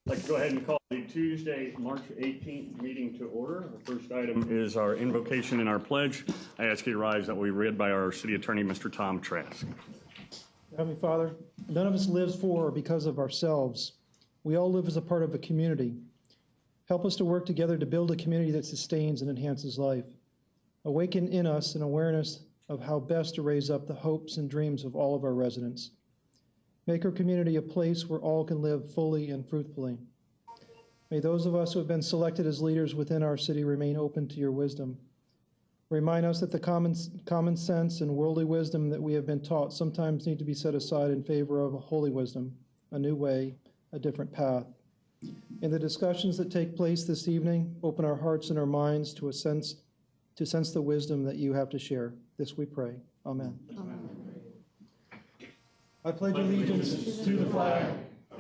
I'd like to go ahead and call the Tuesday, March 18th meeting to order. The first item is our invocation and our pledge. I ask you to rise that we read by our City Attorney, Mr. Tom Trask. Heavenly Father, none of us lives for or because of ourselves. We all live as a part of a community. Help us to work together to build a community that sustains and enhances life. Awaken in us an awareness of how best to raise up the hopes and dreams of all of our residents. Make our community a place where all can live fully and fruitfully. May those of us who have been selected as leaders within our city remain open to your wisdom. Remind us that the common sense and worldly wisdom that we have been taught sometimes need to be set aside in favor of a holy wisdom, a new way, a different path. In the discussions that take place this evening, open our hearts and our minds to sense the wisdom that you have to share. This we pray. Amen. Amen. I pledge allegiance to the flag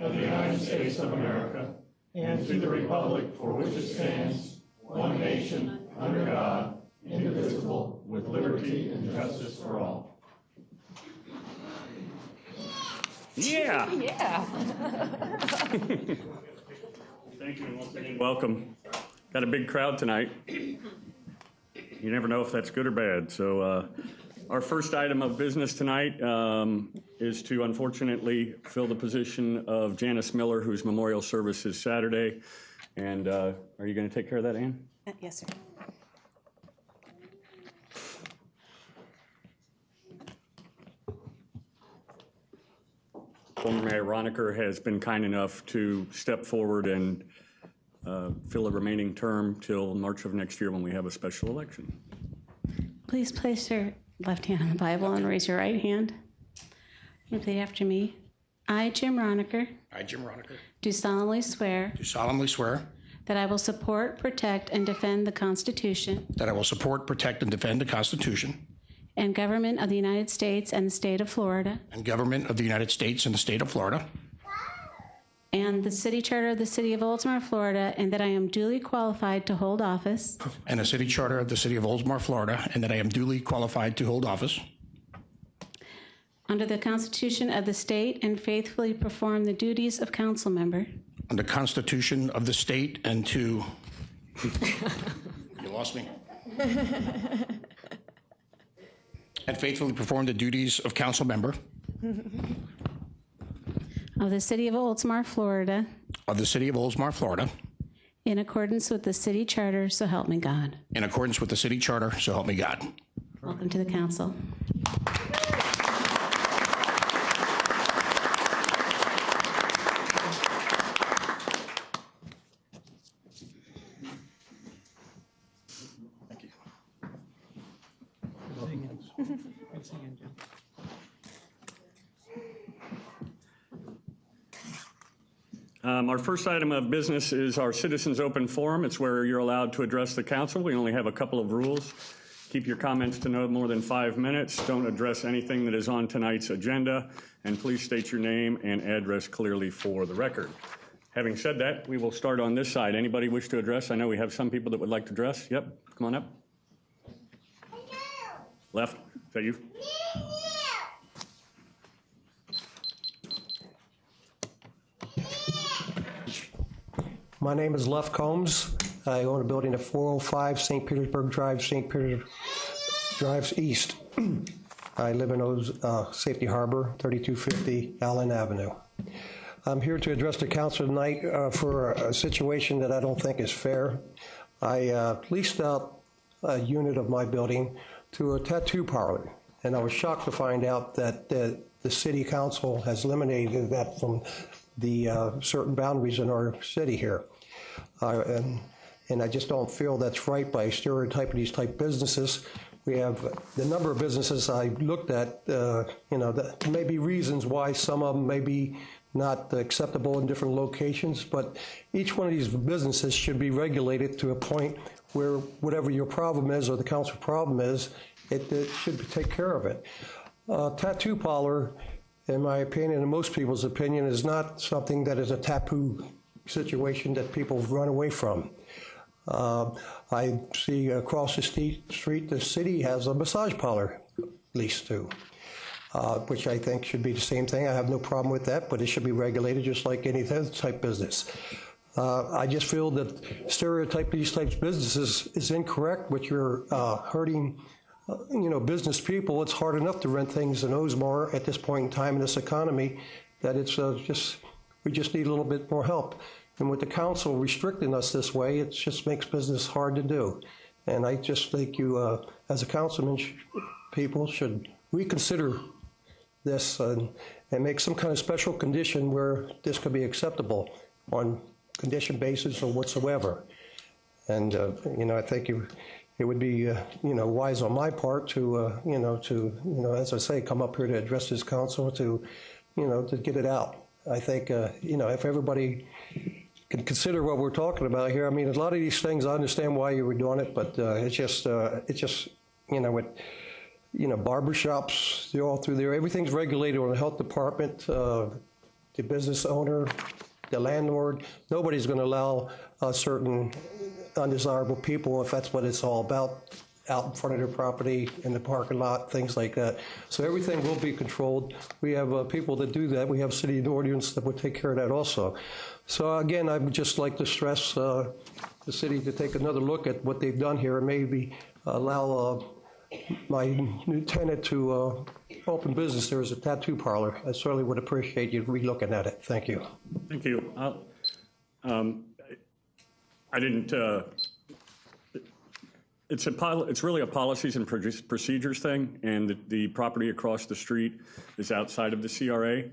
of the United States of America and to the republic for which it stands, one nation, under God, indivisible, with liberty and justice for all. Yeah. Yeah. Thank you, and once again, welcome. Got a big crowd tonight. You never know if that's good or bad. So our first item of business tonight is to unfortunately fill the position of Janice Miller, whose memorial service is Saturday. And are you going to take care of that, Ann? Yes, sir. Former Mayor Roniker has been kind enough to step forward and fill a remaining term till March of next year when we have a special election. Please place your left hand on the Bible and raise your right hand. Repeat after me. I, Jim Roniker, do solemnly swear that I will support, protect, and defend the Constitution and government of the United States and the state of Florida and the city charter of the city of Oldsmar, Florida, and that I am duly qualified to hold office and the city charter of the city of Oldsmar, Florida, and that I am duly qualified to hold office under the Constitution of the state and faithfully perform the duties of council member under the Constitution of the state and to you lost me and faithfully perform the duties of council member of the city of Oldsmar, Florida, in accordance with the city charter, so help me God. In accordance with the city charter, so help me God. Welcome to the council. Thank you. Our first item of business is our Citizens Open Forum. It's where you're allowed to address the council. We only have a couple of rules. Keep your comments to no more than 5 minutes. Don't address anything that is on tonight's agenda. And please state your name and address clearly for the record. Having said that, we will start on this side. Anybody wish to address? I know we have some people that would like to address. Yep, come on up. Left, is that you? My name is Luff Combs. I own a building at 405 St. Petersburg Drive, St. Peter Drives East. I live in Safety Harbor, 3250 Allen Avenue. I'm here to address the council tonight for a situation that I don't think is fair. I leased out a unit of my building to a tattoo parlor, and I was shocked to find out that the city council has eliminated that from the certain boundaries in our city here. And I just don't feel that's right by stereotyping these type businesses. We have the number of businesses I looked at, that there may be reasons why some of them may be not acceptable in different locations, but each one of these businesses should be regulated to a point where whatever your problem is or the council problem is, it should take care of it. Tattoo parlor, in my opinion, and most people's opinion, is not something that is a taboo situation that people run away from. I see across the street, the city has a massage parlor leased to. which I think should be the same thing. I have no problem with that, but it should be regulated just like any other type business. I just feel that stereotype these types of businesses is incorrect, which you're hurting business people. It's hard enough to rent things in Oldsmar at this point in time in this economy that it's we just need a little bit more help. And with the council restricting us this way, it just makes business hard to do. And I just think you, as a councilman, people should reconsider this and make some kind of special condition where this could be acceptable on condition basis or whatsoever. And, I think it would be, wise on my part to, as I say, come up here to address this council to get it out. I think, if everybody can consider what we're talking about here. I mean, a lot of these things, I understand why you were doing it, but it's just, barbershops, they're all through there. Everything's regulated on the health department, the business owner, the landlord. Nobody's going to allow certain undesirable people, if that's what it's all about, out in front of their property, in the parking lot, things like that. So everything will be controlled. We have people that do that. We have city ordinance that would take care of that also. So again, I would just like to stress the city to take another look at what they've done here and maybe allow my new tenant to open business. There is a tattoo parlor. I certainly would appreciate you re-looking at it. Thank you. Thank you. I didn't. It's really a policies and procedures thing, and the property across the street is outside of the CRA.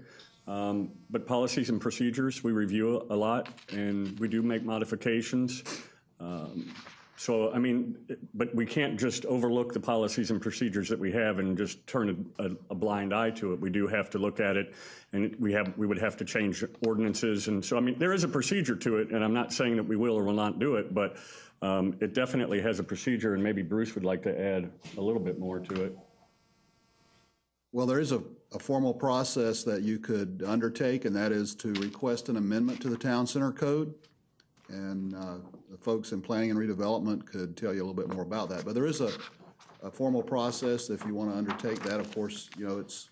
But policies and procedures, we review a lot, and we do make modifications. So, I mean, but we can't just overlook the policies and procedures that we have and just turn a blind eye to it. We do have to look at it, and we would have to change ordinances. And so, I mean, there is a procedure to it, and I'm not saying that we will or will not do it, but it definitely has a procedure, and maybe Bruce would like to add a little bit more to it. Well, there is a formal process that you could undertake, and that is to request an amendment to the Town Center Code. And the folks in planning and redevelopment could tell you a little bit more about that. But there is a formal process if you want to undertake that. Of course, it's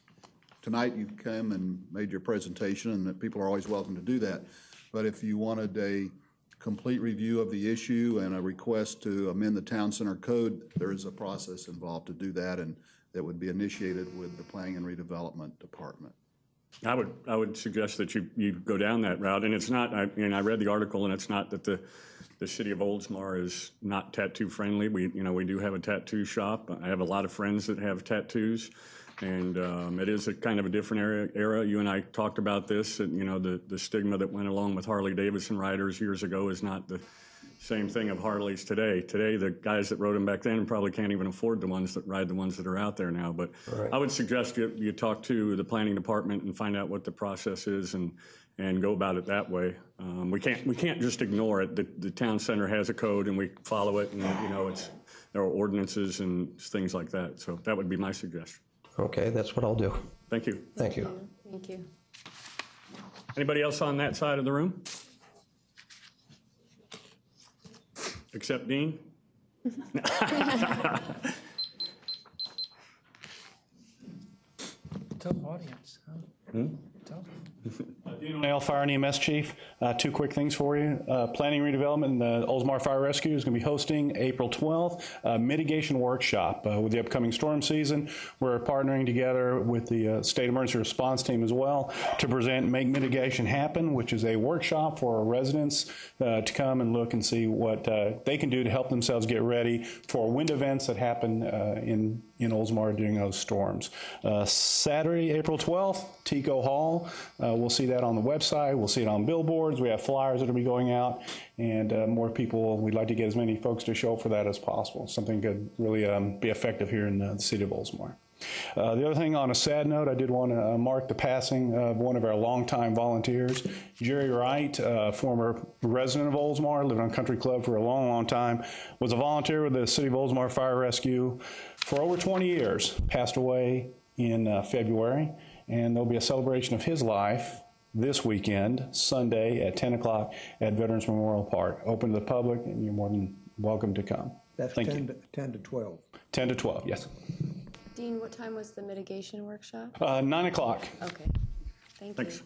tonight you've come and made your presentation, and that people are always welcome to do that. But if you wanted a complete review of the issue and a request to amend the Town Center Code, there is a process involved to do that, and that would be initiated with the Planning and Redevelopment Department. I would suggest that you go down that route, and it's not. I read the article, and it's not that the city of Oldsmar is not tattoo friendly. We do have a tattoo shop. I have a lot of friends that have tattoos, and it is a kind of a different era. You and I talked about this, and the stigma that went along with Harley Davidson riders years ago is not the same thing of Harleys today. Today, the guys that rode them back then probably can't even afford the ones that ride the ones that are out there now. But right. I would suggest you talk to the planning department and find out what the process is and go about it that way. We can't just ignore it. The town center has a code and we follow it, and there are ordinances and things like that. So that would be my suggestion. Okay, that's what I'll do. Thank you. Thank you. Thank you. Anybody else on that side of the room? Except Dean? Tough audience, huh? Tough. Dean O'Neill, Fire and EMS Chief. Two quick things for you. Planning Redevelopment and the Oldsmar Fire Rescue is going to be hosting April 12th a mitigation workshop with the upcoming storm season. We're partnering together with the State Emergency Response Team as well to present Make Mitigation Happen, which is a workshop for our residents to come and look and see what they can do to help themselves get ready for wind events that happen in Oldsmar during those storms. Saturday, April 12th, Tico Hall. We'll see that on the website. We'll see it on billboards. We have flyers that will be going out, and more people. We'd like to get as many folks to show up for that as possible. Something could really be effective here in the city of Oldsmar. The other thing, on a sad note, I did want to mark the passing of one of our longtime volunteers, Jerry Wright, former resident of Oldsmar, lived on Country Club for a long, long time, was a volunteer with the City of Oldsmar Fire Rescue for over 20 years, passed away in February, and there'll be a celebration of his life this weekend, Sunday at 10 o'clock at Veterans Memorial Park. Open to the public, and you're more than welcome to come. That's 10 to 12. 10 to 12, yes. Dean, what time was the mitigation workshop? 9 o'clock. Okay, thank you. Thanks.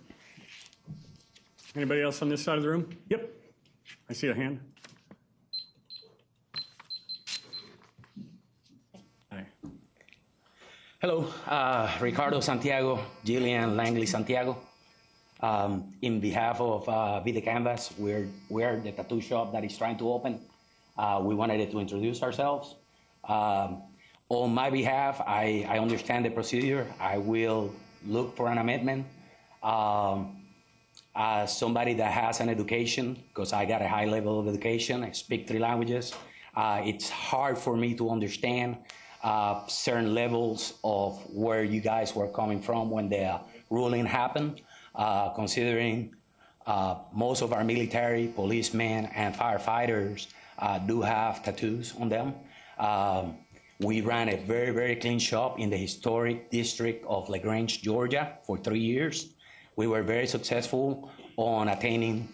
Anybody else on this side of the room? Yep. I see a hand. Hi. Hello, Ricardo Santiago, Jillian Langley Santiago. In behalf of Be the Canvas, we're the tattoo shop that is trying to open. We wanted to introduce ourselves. On my behalf, I understand the procedure. I will look for an amendment. As somebody that has an education, because I got a high level of education, I speak 3 languages, it's hard for me to understand certain levels of where you guys were coming from when the ruling happened, considering most of our military, policemen, and firefighters do have tattoos on them. We ran a very, very clean shop in the historic district of LaGrange, Georgia for 3 years. We were very successful on attaining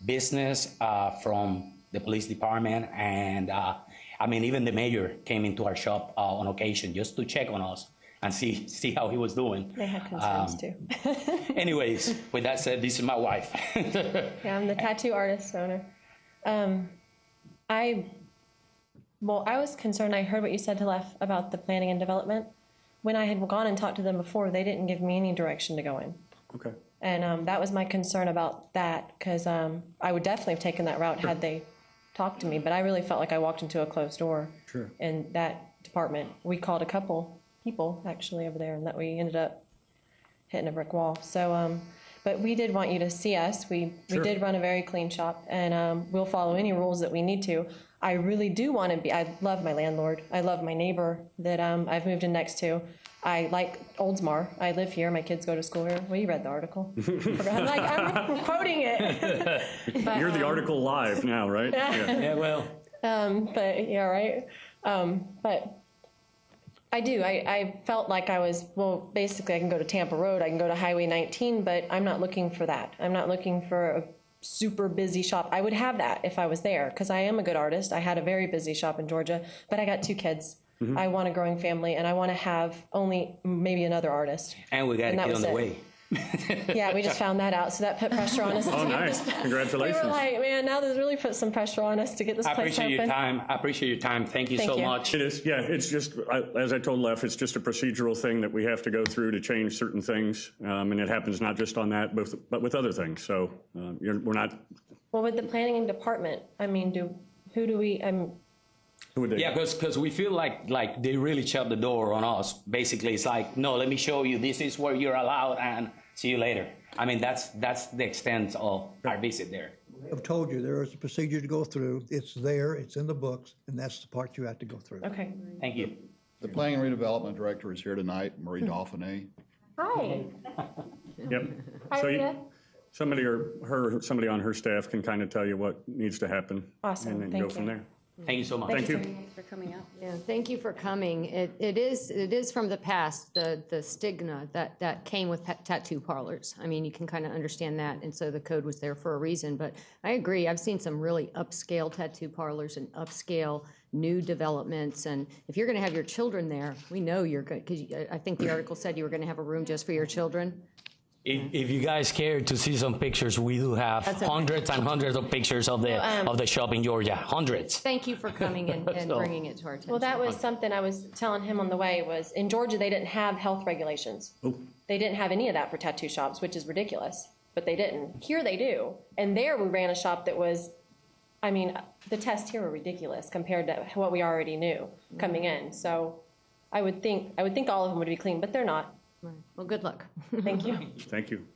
business from the police department, and I mean, even the mayor came into our shop on occasion just to check on us and see how he was doing. They had concerns too. Anyways, with that said, this is my wife. Yeah, I'm the tattoo artist owner. I was concerned. I heard what you said to Lef about the planning and development. When I had gone and talked to them before, they didn't give me any direction to go in. Okay. And that was my concern about that, because I would definitely have taken that route had they talked to me, but I really felt like I walked into a closed door in that department. We called a couple people actually over there, and that we ended up hitting a brick wall. So, but we did want you to see us. We did run a very clean shop, and we'll follow any rules that we need to. I really do want to be, I love my landlord. I love my neighbor that I've moved in next to. I like Oldsmar. I live here. My kids go to school here. Well, you read the article. I'm quoting it. But, You're the article live now, right? Yeah, well. But yeah, right. But I do. I felt like I was, well, basically I can go to Tampa Road. I can go to Highway 19, but I'm not looking for that. I'm not looking for a super busy shop. I would have that if I was there, because I am a good artist. I had a very busy shop in Georgia, but I got 2 kids. I want a growing family, and I want to have only maybe another artist. And we got a kid on the way. Yeah, we just found that out, so that put pressure on us. Oh, nice. Congratulations. We were like, man, now this really put some pressure on us to get this I place appreciate open. your time. I appreciate your time. Thank you so much. It is, yeah, it's just, as I told Lef, it's just a procedural thing that we have to go through to change certain things. And it happens not just on that, but with other things. So we're not. Well, with the planning department, I mean, who do we, Who would they? Yeah, because we feel like they really shut the door on us. Basically, it's like, no, let me show you. This is where you're allowed, and see you later. I mean, that's the extent of our visit there. I've told you, there is a procedure to go through. It's there, it's in the books, and that's the part you have to go through. okay. Thank you. The Planning and Redevelopment Director is here tonight, Marie Dauphiné. Hi. Yep. Hi, So Rita. somebody on her staff can kind of tell you what needs to happen. Awesome. And then Thank go from you. there. Thank you so much. Thank you. Thanks for coming out. Yeah, thank you for coming. It is from the past, the stigma that came with tattoo parlors. I mean, you can kind of understand that, and so the code was there for a reason. But I agree, I've seen some really upscale tattoo parlors and upscale new developments, and if you're going to have your children there, we know you're good, because I think the article said you were going to have a room just for your children. If you guys care to see some pictures, we do have okay. hundreds and hundreds of pictures of the shop in Georgia. Hundreds. Thank you for coming and So- bringing it to our attention. Well, that was something I was telling him on the way, was in Georgia, they didn't have health regulations. They didn't have any of that for tattoo shops, which is ridiculous, but they didn't. Here they do. And there we ran a shop that was, I mean, the tests here were ridiculous compared to what we already knew coming in. So I would think all of them would be clean, but they're not. Right. Well, good luck. Thank you. Thank you.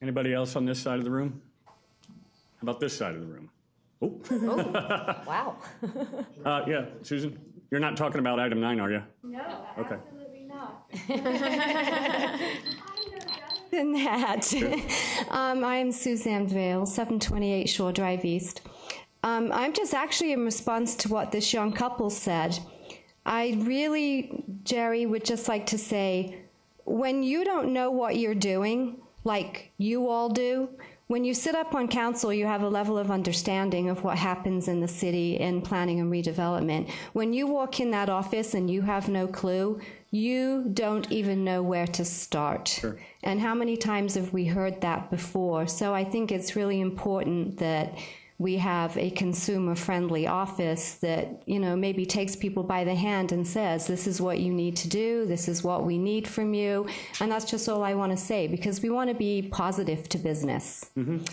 Anybody else on this side of the room? How about this side of the room? Oh. Wow. Yeah, Susan, you're not talking about item 9, are you? No, Okay. absolutely not. Than that. I'm Suzanne Vale, 728 Shore Drive East. I'm just actually in response to what this young couple said. I really, Jerry, would just like to say, when you don't know what you're doing, like you all do, when you sit up on council, you have a level of understanding of what happens in the city in planning and redevelopment. When you walk in that office and you have no clue, you don't even know where to start. Sure. And how many times have we heard that before? So I think it's really important that we have a consumer-friendly office that, you know, maybe takes people by the hand and says, this is what you need to do, this is what we need from you. And that's just all I want to say, because we want to be positive to business.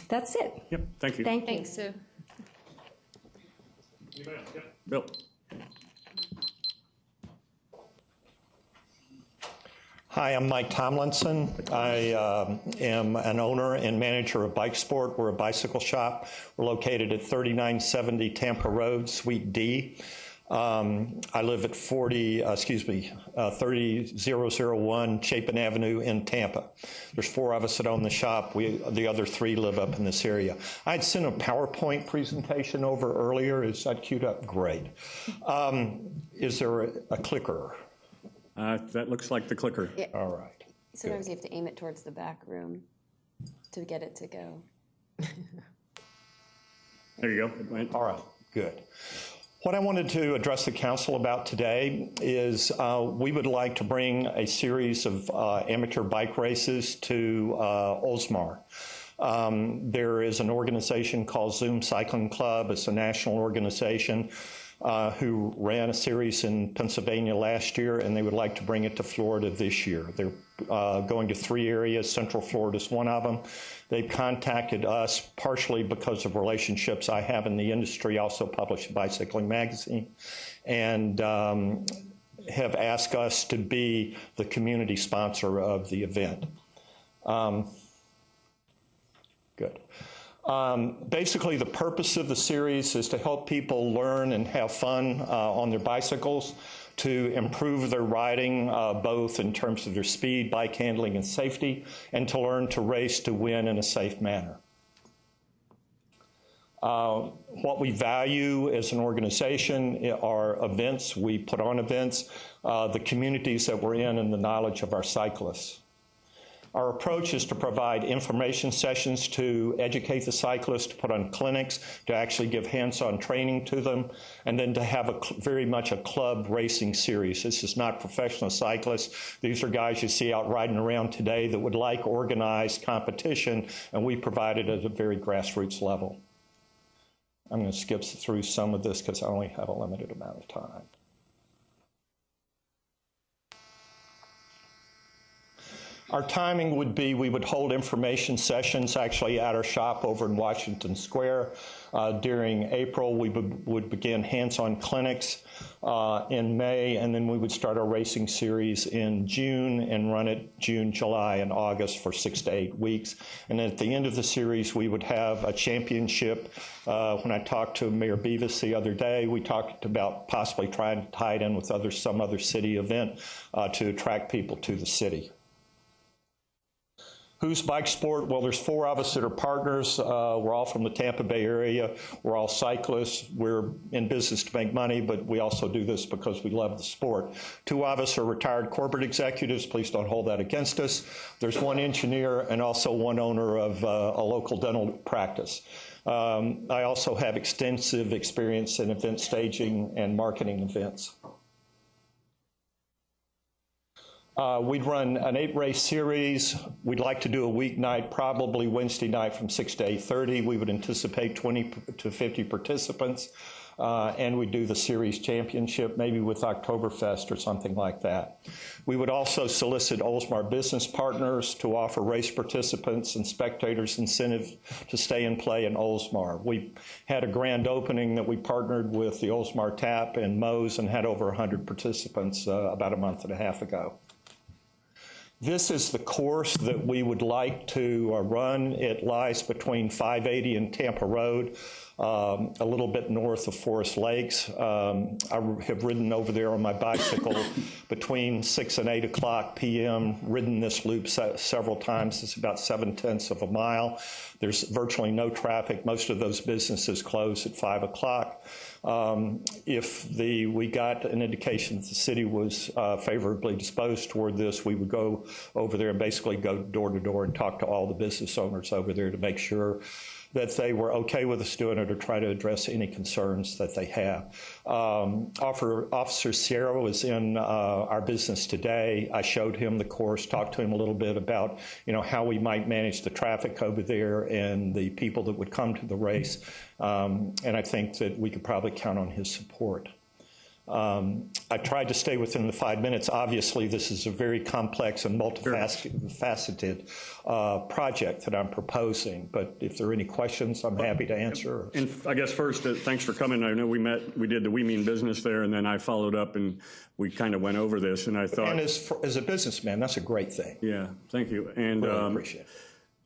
That's it. Yep, thank you. Thank you. Thanks, Sue. Bill. Hi, I'm Mike Tomlinson. I am an owner and manager of Bike Sport. We're a bicycle shop. We're located at 3970 Tampa Road, Suite D. I live at 30001 Chapin Avenue in Tampa. There's 4 of us that own the shop. The other 3 live up in this area. I had sent a PowerPoint presentation over earlier. Is that queued up? Great. Is there a clicker? That looks like the clicker. Yeah. All right. Sometimes you have to aim it towards the back room to get it to go. There you go. It went. All right, good. What I wanted to address the council about today is we would like to bring a series of amateur bike races to Oldsmar. There is an organization called Zoom Cycling Club. It's a national organization who ran a series in Pennsylvania last year, and they would like to bring it to Florida this year. They're going to 3 areas. Central Florida is one of them. They've contacted us partially because of relationships I have in the industry, also published a bicycling magazine, and have asked us to be the community sponsor of the event. Good. Basically, the purpose of the series is to help people learn and have fun on their bicycles, to improve their riding, both in terms of their speed, bike handling, and safety, and to learn to race to win in a safe manner. What we value as an organization are events. We put on events, the communities that we're in, and the knowledge of our cyclists. Our approach is to provide information sessions to educate the cyclists, to put on clinics, to actually give hands-on training to them, and then to have very much a club racing series. This is not professional cyclists. These are guys you see out riding around today that would like organized competition, and we provide it at a very grassroots level. I'm going to skip through some of this because I only have a limited amount of time. Our timing would be we would hold information sessions actually at our shop over in Washington Square. During April, we would begin hands-on clinics in May, and then we would start our racing series in June and run it June, July, and August for 6 to 8 weeks. And then at the end of the series, we would have a championship. When I talked to Mayor Beavis the other day, we talked about possibly trying to tie it in with some other city event to attract people to the city. Who's Bike Sport? Well, there's 4 of us that are partners. We're all from the Tampa Bay area. We're all cyclists. We're in business to make money, but we also do this because we love the sport. 2 of us are retired corporate executives. Please don't hold that against us. There's 1 engineer and also 1 owner of a local dental practice. I also have extensive experience in event staging and marketing events. We'd run an 8-race series. We'd like to do a weeknight, probably Wednesday night from 6 to 8:30. We would anticipate 20 to 50 participants, and we'd do the series championship, maybe with Oktoberfest or something like that. We would also solicit Oldsmar business partners to offer race participants and spectators incentive to stay and play in Oldsmar. We had a grand opening that we partnered with the Oldsmar Tap and Moe's and had over 100 participants about a month and a half ago. This is the course that we would like to run. It lies between 580 and Tampa Road, a little bit north of Forest Lakes. I have ridden over there on my bicycle between 6 and 8 o'clock p.m., ridden this loop several times. It's about 7/10 of a mile. There's virtually no traffic. Most of those businesses close at 5 o'clock. If we got an indication that the city was favorably disposed toward this, we would go over there and basically go door to door and talk to all the business owners over there to make sure that they were okay with us doing it or try to address any concerns that they have. Officer Sierra was in our business today. I showed him the course, talked to him a little bit about, how we might manage the traffic over there and the people that would come to the race. And I think that we could probably count on his support. I tried to stay within the 5 minutes. Obviously, this is a very complex and multifaceted project that I'm proposing, but if there are any questions, I'm happy to answer. And I guess first, thanks for coming. I know we did the We Mean Business there, and then I followed up and we kind of went over this, and I thought... And as a businessman, that's a great thing. Yeah, thank you. And really appreciate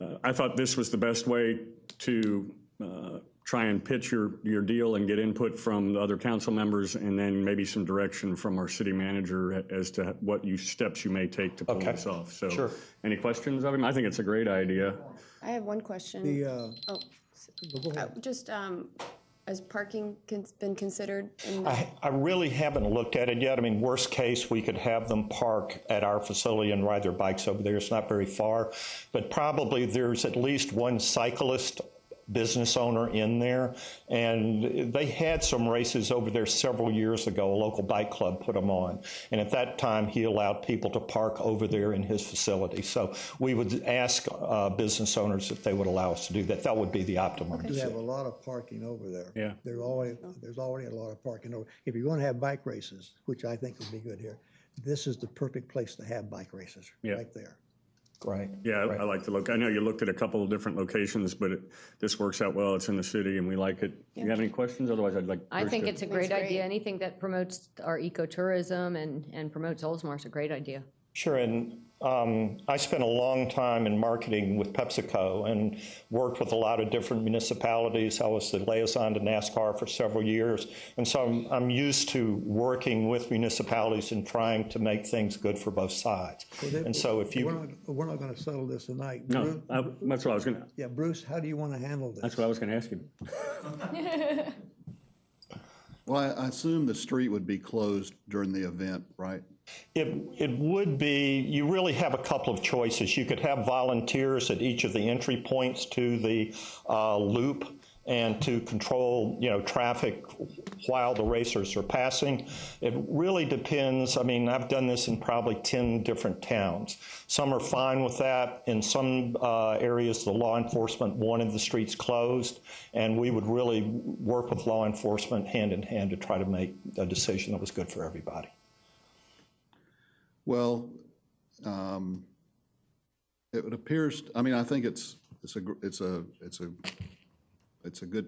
it. I thought this was the best way to try and pitch your deal and get input from the other council members, and then maybe some direction from our city manager as to what steps you may take to pull this off. So, sure. Any questions of him? I think it's a great idea. I have one question. Has parking been considered? I really haven't looked at it yet. I mean, worst case, we could have them park at our facility and ride their bikes over there. It's not very far, but probably there's at least one cyclist business owner in there, and they had some races over there several years ago. A local bike club put them on, and at that time he allowed people to park over there in his facility. So we would ask business owners if they would allow us to do that. That would be the optimum. We have a lot of parking over there. Yeah. There's already a lot of parking over. If you're going to have bike races, which I think would be good here, this is the perfect place to have bike races, right there. Right. Yeah, I like the look. I know you looked at a couple of different locations, but this works out well. It's in the city, and we like it. Do you have any questions? Otherwise, I'd like. I think it's a great idea. Anything that promotes our ecotourism and promotes Oldsmar is a great idea. Sure, and I spent a long time in marketing with PepsiCo and worked with a lot of different municipalities. I was the liaison to NASCAR for several years, and so I'm used to working with municipalities and trying to make things good for both sides. And so if you... We're not going to settle this tonight. No, that's what I was going to... Yeah, Bruce, how do you want to handle this? That's what I was going to ask you. Well, I assume the street would be closed during the event, right? It would be. You really have a couple of choices. You could have volunteers at each of the entry points to the loop and to control, traffic while the racers are passing. It really depends. I mean, I've done this in probably 10 different towns. Some are fine with that. In some areas, the law enforcement wanted the streets closed, and we would really work with law enforcement hand in hand to try to make a decision that was good for everybody. Well, it appears. I mean, I think it's a good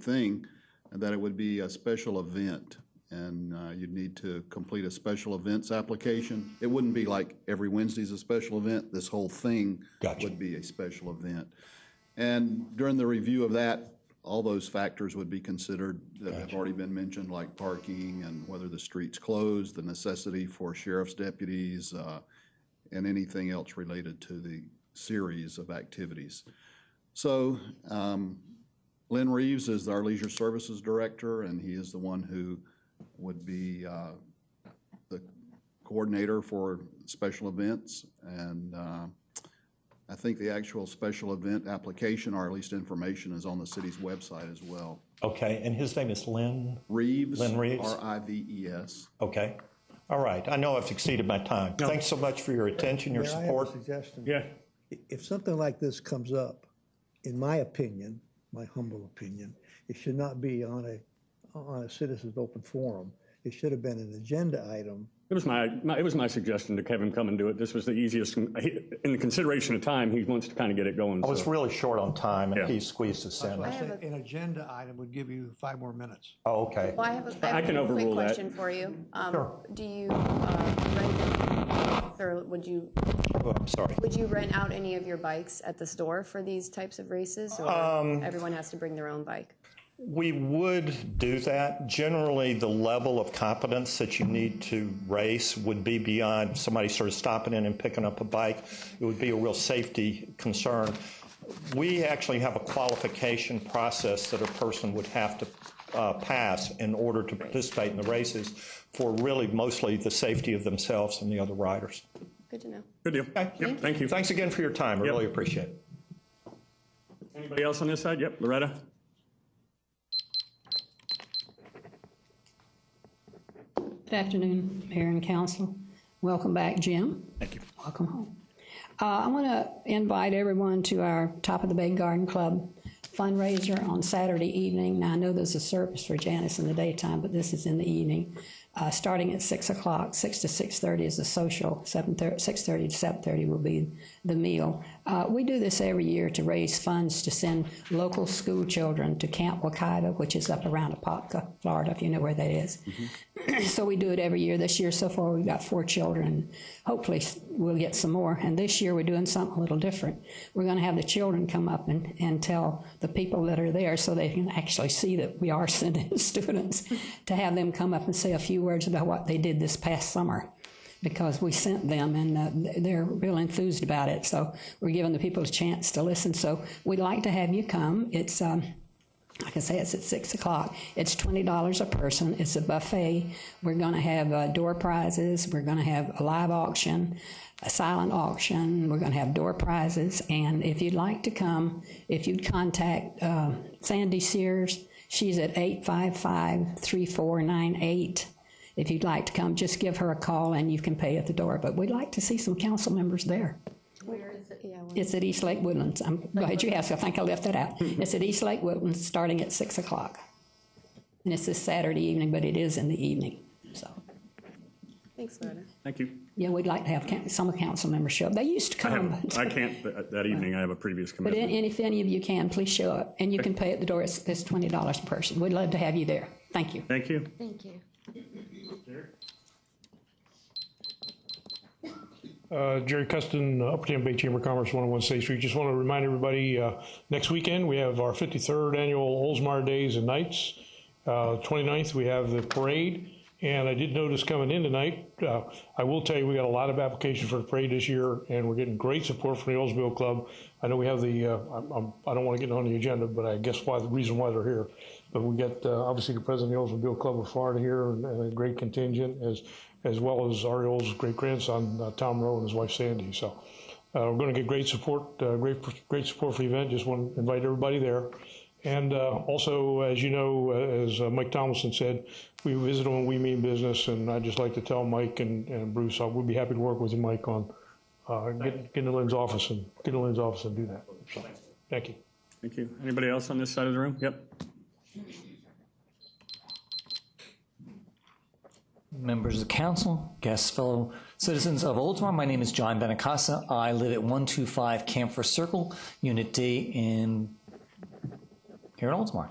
thing that it would be a special event, and you'd need to complete a special events application. It wouldn't be like every Wednesday's a special event. This whole thing would be a special event. And during the review of that, all those factors would be considered that have already been mentioned, like parking and whether the street's closed, the necessity for sheriff's deputies, and anything else related to the series of activities. So Lynn Reeves is our Leisure Services Director, and he is the one who would be the coordinator for special events. And I think the actual special event application, or at least information, is on the city's website as well. Okay, and his name is Lynn? Reeves. Lynn Reeves? R-I-V-E-S. Okay. All right. I know I've exceeded my time. No. Thanks so much for your attention, your support. I have a suggestion? Yeah. If something like this comes up, in my opinion, my humble opinion, it should not be on a citizens' open forum. It should have been an agenda item. It was my suggestion to have him come and do it. This was the easiest. In the consideration of time, he wants to kind of get it going. I was really short on time, and he squeezed us in. An agenda item would give you 5 more minutes. Oh, okay. Well, I have a quick question for you. Sure. Do you rent, or would you? Oh, I'm sorry. Would you rent out any of your bikes at the store for these types of races, or everyone has to bring their own bike? We would do that. Generally, the level of competence that you need to race would be beyond somebody sort of stopping in and picking up a bike. It would be a real safety concern. We actually have a qualification process that a person would have to pass in order to participate in the races for really mostly the safety of themselves and the other riders. Good to know. Good deal. Yep, thank you. Thanks again for your time. I really appreciate it. Anybody else on this side? Yep, Loretta? Good afternoon, Mayor and Council. Welcome back, Jim. Thank you. Welcome home. I want to invite everyone to our Top of the Bay Garden Club fundraiser on Saturday evening. Now, I know there's a service for Janice in the daytime, but this is in the evening. Starting at 6 o'clock, 6 to 6:30 is the social, 6:30 to 7:30 will be the meal. We do this every year to raise funds to send local school children to Camp Wakita, which is up around Apopka, Florida, if you know where that is. So we do it every year. This year, so far, we've got 4 children. Hopefully, we'll get some more. And this year, we're doing something a little different. We're going to have the children come up and tell the people that are there so they can actually see that we are sending students, to have them come up and say a few words about what they did this past summer, because we sent them and they're real enthused about it. So we're giving the people a chance to listen. So we'd like to have you come. It's like I say, it's at 6 o'clock. It's $20 a person. It's a buffet. We're going to have door prizes. We're going to have a live auction, a silent auction. We're going to have door prizes. And if you'd like to come, if you'd contact Sandy Sears, she's at 855-3498. If you'd like to come, just give her a call and you can pay at the door. But we'd like to see some council members there. Where is it? Yeah, It's at East Lake Woodlands. I'm glad you asked. I think I left that out. It's at East Lake Woodlands, starting at 6 o'clock. And it's this Saturday evening, but it is in the evening. So, Thanks, Loretta. Thank you. yeah, we'd like to have some council members show up. They used to come. I can't that evening. I have a previous But commitment. if any of you can, please show up. And you can pay at the door. It's $20 per person. We'd love to have you there. Thank you. Thank you. Thank you. Jerry Custon, Upper Tampa Bay Chamber of Commerce, 101 State Street. Just want to remind everybody, next weekend we have our 53rd annual Oldsmar Days and Nights. 29th we have the parade, and I did notice coming in tonight, I will tell you we got a lot of applications for the parade this year, and we're getting great support from the Oldsmobile Club. I know we have the, I don't want to get on the agenda, but I guess the reason why they're here. But we got obviously the president of the Oldsmobile Club of Florida here, and a great contingent, as well as Ariel's great-grandson, Tom Rowe, and his wife, Sandy. So we're going to get great support, great support for the event. Just want to invite everybody there. And also, as you know, as Mike Tomlinson said, we visit when we mean business, and I'd just like to tell Mike and Bruce, we'd be happy to work with you, Mike, on getting to Lynn's office and do that. So, thank you. Thank you. Anybody else on this side of the room? Yep. Members of the council, guests, fellow citizens of Oldsmar, my name is John Benacasa. I live at 125 Camphor Circle, Unit D here in Oldsmar.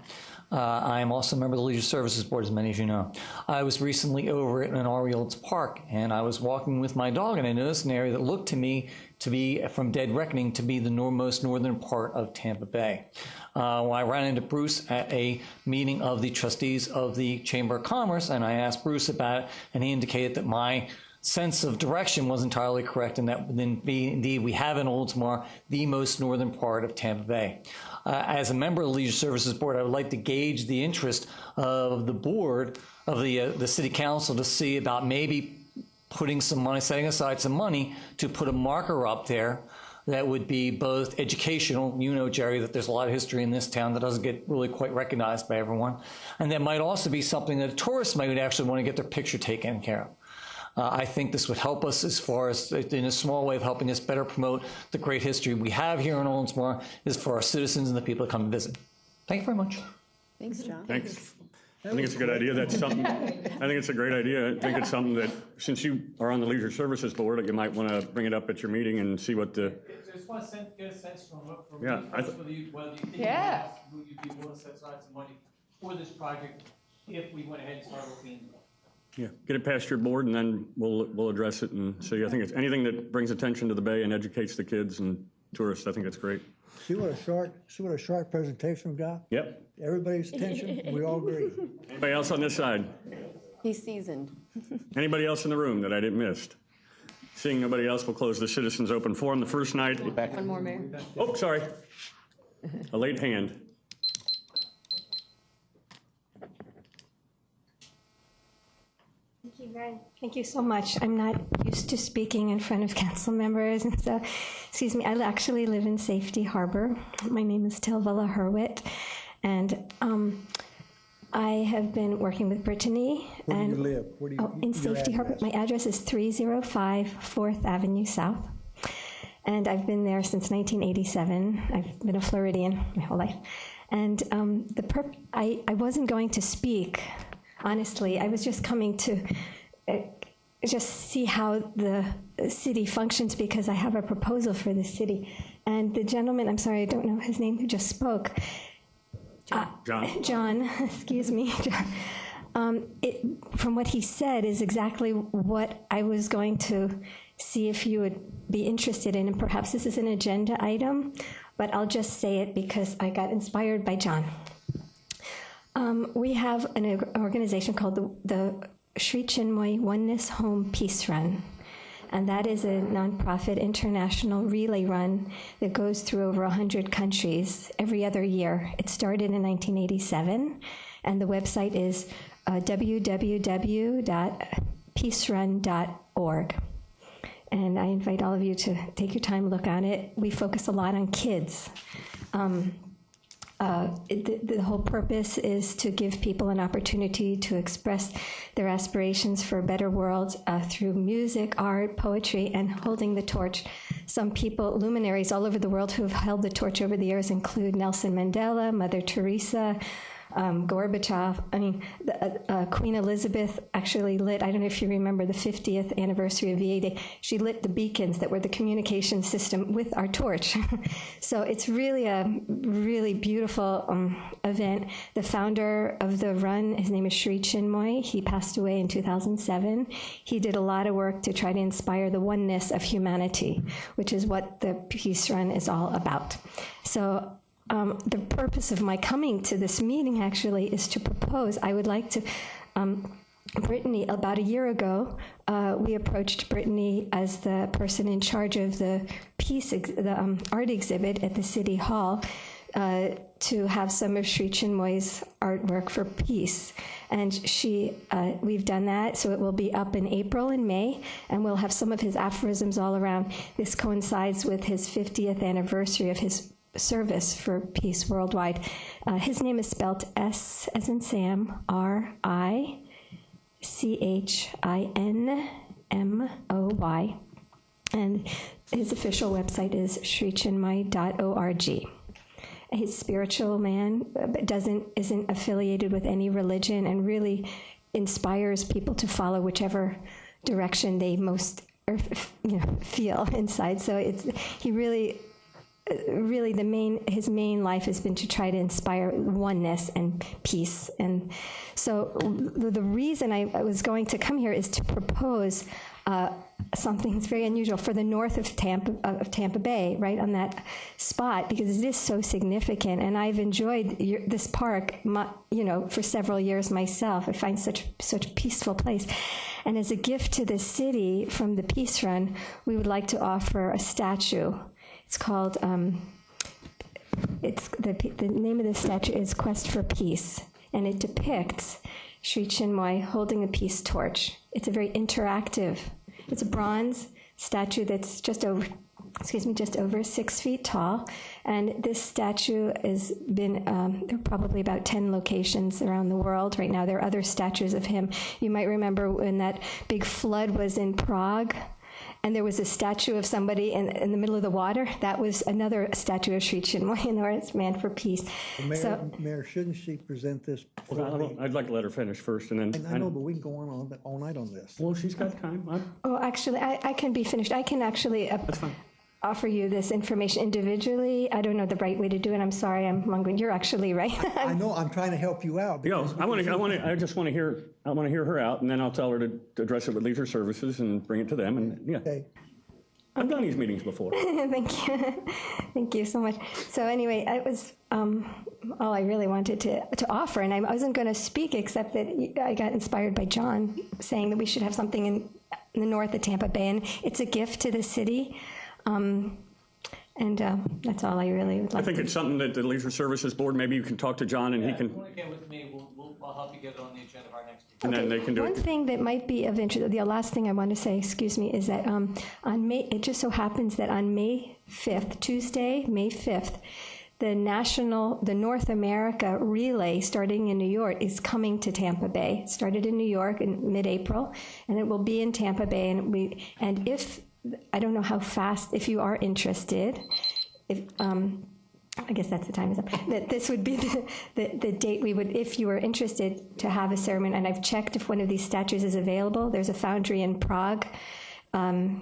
I am also a member of the Leisure Services Board, as many of you know. I was recently over at an Ariel's Park, and I was walking with my dog, and I noticed an area that looked to me to be, from dead reckoning, to be the most northern part of Tampa Bay. I ran into Bruce at a meeting of the trustees of the Chamber of Commerce, and I asked Bruce about it, and he indicated that my sense of direction was entirely correct, and that indeed we have in Oldsmar the most northern part of Tampa Bay. As a member of the Leisure Services Board, I would like to gauge the interest of the board, of the city council, to see about maybe putting some money, setting aside some money to put a marker up there that would be both educational. You know, Jerry, that there's a lot of history in this town that doesn't get really quite recognized by everyone. And that might also be something that tourists might actually want to get their picture taken care of. I think this would help us as far as, in a small way, of helping us better promote the great history we have here in Oldsmar, is for our citizens and the people that come to visit. Thank you very much. Thanks, John. Thanks. I think it's a good idea. That's something, I think it's a great idea. I think it's something that, since you are on the Leisure Services Board, you might want to bring it up at your meeting and see what the... Just want to get a sense from yeah, whether you think you'd be willing to set aside some money for this project if we went ahead and started looking. Yeah, get it past your board, and then we'll address it and see. I think it's anything that brings attention to the Bay and educates the kids and tourists. I think it's great. See what a short presentation we got? Yep. Everybody's attention, we all agree. Anybody else on this side? He's seasoned. Anybody else in the room that I didn't miss? Seeing nobody else, we'll close the citizens open forum. The first night. One more, Mayor. Oh, sorry. A late hand. Thank Thank you so much. I'm not used to speaking in front of council members, and so, excuse me, I actually live in Safety Harbor. My name is Tilvilla Hurwitz, and I have been working with Brittany. Where do you live? Where do you, in Safety Harbor. My address is 305 4th Avenue South, and I've been there since 1987. I've been a Floridian my whole life. And I wasn't going to speak, honestly. I was just coming to just see how the city functions because I have a proposal for the city. And the gentleman, I'm sorry, I don't know his name, who just spoke. John, excuse me. From what he said is exactly what I was going to see if you would be interested in. And perhaps this is an agenda item, but I'll just say it because I got inspired by John. We have an organization called the Sri Chinmoy Oneness Home Peace Run, and that is a nonprofit international relay run that goes through over 100 countries every other year. It started in 1987, and the website is www.peacerun.org. And I invite all of you to take your time, look on it. We focus a lot on kids. The whole purpose is to give people an opportunity to express their aspirations for a better world through music, art, poetry, and holding the torch. Some people, luminaries all over the world who have held the torch over the years include Nelson Mandela, Mother Teresa, Gorbachev. I mean, Queen Elizabeth actually lit, I don't know if you remember the 50th anniversary of VA Day, she lit the beacons that were the communication system with our torch. So it's really a really beautiful event. The founder of the run, his name is Sri Chinmoy. He passed away in 2007. He did a lot of work to try to inspire the oneness of humanity, which is what the Peace Run is all about. So the purpose of my coming to this meeting actually is to propose. I would like to, Brittany, about a year ago, we approached Brittany as the person in charge of the art exhibit at the City Hall to have some of Sri Chinmoy's artwork for peace. And we've done that, so it will be up in April and May, and we'll have some of his aphorisms all around. This coincides with his 50th anniversary of his service for peace worldwide. His name is spelled S as in Sam, RICHINMOY, and his official website is srichinmoy.org. He's a spiritual man, but isn't affiliated with any religion, and really inspires people to follow whichever direction they most feel inside. So he really his main life has been to try to inspire oneness and peace. And so the reason I was going to come here is to propose something that's very unusual for the north of Tampa Bay, right on that spot, because it is so significant. And I've enjoyed this park, for several years myself. I find such a peaceful place. And as a gift to the city from the Peace Run, we would like to offer a statue. It's called, the name of the statue is Quest for Peace, and it depicts Sri Chinmoy holding a peace torch. It's a very interactive, it's a bronze statue that's just over 6 feet tall, and this statue has been, there are probably about 10 locations around the world right now. There are other statues of him. You might remember when that big flood was in Prague, and there was a statue of somebody in the middle of the water. That was another statue of Sri Chinmoy, and it's Man for Peace. Well, Mayor, shouldn't she present this? I'd like to let her finish first, and then... I know, but we can go on all night on this. Well, she's got time. Actually, I can be finished. I can actually offer you this information individually. I don't know the right way to do it. I'm sorry, I'm long-winded. You're actually right. I know. I'm trying to help you out. I just want to hear her out, and then I'll tell her to address it with Leisure Services and bring it to them. And Okay. I've done these meetings before. Thank you. Thank you so much. So anyway, it was all I really wanted to offer, and I wasn't going to speak except that I got inspired by John saying that we should have something in the north of Tampa Bay, and it's a gift to the city. And that's all I really would like I think it's something that the Leisure Services Board, maybe you can talk to John and he can, Again, with me, I'll help you get it on the agenda of our next meeting. and then they can do One it. thing that might be of interest, the last thing I want to say, excuse me, is that on May, it just so happens that on May 5th, Tuesday, May 5th, the North America Relay, starting in New York, is coming to Tampa Bay. It started in New York in mid-April, and it will be in Tampa Bay. And if, I don't know how fast, if you are interested, if, I guess that's the time is up, that this would be the date we would, if you were interested to have a ceremony, and I've checked if one of these statues is available. There's a foundry in Prague,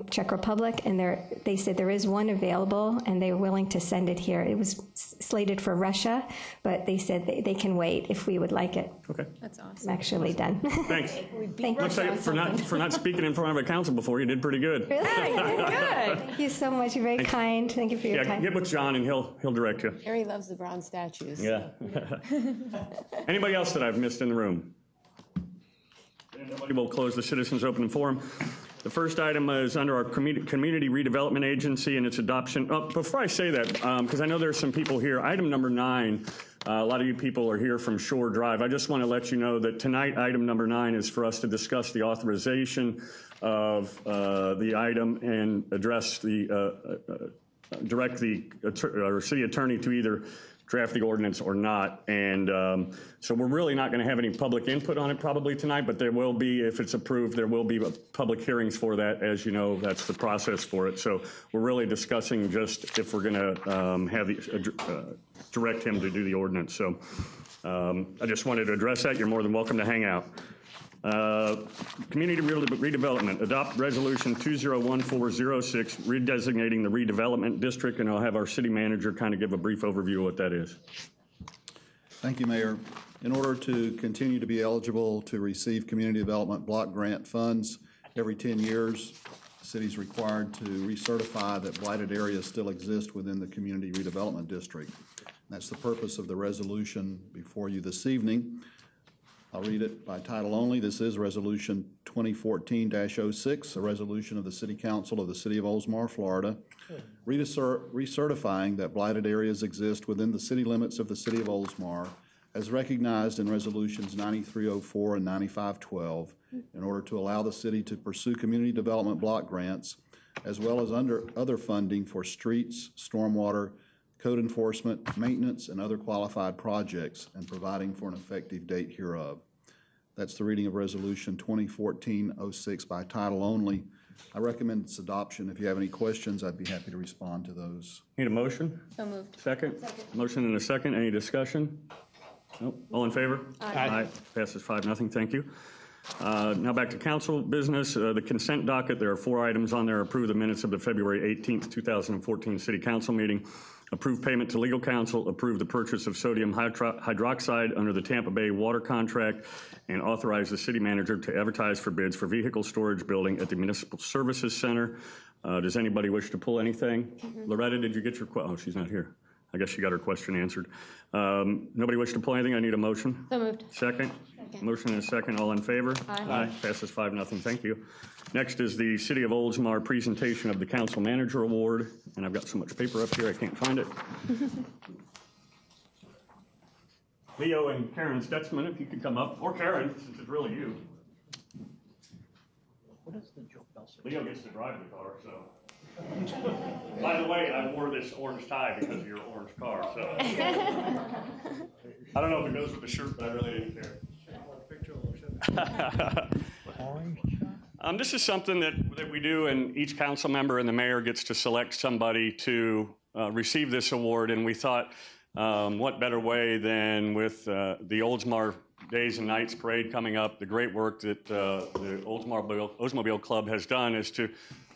Czech Republic, and they said there is one available, and they're willing to send it here. It was slated for Russia, but they said they can wait if we would like it. Okay. That's awesome. I'm actually done. Thanks. Thank you. Looks like for not speaking in front of a council before, you did pretty good. Really? Good. Thank you so much. You're very kind. Thank you for your Yeah, time. get with John and he'll direct you. Harry loves the bronze statues. Yeah. Anybody else that I've missed in the room? Nobody, will close the citizens' open forum. The first item is under our Community Redevelopment Agency and its adoption. Oh, before I say that, because I know there's some people here, item number 9, a lot of you people are here from Shore Drive. I just want to let you know that tonight, item number 9 is for us to discuss the authorization of the item and address direct the city attorney to either draft the ordinance or not. And so we're really not going to have any public input on it probably tonight, but there will be, if it's approved, there will be public hearings for that. As you know, that's the process for it. So we're really discussing just if we're going to direct him to do the ordinance. So I just wanted to address that. You're more than welcome to hang out. Community redevelopment, adopt resolution 201406, redesignating the redevelopment district, and I'll have our city manager kind of give a brief overview of what that is. Thank you, Mayor. In order to continue to be eligible to receive community development block grant funds every 10 years, the city is required to recertify that blighted areas still exist within the community redevelopment district. That's the purpose of the resolution before you this evening. I'll read it by title only. This is Resolution 2014-06, a resolution of the City Council of the City of Oldsmar, Florida, recertifying that blighted areas exist within the city limits of the City of Oldsmar, as recognized in Resolutions 9304 and 9512, in order to allow the city to pursue community development block grants, as well as other funding for streets, stormwater, code enforcement, maintenance, and other qualified projects, and providing for an effective date hereof. That's the reading of Resolution 2014-06 by title only. I recommend its adoption. If you have any questions, I'd be happy to respond to those. Need a motion? So moved. Second? Motion and a second. Any discussion? Nope. All in favor? Aye. Passes 5-0. Thank you. Now back to council business. The consent docket, there are 4 items on there. Approve the minutes of the February 18th, 2014 City Council meeting. Approve payment to legal counsel. Approve the purchase of sodium hydroxide under the Tampa Bay Water Contract, and authorize the city manager to advertise for bids for vehicle storage building at the Municipal Services Center. Does anybody wish to pull anything? Loretta, did you get your question? Oh, she's not here. I guess she got her question answered. Nobody wish to pull anything? I need a motion. So moved. Second? Motion and a second. All in favor? Aye. Passes 5-0. Thank you. Next is the City of Oldsmar presentation of the Council Manager Award. And I've got so much paper up here, I can't find it. Leo and Karen Stutzman, if you could come up. Or Karen, since it's really you. What is the joke bell? Leo gets to drive the car, so. By the way, I wore this orange tie because of your orange car, so. I don't know if it goes with the shirt, but I really didn't care. This is something that we do, and each council member and the mayor gets to select somebody to receive this award, and we thought, what better way than with the Oldsmar Days and Nights Parade coming up, the great work that the Oldsmobile Club has done is to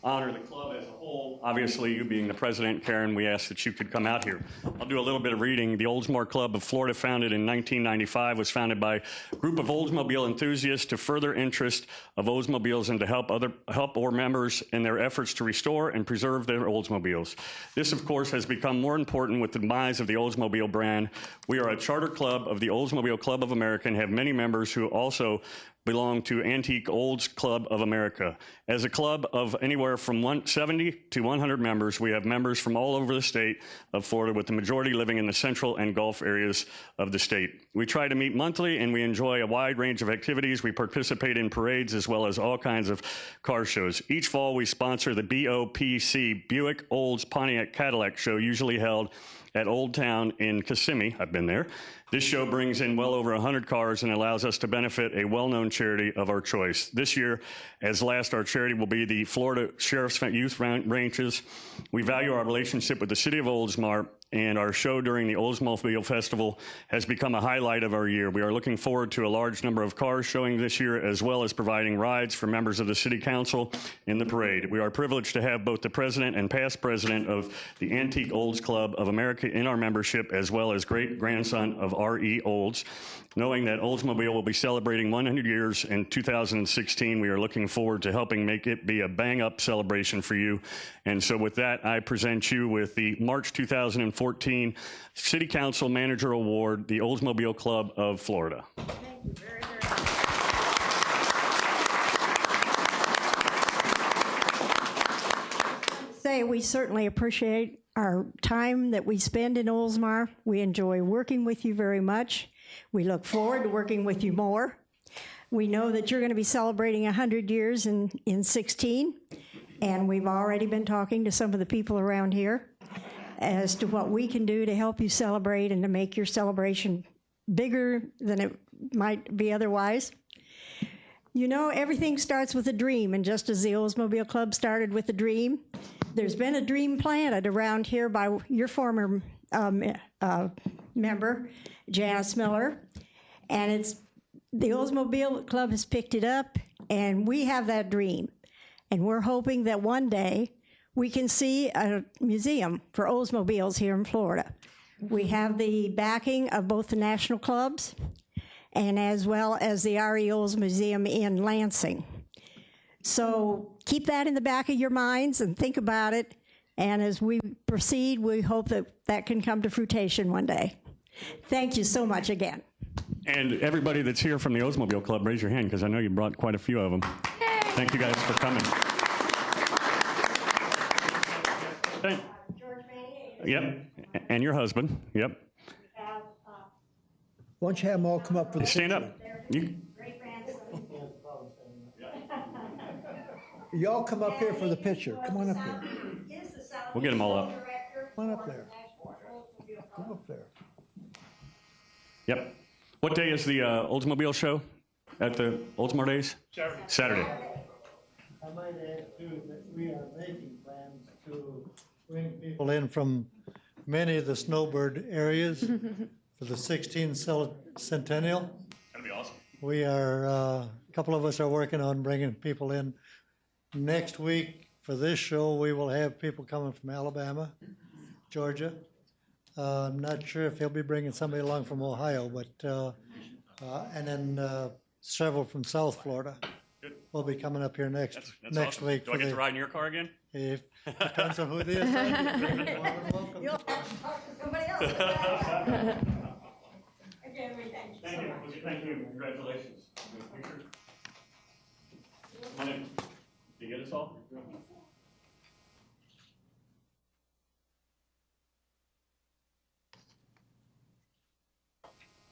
honor the club as a whole. Obviously, you being the president, Karen, we asked that you could come out here. I'll do a little bit of reading. The Oldsmar Club of Florida, founded in 1995, was founded by a group of Oldsmobile enthusiasts to further interest of Oldsmobiles and to help our members in their efforts to restore and preserve their Oldsmobiles. This, of course, has become more important with the demise of the Oldsmobile brand. We are a charter club of the Oldsmobile Club of America and have many members who also belong to Antique Olds Club of America. As a club of anywhere from 70 to 100 members, we have members from all over the state of Florida, with the majority living in the central and Gulf areas of the state. We try to meet monthly, and we enjoy a wide range of activities. We participate in parades as well as all kinds of car shows. Each fall, we sponsor the BOPC, Buick Olds Pontiac Cadillac show, usually held at Old Town in Kissimmee. I've been there. This show brings in well over 100 cars and allows us to benefit a well-known charity of our choice. This year, as last, our charity will be the Florida Sheriff's Youth Ranches. We value our relationship with the city of Oldsmar, and our show during the Oldsmobile Festival has become a highlight of our year. We are looking forward to a large number of cars showing this year, as well as providing rides for members of the City Council in the parade. We are privileged to have both the president and past president of the Antique Olds Club of America in our membership, as well as great-grandson of R.E. Olds. Knowing that Oldsmobile will be celebrating 100 years in 2016, we are looking forward to helping make it be a bang-up celebration for you. And so with that, I present you with the March 2014 City Council Manager Award, the Oldsmobile Club of Florida. Thank you very, very much. Say we certainly appreciate our time that we spend in Oldsmar. We enjoy working with you very much. We look forward to working with you more. We know that you're going to be celebrating 100 years in 16, and we've already been talking to some of the people around here as to what we can do to help you celebrate and to make your celebration bigger than it might be otherwise. You know, everything starts with a dream, and just as the Oldsmobile Club started with a dream, there's been a dream planted around here by your former member, Janice Miller, and it's the Oldsmobile Club has picked it up, and we have that dream, and we're hoping that one day we can see a museum for Oldsmobiles here in Florida. We have the backing of both the national clubs and as well as the R.E. Olds Museum in Lansing. So keep that in the back of your minds and think about it, and as we proceed, we hope that that can come to fruition one day. Thank you so much again. And everybody that's here from the Oldsmobile Club, raise your hand, because I know you brought quite a few of them. Yay. Thank you guys for coming. Yep, and your husband, yep. Why don't you have them all come up for the Stand picture? up. You. Y'all come up here for the picture. Come on up here. We'll get them all up. Come on up there. Come up there. Yep. What day is the Oldsmobile show at the Oldsmar Days? Saturday. I might add too that we are making plans to bring people in from many of the snowbird areas for the 16th centennial. That'd be awesome. We are, a couple of us are working on bringing people in. Next week for this show, we will have people coming from Alabama, Georgia. I'm not sure if he'll be bringing somebody along from Ohio, but and then several from South Florida will be coming up here next awesome. week. Do I get to ride in your car again? If depends on who it is. You'll have to talk to somebody else. Again, we thank you so much. Thank you. Congratulations. Come on in. Did you get us all?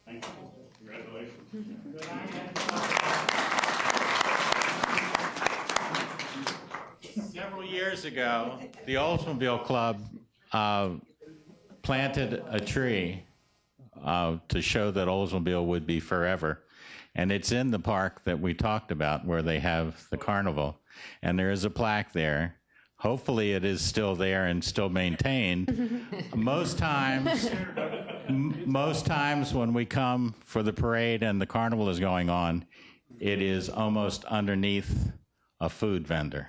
Thank you. Congratulations. Several years ago, the Oldsmobile Club planted a tree to show that Oldsmobile would be forever. And it's in the park that we talked about where they have the carnival. And there is a plaque there. Hopefully it is still there and still maintained. Most times when we come for the parade and the carnival is going on, it is almost underneath a food vendor.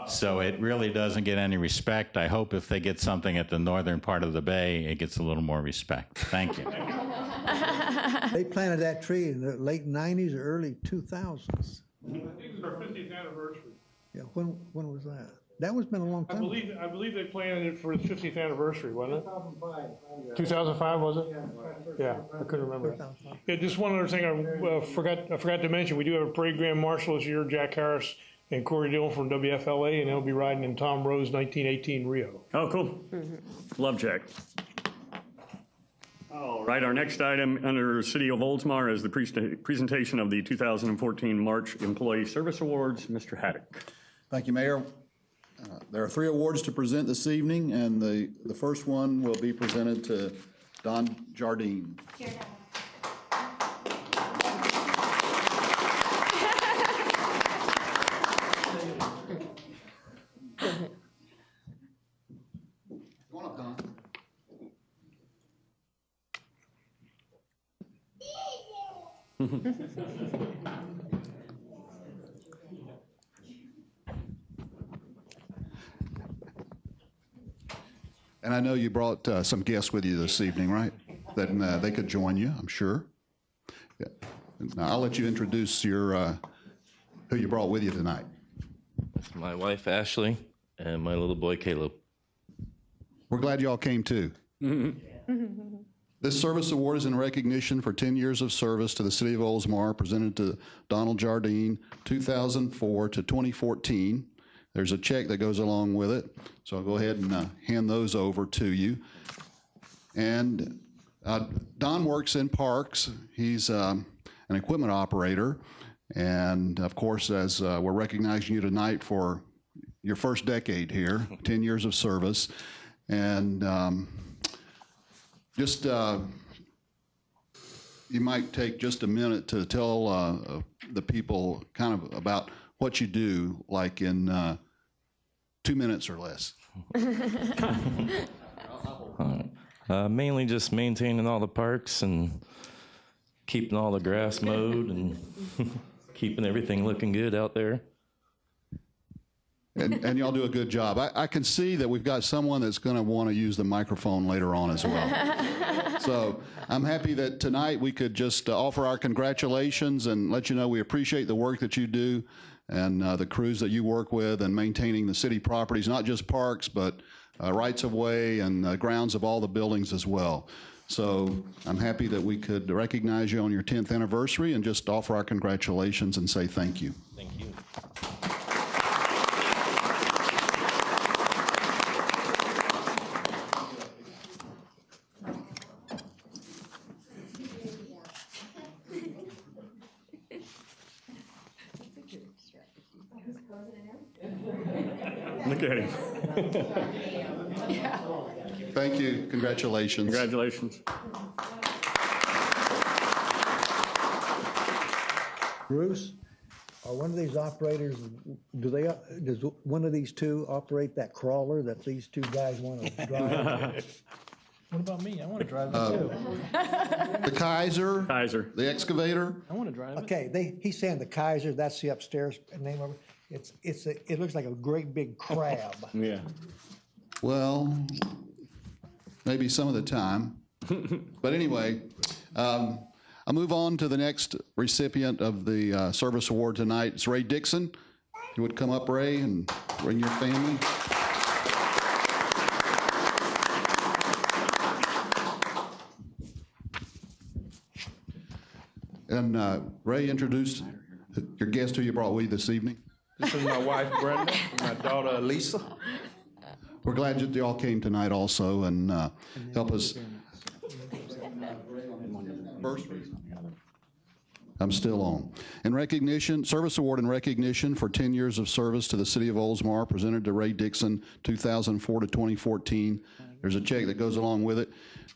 So it really doesn't get any respect. I hope if they get something at the northern part of the bay, it gets a little more respect. Thank you. They planted that tree in the late 90s or early 2000s. I think it's our 50th anniversary. Yeah, when was that? That was been a long I time. believe they planned it for the 50th anniversary, wasn't it? 2005, was it? Yeah, I couldn't remember. Yeah, just one other thing I forgot to mention, we do have a parade grand marshal this year, Jack Harris and Corey Dillon from WFLA, and they'll be riding in Tom Rowe's 1918 Rio. Oh, cool. Love Jack. All right, our next item under City of Oldsmar is the presentation of the 2014 March Employee Service Awards. Mr. Haddock. Thank you, Mayor. There are 3 awards to present this evening, and the first one will be presented to Don Jardine. Come on up, Don. And I know you brought some guests with you this evening, right? That they could join you, I'm sure. Yeah. Now, I'll let you introduce your who you brought with you tonight. My wife, Ashley, and my little boy, Caleb. We're glad you all came too. This service award is in recognition for 10 years of service to the City of Oldsmar, presented to Donald Jardine, 2004 to 2014. There's a check that goes along with it, so I'll go ahead and hand those over to you. And Don works in parks. He's an equipment operator, and of course, as we're recognizing you tonight for your first decade here, 10 years of service, and just you might take just a minute to tell the people kind of about what you do, like in 2 minutes or less. Mainly just maintaining all the parks and keeping all the grass mowed and keeping everything looking good out there. And y'all do a good job. I can see that we've got someone that's going to want to use the microphone later on as well. So I'm happy that tonight we could just offer our congratulations and let you know we appreciate the work that you do and the crews that you work with and maintaining the city properties, not just parks, but rights of way and grounds of all the buildings as well. So I'm happy that we could recognize you on your 10th anniversary and just offer our congratulations and say thank you. Thank you. Look at him. Thank you. Congratulations. Congratulations. Bruce, are one of these operators, does one of these two operate that crawler that these two guys want to drive? What about me? I want to drive it too. The Kaiser, the excavator. I want to drive it. Okay, he's saying the Kaiser, that's the upstairs name of it. It looks like a great big crab. Yeah. Well, maybe some of the time. But anyway, I'll move on to the next recipient of the service award tonight. It's Ray Dixon. You would come up, Ray, and bring your family. And Ray, introduce your guest who you brought with you this evening. This is my wife, Brenda, and my daughter, Lisa. We're glad that you all came tonight also and help us. First, I'm still on. In recognition, service award in recognition for 10 years of service to the City of Oldsmar, presented to Ray Dixon, 2004 to 2014. There's a check that goes along with it.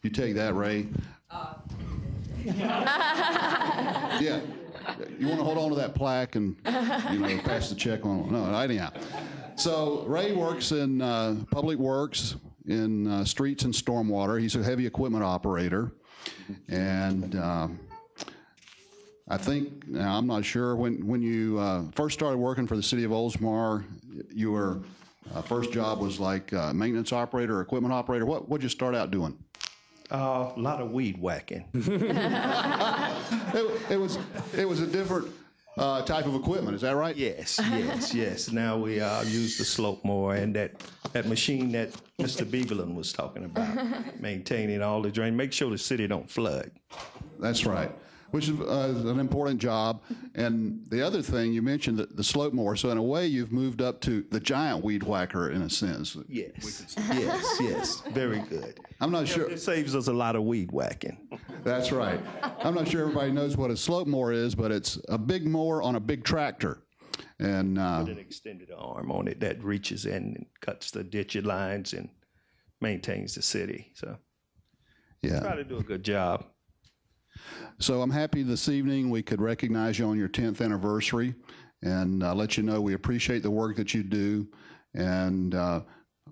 You take that, Ray. Yeah. You want to hold on to that plaque and, pass the check on. No, anyhow. So Ray works in public works, in streets and stormwater. He's a heavy equipment operator. And I think, now I'm not sure, when you first started working for the City of Oldsmar, your first job was like maintenance operator or equipment operator. What'd you start out doing? A lot of weed whacking. It was a different type of equipment, is that right? Yes, yes. Now we use the slope mower and that machine that Mr. Beebelin was talking about, maintaining all the drain, make sure the city don't flood. That's right, which is an important job. And the other thing, you mentioned the slope mower, so in a way you've moved up to the giant weed whacker in a sense. Yes, yes, very good. I'm not sure. It saves us a lot of weed whacking. That's right. I'm not sure everybody knows what a slope mower is, but it's a big mower on a big tractor. And With an extended arm on it that reaches in and cuts the ditch lines and maintains the city. So yeah, try to do a good job. So I'm happy this evening we could recognize you on your 10th anniversary and let you know we appreciate the work that you do. And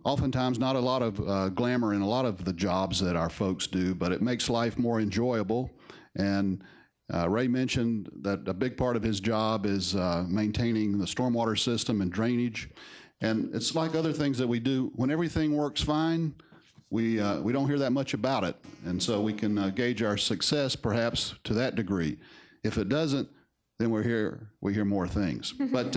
oftentimes not a lot of glamour in a lot of the jobs that our folks do, but it makes life more enjoyable. And Ray mentioned that a big part of his job is maintaining the stormwater system and drainage. And it's like other things that we do. When everything works fine, we don't hear that much about it. And so we can gauge our success perhaps to that degree. If it doesn't, then we hear more things. But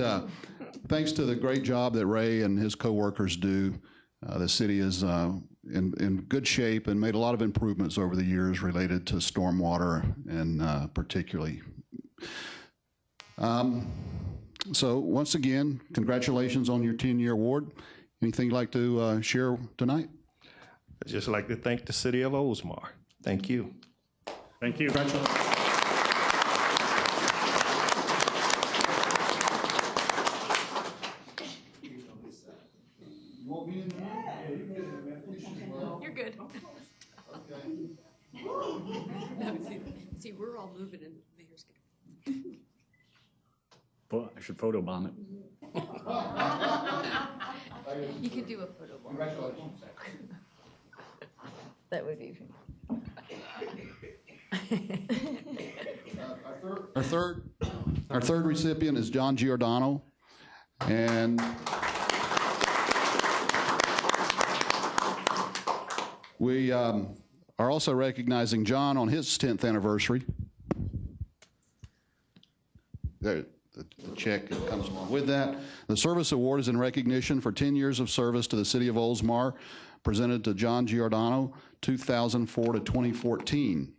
thanks to the great job that Ray and his coworkers do, the city is in good shape and made a lot of improvements over the years related to stormwater and particularly. So once again, congratulations on your 10-year award. Anything you'd like to share tonight? I'd just like to thank the city of Oldsmar. Thank you. Thank you. You're good. See, we're all moving and the mayor's gonna. Well, I should photobomb it. You could do a photo bomb. Congratulations. That would be. Our third recipient is John Giordano, and we are also recognizing John on his 10th anniversary. There, the check comes along with that. The service award is in recognition for 10 years of service to the city of Oldsmar, presented to John Giordano, 2004 to 2014.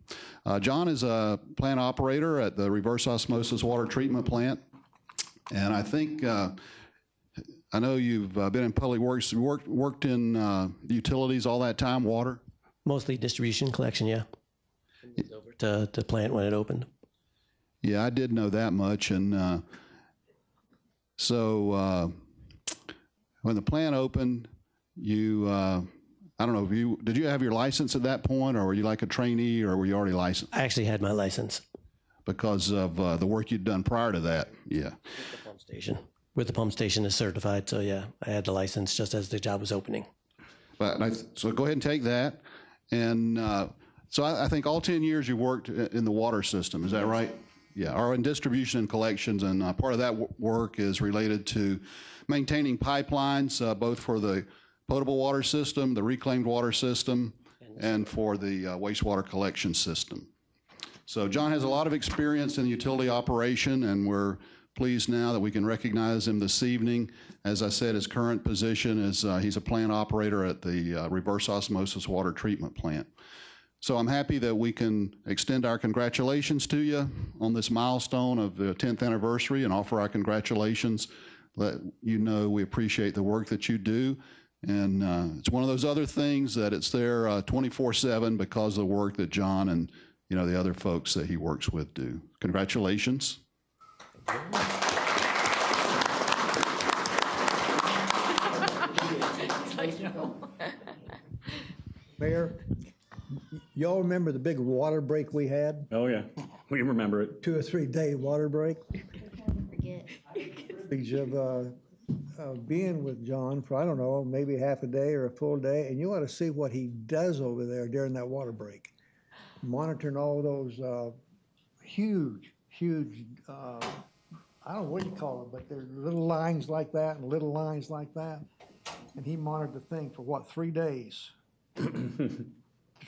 John is a plant operator at the reverse osmosis water treatment plant. And I think, I know you've been in public works, worked in utilities all that time, water? Mostly distribution collection, yeah. Over to the plant when it opened. Yeah, I did know that much. And so when the plant opened, you, I don't know, did you have your license at that point, or were you like a trainee, or were you already licensed? I actually had my license. Because of the work you'd done prior to that, yeah. With the pump station. With the pump station is certified, so yeah, I had the license just as the job was opening. So go ahead and take that. And so I think all 10 years you worked in the water system, is that right? Yeah, or in distribution and collections, and part of that work is related to maintaining pipelines, both for the potable water system, the reclaimed water system, and for the wastewater collection system. So John has a lot of experience in utility operation, and we're pleased now that we can recognize him this evening. As I said, his current position is he's a plant operator at the reverse osmosis water treatment plant. So I'm happy that we can extend our congratulations to you on this milestone of the 10th anniversary and offer our congratulations. Let you know we appreciate the work that you do. And it's one of those other things that it's there 24/7 because of the work that John and the other folks that he works with do. Congratulations. Mayor, y'all remember the big water break we had? Oh, yeah. We remember it. 2 or 3 day water break? Forget. Of being with John for, I don't know, maybe half a day or a full day, and you ought to see what he does over there during that water break. Monitoring all those huge, I don't know what you call it, but there's little lines like that and little lines like that. And he monitored the thing for, 3 days? To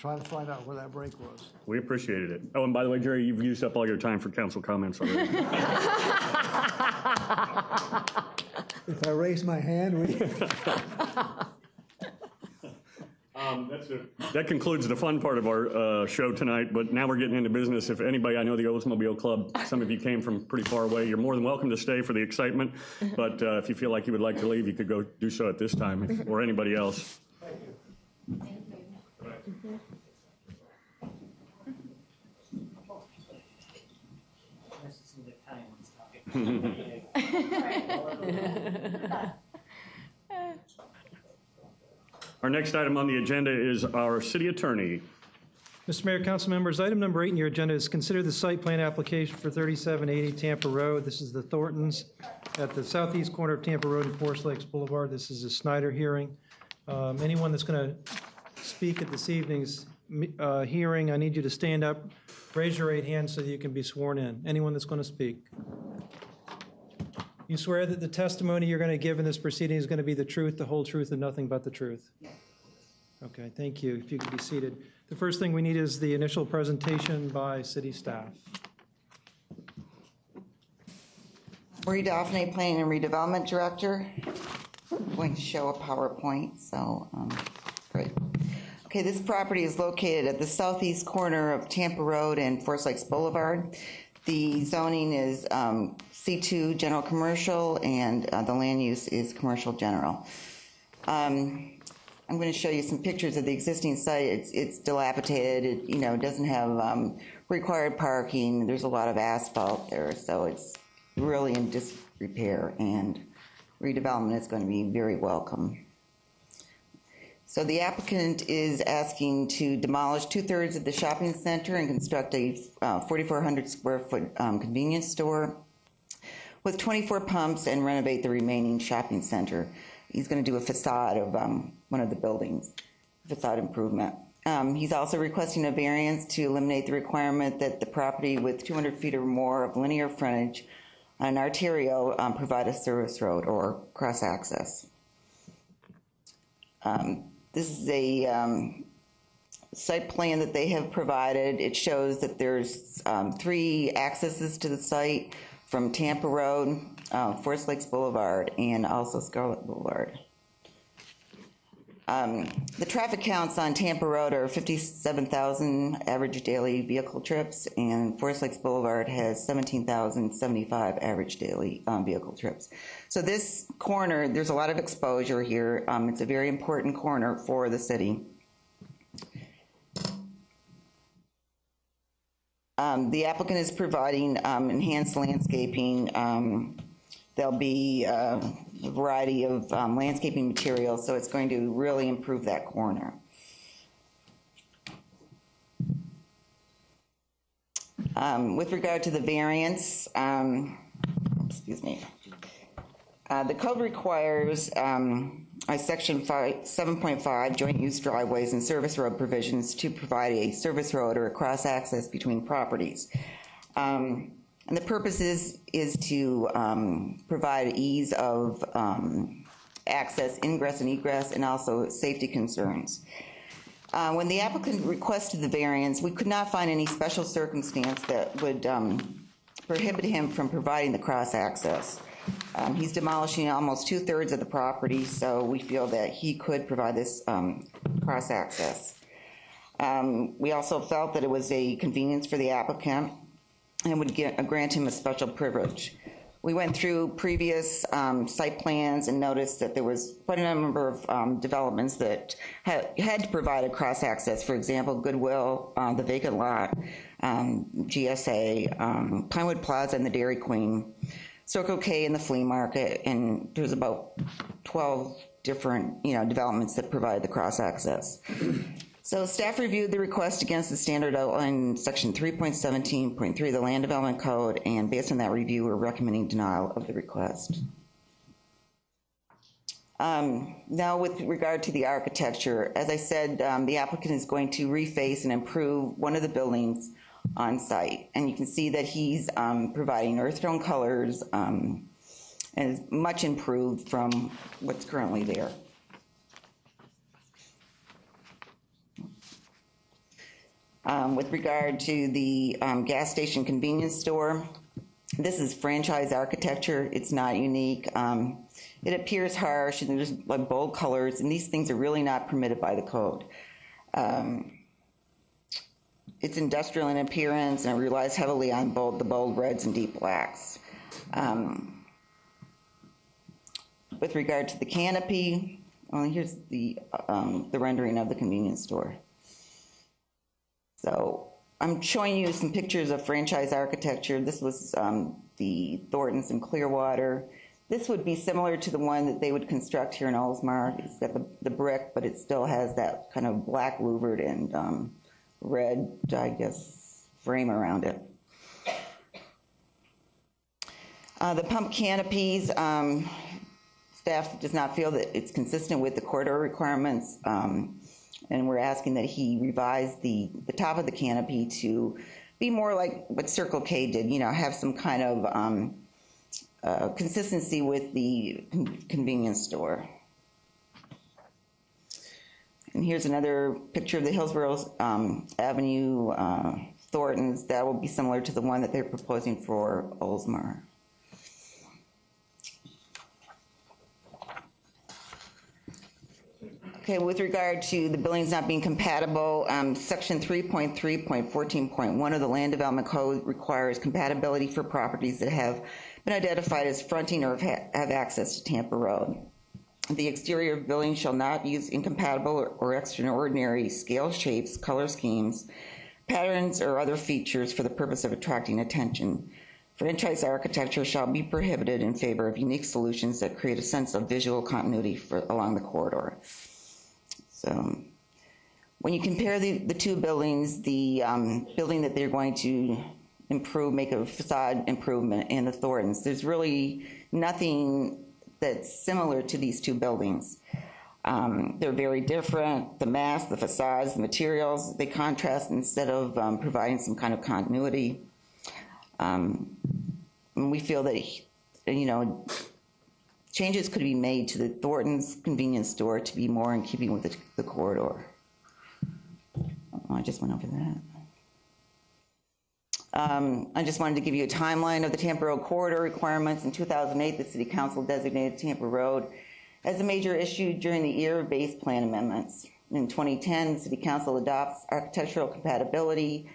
trying to find out where that break was. We appreciated it. Oh, and by the way, Jerry, you've used up all your time for council comments already. If I raise my hand, That concludes the fun part of our show tonight, but now we're getting into business. If anybody, I know the Oldsmobile Club, some of you came from pretty far away, you're more than welcome to stay for the excitement, but if you feel like you would like to leave, you could go do so at this time, or anybody else. Thank you. Our next item on the agenda is our city attorney. Mr. Mayor, council members, item number 8 in your agenda is consider the site plan application for 3780 Tampa Road. This is the Thorntons at the southeast corner of Tampa Road and Forest Lakes Boulevard. This is a Snyder hearing. Anyone that's going to speak at this evening's hearing, I need you to stand up, raise your right hand so that you can be sworn in. Anyone that's going to speak. You swear that the testimony you're going to give in this proceeding is going to be the truth, the whole truth, and nothing but the truth? Yes. Okay, thank you. If you could be seated. The first thing we need is the initial presentation by city staff. Marie Daphne, Planning and Redevelopment Director. I'm going to show a PowerPoint, so great. Okay, this property is located at the southeast corner of Tampa Road and Forest Lakes Boulevard. The zoning is C2 general commercial, and the land use is commercial general. I'm going to show you some pictures of the existing site. It's dilapidated. It doesn't have required parking. There's a lot of asphalt there, so it's really in disrepair, and redevelopment is going to be very welcome. So the applicant is asking to demolish 2/3 of the shopping center and construct a 4,400 square foot convenience store with 24 pumps and renovate the remaining shopping center. He's going to do a facade of one of the buildings, facade improvement. He's also requesting a variance to eliminate the requirement that the property with 200 feet or more of linear frontage on an arterial provide a service road or cross-access. This is a site plan that they have provided. It shows that there's 3 accesses to the site from Tampa Road, Forest Lakes Boulevard, and also Scarlet Boulevard. The traffic counts on Tampa Road are 57,000 average daily vehicle trips, and Forest Lakes Boulevard has 17,075 average daily vehicle trips. So this corner, there's a lot of exposure here. It's a very important corner for the city. The applicant is providing enhanced landscaping. There'll be a variety of landscaping materials, so it's going to really improve that corner. With regard to the variance, excuse me, the code requires Section 7.5 joint use driveways and service road provisions to provide a service road or a cross access between properties. And the purpose is to provide ease of access, ingress and egress, and also safety concerns. When the applicant requested the variance, we could not find any special circumstance that would prohibit him from providing the cross access. He's demolishing almost 2/3 of the property, so we feel that he could provide this cross access. We also felt that it was a convenience for the applicant and would grant him a special privilege. We went through previous site plans and noticed that there was quite a number of developments that had to provide a cross access. For example, Goodwill, the vacant lot, GSA, Pinewood Plaza and the Dairy Queen, Circle K and the flea market, and there's about 12 different developments that provide the cross access. So staff reviewed the request against the standard outlined in section 3.17.3 of the Land Development Code, and based on that review, we're recommending denial of the request. Now with regard to the architecture, as I said, the applicant is going to reface and improve one of the buildings on site. And you can see that he's providing earth tone colors and is much improved from what's currently there. With regard to the gas station convenience store, this is franchise architecture. It's not unique. It appears harsh, and there's like bold colors, and these things are really not permitted by the code. It's industrial in appearance, and it relies heavily on the bold reds and deep blacks. With regard to the canopy, well, here's the rendering of the convenience store. So I'm showing you some pictures of franchise architecture. This was the Thorntons in Clearwater. This would be similar to the one that they would construct here in Oldsmar. It's got the brick, but it still has that kind of black louvered and red, I guess, frame around it. The pump canopies, staff does not feel that it's consistent with the corridor requirements, and we're asking that he revise the top of the canopy to be more like what Circle K did, you know, have some kind of consistency with the convenience store. And here's another picture of the Hillsborough Avenue Thorntons. That will be similar to the one that they're proposing for Oldsmar. Okay, with regard to the buildings not being compatible, section 3.3.14.1 of the Land Development Code requires compatibility for properties that have been identified as fronting or have access to Tampa Road. The exterior of buildings shall not use incompatible or extraordinary scale shapes, color schemes, patterns, or other features for the purpose of attracting attention. Franchise architecture shall be prohibited in favor of unique solutions that create a sense of visual continuity along the corridor. So when you compare the two buildings, the building that they're going to improve, make a facade improvement, and the Thorntons, there's really nothing that's similar to these two buildings. They're very different. The mass, the facades, the materials, they contrast instead of providing some kind of continuity. And we feel that, you know, changes could be made to the Thornton's convenience store to be more in keeping with the corridor. I just went over that. I just wanted to give you a timeline of the Tampa Road corridor requirements. In 2008, the City Council designated Tampa Road as a major issue during the era of base plan amendments. In 2010, the City Council adopts architectural compatibility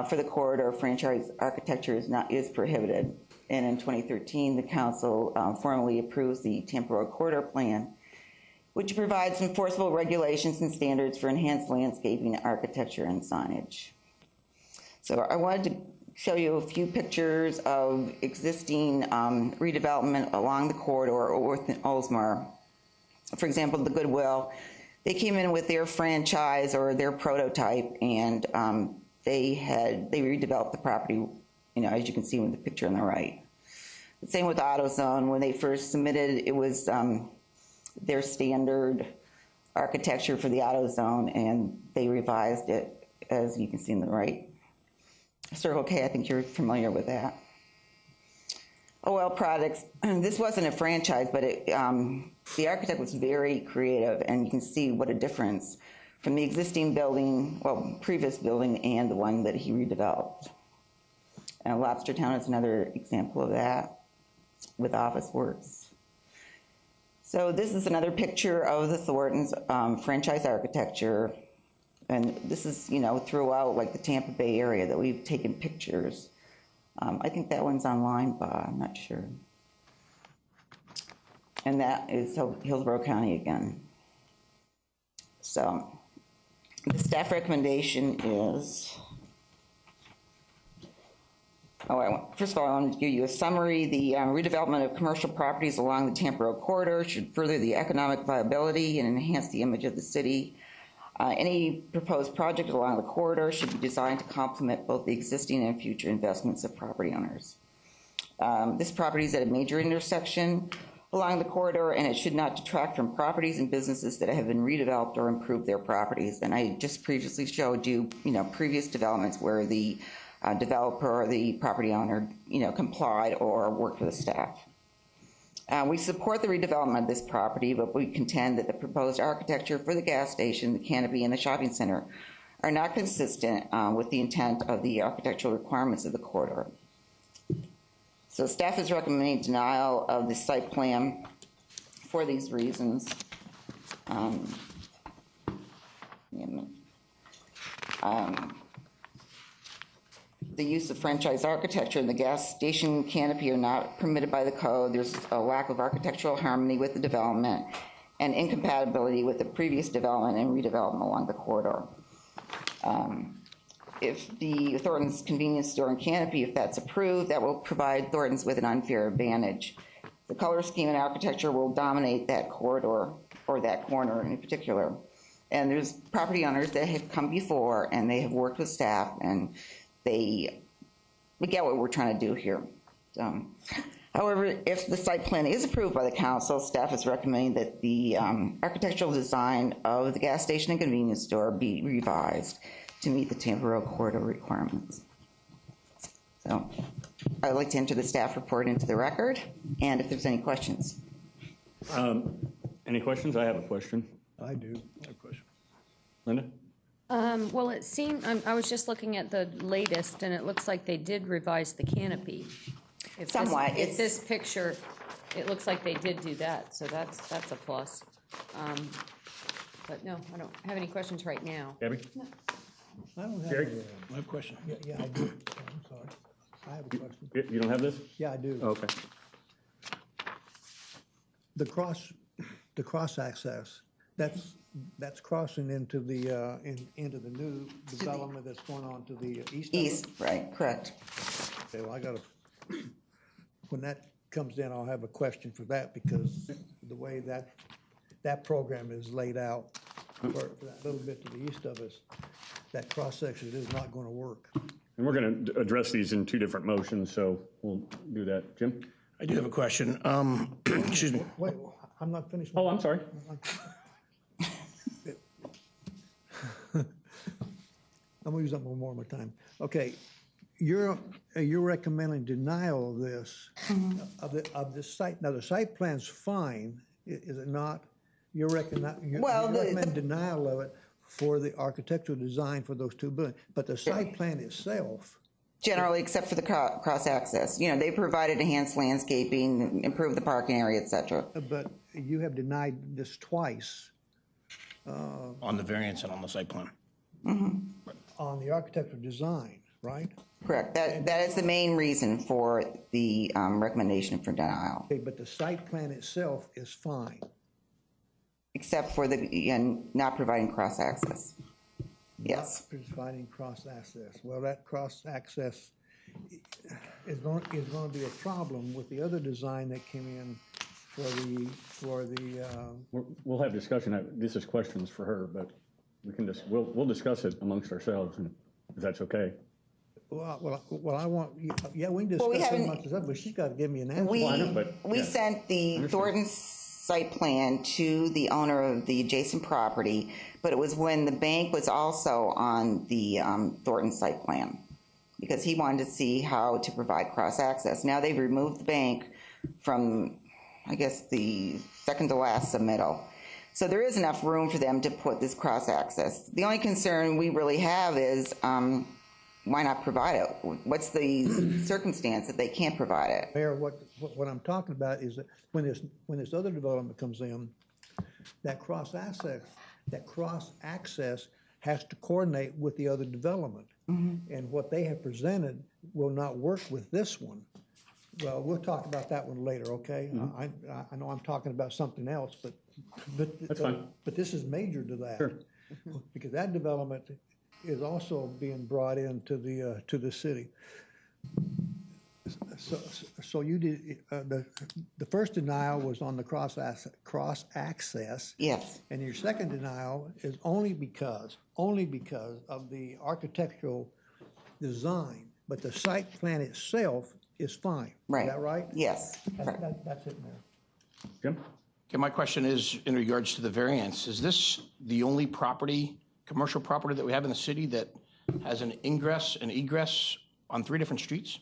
for the corridor. Franchise architecture is prohibited. And in 2013, the Council formally approves the Tampa Road corridor plan, which provides enforceable regulations and standards for enhanced landscaping, architecture, and signage. So I wanted to show you a few pictures of existing redevelopment along the corridor or within Oldsmar. For example, the Goodwill, they came in with their franchise or their prototype, and they redeveloped the property, you know, as you can see with the picture on the right. The same with AutoZone. When they first submitted, it was their standard architecture for the AutoZone, and they revised it, as you can see on the right. Circle K, I think you're familiar with that. OL Products, this wasn't a franchise, but the architect was very creative, and you can see what a difference from the existing building, well, previous building, and the one that he redeveloped. And Lobstertown is another example of that with Office Works. So this is another picture of the Thorntons franchise architecture. And this is, you know, throughout like the Tampa Bay area that we've taken pictures. I think that one's online, Bob, I'm not sure. And that is Hillsborough County again. So the staff recommendation is, first of all, I want to give you a summary. The redevelopment of commercial properties along the Tampa Road corridor should further the economic viability and enhance the image of the city. Any proposed project along the corridor should be designed to complement both the existing and future investments of property owners. This property is at a major intersection along the corridor, and it should not detract from properties and businesses that have been redeveloped or improved their properties. And I just previously showed you, previous developments where the developer or the property owner, complied or worked with the staff. We support the redevelopment of this property, but we contend that the proposed architecture for the gas station, the canopy, and the shopping center are not consistent with the intent of the architectural requirements of the corridor. So staff is recommending denial of the site plan for these reasons. The use of franchise architecture and the gas station canopy are not permitted by the code. There's a lack of architectural harmony with the development and incompatibility with the previous development and redevelopment along the corridor. If the Thornton's convenience store and canopy, if that's approved, that will provide Thornton's with an unfair advantage. The color scheme and architecture will dominate that corridor, or that corner in particular. And there's property owners that have come before and they have worked with staff and we get what we're trying to do here. However, if the site plan is approved by the council, staff is recommending that the architectural design of the gas station and convenience store be revised to meet the Tampa Road corridor requirements. So I'd like to enter the staff report into the record, and if there's any questions. Any questions? I have a question. I do. I have a question. Linda? Well, it seemed, I was just looking at the latest, and it looks like they did revise the canopy. Somewhat. If this picture, it looks like they did do that, so that's a plus. But no, I don't have any questions right now. Gabby? No. I don't have Gary? I have a question. Yeah, I do. I'm sorry. I have a question. You don't have this? Yeah, I do. Okay. The cross access, that's crossing into the into the new development that's going on to the east of it? East, right, correct. Okay, well, when that comes in, I'll have a question for that, because the way that program is laid out for that little bit to the east of us, that cross-section is not going to work. And we're going to address these in two different motions, so we'll do that. Jim? I do have a question. Excuse me. Wait, I'm not finished. Oh, I'm sorry. I'm going to use up one more time. Okay, you're recommending denial of this, of the site. Now, the site plan's fine, is it not? You're recommending denial of it for the architectural design for those two buildings, but the site plan itself. Generally, except for the cross-access. You know, they provided enhanced landscaping, improved the parking area, et cetera. But you have denied this twice. On the variance and on the site plan. Mm-hmm. On the architectural design, right? Correct. That is the main reason for the recommendation for denial. Okay, but the site plan itself is fine. Except for not providing cross-access. Yes. Not providing cross-access. Well, that cross-access is going to be a problem with the other design that came in for the. We'll have discussion. This is questions for her, but we can we'll discuss it amongst ourselves, and if that's okay. Well, I want, yeah, we can discuss it amongst ourselves, but she's got to give me an answer. We sent the Thornton site plan to the owner of the adjacent property, but it was when the bank was also on the Thornton site plan, because he wanted to see how to provide cross-access. Now they've removed the bank from, I guess, the second to last submittal. So there is enough room for them to put this cross-access. The only concern we really have is why not provide it? What's the circumstance that they can't provide it? Mayor, what I'm talking about is that when this other development comes in, that cross-access has to coordinate with the other development. Mm-hmm. And what they have presented will not work with this one. Well, we'll talk about that one later, okay? Mm-hmm. I know I'm talking about something else, but that's fine. But this is major to that. Sure. Because that development is also being brought into the city. So you did the first denial was on the cross access. Yes. And your second denial is only because of the architectural design, but the site plan itself is fine. Right. Is that right? Yes. That's it, Mayor. Jim? Okay, my question is in regards to the variance. Is this the only commercial property that we have in the city that has an ingress and egress on 3 different streets?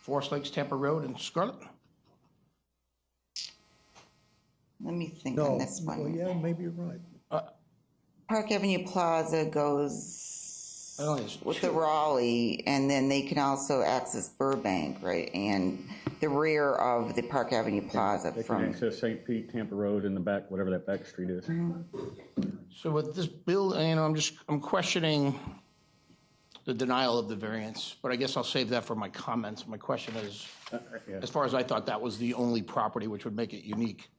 Forest Lakes, Tampa Road, and Scarlet? Let me think on this one. Well, yeah, maybe you're right. Park Avenue Plaza goes with the Raleigh, and then they can also access Burbank, right, and the rear of the Park Avenue Plaza They can from. access St. Pete, Tampa Road in the back, whatever that back street is. So with this bill, I'm questioning the denial of the variance, but I guess I'll save that for my comments. My question is, as far as I thought, that was the only property which would make it unique.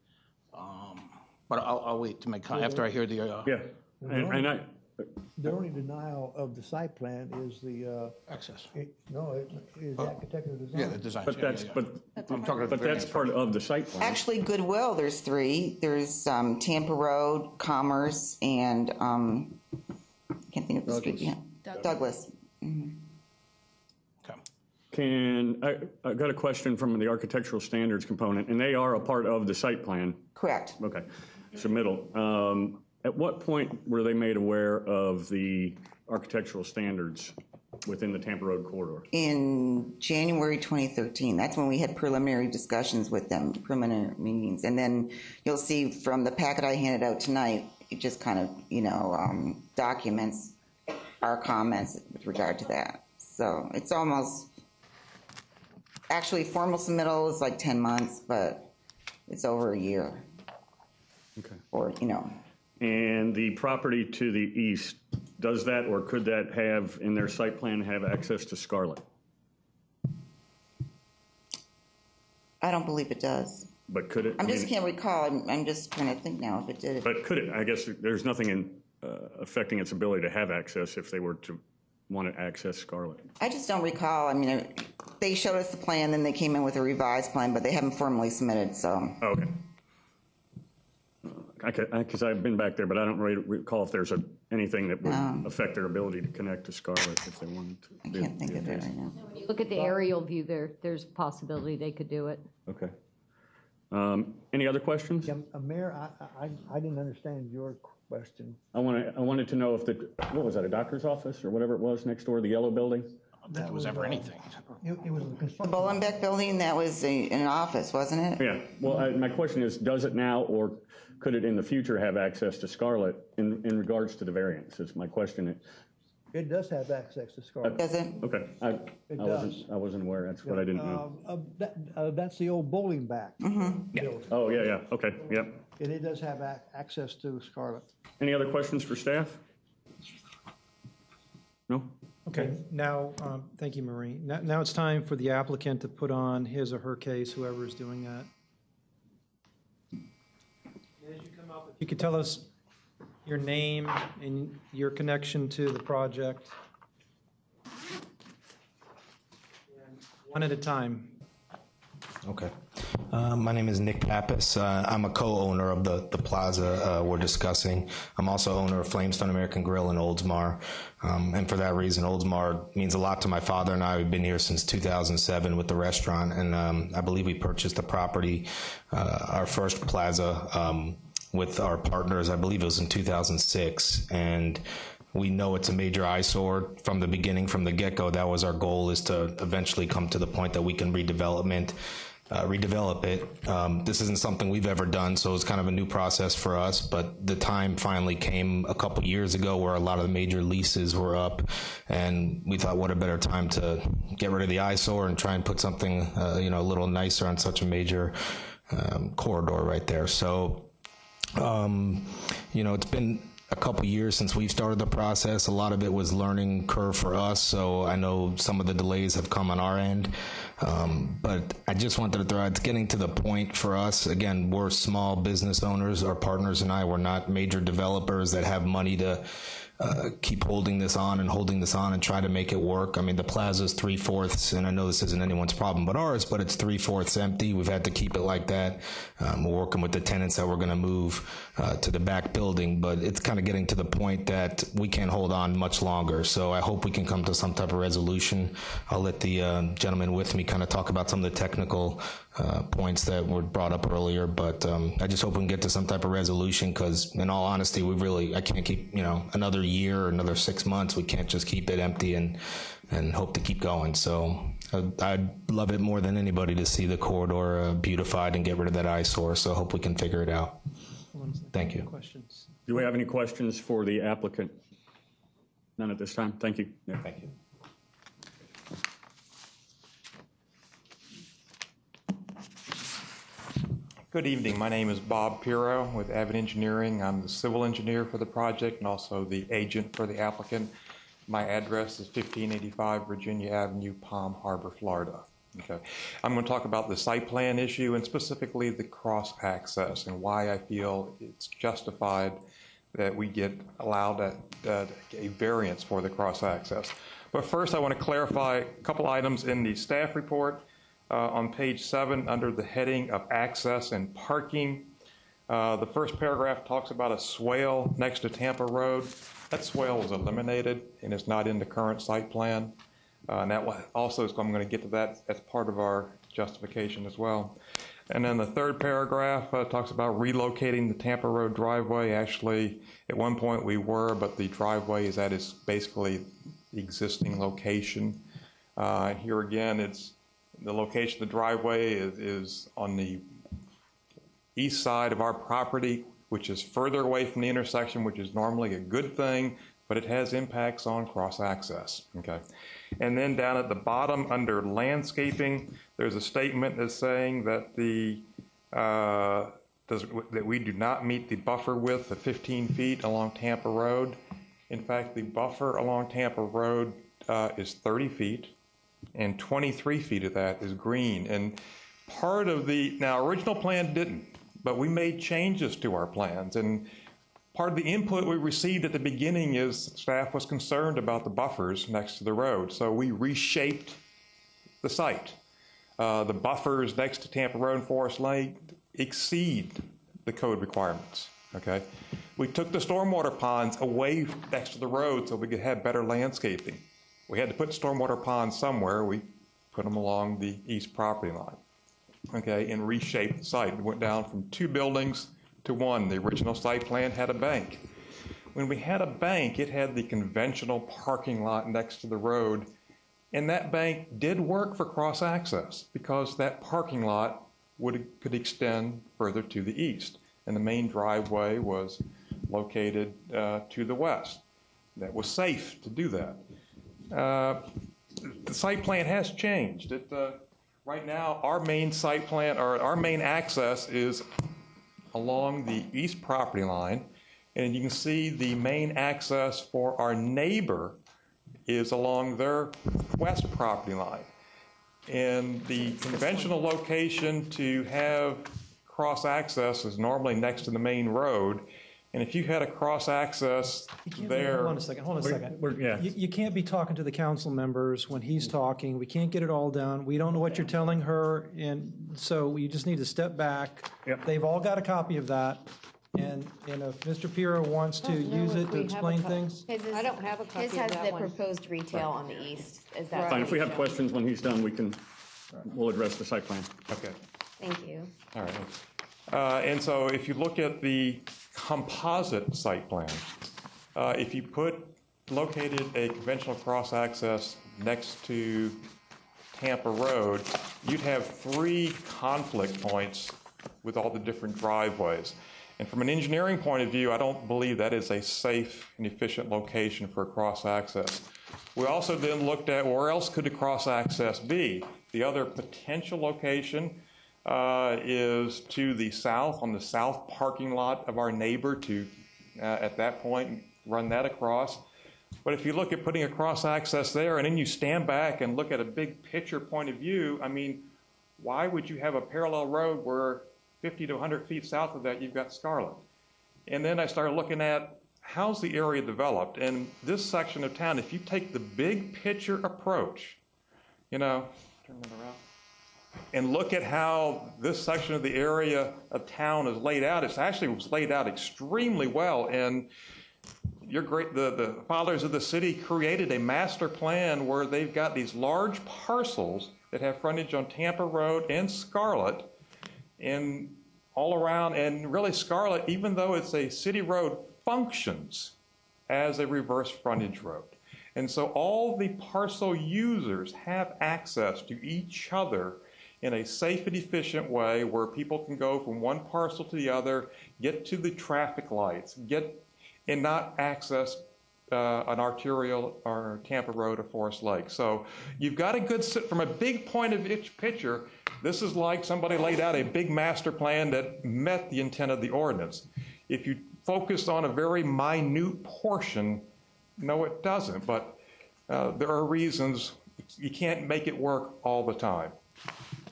But I'll wait to make, after I hear the. Yeah, and The only denial of the site plan is the. Access. Is architectural design. Yeah, the design. But that's, I'm talking, but that's part of the site plan. Actually, Goodwill, there's three. There's Tampa Road, Commerce, and I can't think of the street yet. Douglas. I got a question from the architectural standards component, and they are a part of the site plan. Correct. Okay, submittal. At what point were they made aware of the architectural standards within the Tampa Road corridor? In January 2013. That's when we had preliminary discussions with them, preliminary meetings. And then you'll see from the packet I handed out tonight, it just kind of, documents our comments with regard to that. So it's almost, actually formal submittal is like 10 months, but it's over a year. Okay. Or, And the property to the east, does that or could that have, in their site plan, have access to Scarlet? I don't believe it does. But could it? I just can't recall. I'm just trying to think now if it did. But could it? I guess there's nothing in affecting its ability to have access if they were to want to access Scarlet. I just don't recall. I mean, they showed us the plan, then they came in with a revised plan, but they haven't formally submitted, so. Okay. Because I've been back there, but I don't really recall if there's anything that would affect their ability to connect to Scarlet if they wanted to. I can't think of it right now. When you look at the aerial view there's a possibility they could do it. Okay. Any other questions? Yeah, Mayor, I didn't understand your question. I wanted to know if what was that, a doctor's office or whatever it was next door, the yellow building? I don't think it was ever anything. It was a construction. Bollenbeck building, that was an office, wasn't it? Yeah. Well, my question is, does it now or could it in the future have access to Scarlet in regards to the variance? Is my question. It does have access to Scarlet. Does it? Okay. I wasn't aware. That's what I didn't know. That's the old bowling back. building. Oh, yeah. Okay. Yep. And it does have access to Scarlet. Any other questions for staff? No? Okay, now, thank you, Marie. Now it's time for the applicant to put on his or her case, whoever is doing that. As you come up, if you could tell us your name and your connection to the project. And one at a time. Okay. My name is Nick Pappas. I'm a co-owner of the plaza we're discussing. I'm also owner of Flamestone American Grill in Oldsmar. And for that reason, Oldsmar means a lot to my father and I. We've been here since 2007 with the restaurant. And I believe we purchased the property, our first plaza, with our partners. I believe it was in 2006. And we know it's a major eyesore from the beginning, from the get-go. That was our goal, is to eventually come to the point that we can redevelop it. This isn't something we've ever done, so it's kind of a new process for us, but the time finally came a couple years ago where a lot of the major leases were up, and we thought what a better time to get rid of the eyesore and try and put something a little nicer on such a major corridor right there. So it's been a couple years since we've started the process. A lot of it was learning curve for us, so I know some of the delays have come on our end. But I just wanted to throw out, it's getting to the point for us. Again, we're small business owners. Our partners and I, we're not major developers that have money to keep holding this on and try to make it work. I mean, the plaza's 3/4, and I know this isn't anyone's problem but ours, but it's 3/4 empty. We've had to keep it like that. We're working with the tenants that we're going to move to the back building, but it's kind of getting to the point that we can't hold on much longer. So I hope we can come to some type of resolution. I'll let the gentleman with me kind of talk about some of the technical points that were brought up earlier, but I just hope we can get to some type of resolution, because in all honesty, I can't keep, another year or another 6 months. We can't just keep it empty and hope to keep going. So I'd love it more than anybody to see the corridor beautified and get rid of that eyesore, so I hope we can figure it out. Thank you. Questions? Do we have any questions for the applicant? None at this time. Thank you. Yeah. Thank you. Good evening. My name is Bob Piro with Avid Engineering. I'm the civil engineer for the project and also the agent for the applicant. My address is 1585 Virginia Avenue, Palm Harbor, Florida. Okay. I'm going to talk about the site plan issue and specifically the cross access and why I feel it's justified that we get allowed a variance for the cross access. But first I want to clarify a couple items in the staff report. On page 7, under the heading of access and parking, the first paragraph talks about a swale next to Tampa Road. That swale was eliminated and is not in the current site plan. And that also, I'm going to get to that as part of our justification as well. And then the third paragraph talks about relocating the Tampa Road driveway. Actually, at one point we were, but the driveway is at its basically existing location. Here again, it's the location of the driveway is on the east side of our property, which is further away from the intersection, which is normally a good thing, but it has impacts on cross-access. Okay. And then down at the bottom under landscaping, there's a statement that's saying that that we do not meet the buffer width of 15 feet along Tampa Road. In fact, the buffer along Tampa Road is 30 feet. And 23 feet of that is green. And part of the, now original plan didn't, but we made changes to our plans. And part of the input we received at the beginning is staff was concerned about the buffers next to the road. So we reshaped the site. The buffers next to Tampa Road and Forest Lake exceed the code requirements, okay? We took the stormwater ponds away next to the road so we could have better landscaping. We had to put stormwater ponds somewhere. We put them along the east property line, okay, and reshaped the site. We went down from 2 buildings to 1. The original site plan had a bank. When we had a bank, it had the conventional parking lot next to the road, and that bank did work for cross-access because that parking lot could extend further to the east, and the main driveway was located to the west. That was safe to do that. The site plan has changed. Right now, our main site plan, or our main access is along the east property line, and you can see the main access for our neighbor is along their west property line. And the conventional location to have cross access is normally next to the main road. And if you had a cross-access there... Hold on a second. You can't be talking to the council members when he's talking. We can't get it all down. We don't know what you're telling her, and so you just need to step back. Yep. They've all got a copy of that, and if Mr. Piro wants to use it to explain things... I don't have a copy of that one. His has the proposed retail on the east. Is that Fine, if we have questions when he's done, we'll address the site plan. Okay. Thank you. All right. And so if you look at the composite site plan, if you located a conventional cross-access next to Tampa Road, you'd have 3 conflict points with all the different driveways. And from an engineering point of view, I don't believe that is a safe and efficient location for cross-access. We also then looked at where else could the cross-access be. The other potential location is to the south, on the south parking lot of our neighbor to, at that point, run that across. But if you look at putting a cross-access there and then you stand back and look at a big picture point of view, I mean, why would you have a parallel road where 50 to 100 feet south of that you've got Scarlet? And then I started looking at how's the area developed. And this section of town, if you take the big picture approach, turn that around, and look at how this section of the area of town is laid out. It actually was laid out extremely well, and the fathers of the city created a master plan where they've got these large parcels that have frontage on Tampa Road and Scarlet, and all around, and really Scarlet, even though it's a city road, functions as a reverse frontage road. And so all the parcel users have access to each other in a safe and efficient way where people can go from one parcel to the other, get to the traffic lights, and not access an arterial or Tampa Road or Forest Lake. So you've got a good, from a big point of picture, this is like somebody laid out a big master plan that met the intent of the ordinance. If you focus on a very minute portion, no, it doesn't, but there are reasons you can't make it work all the time.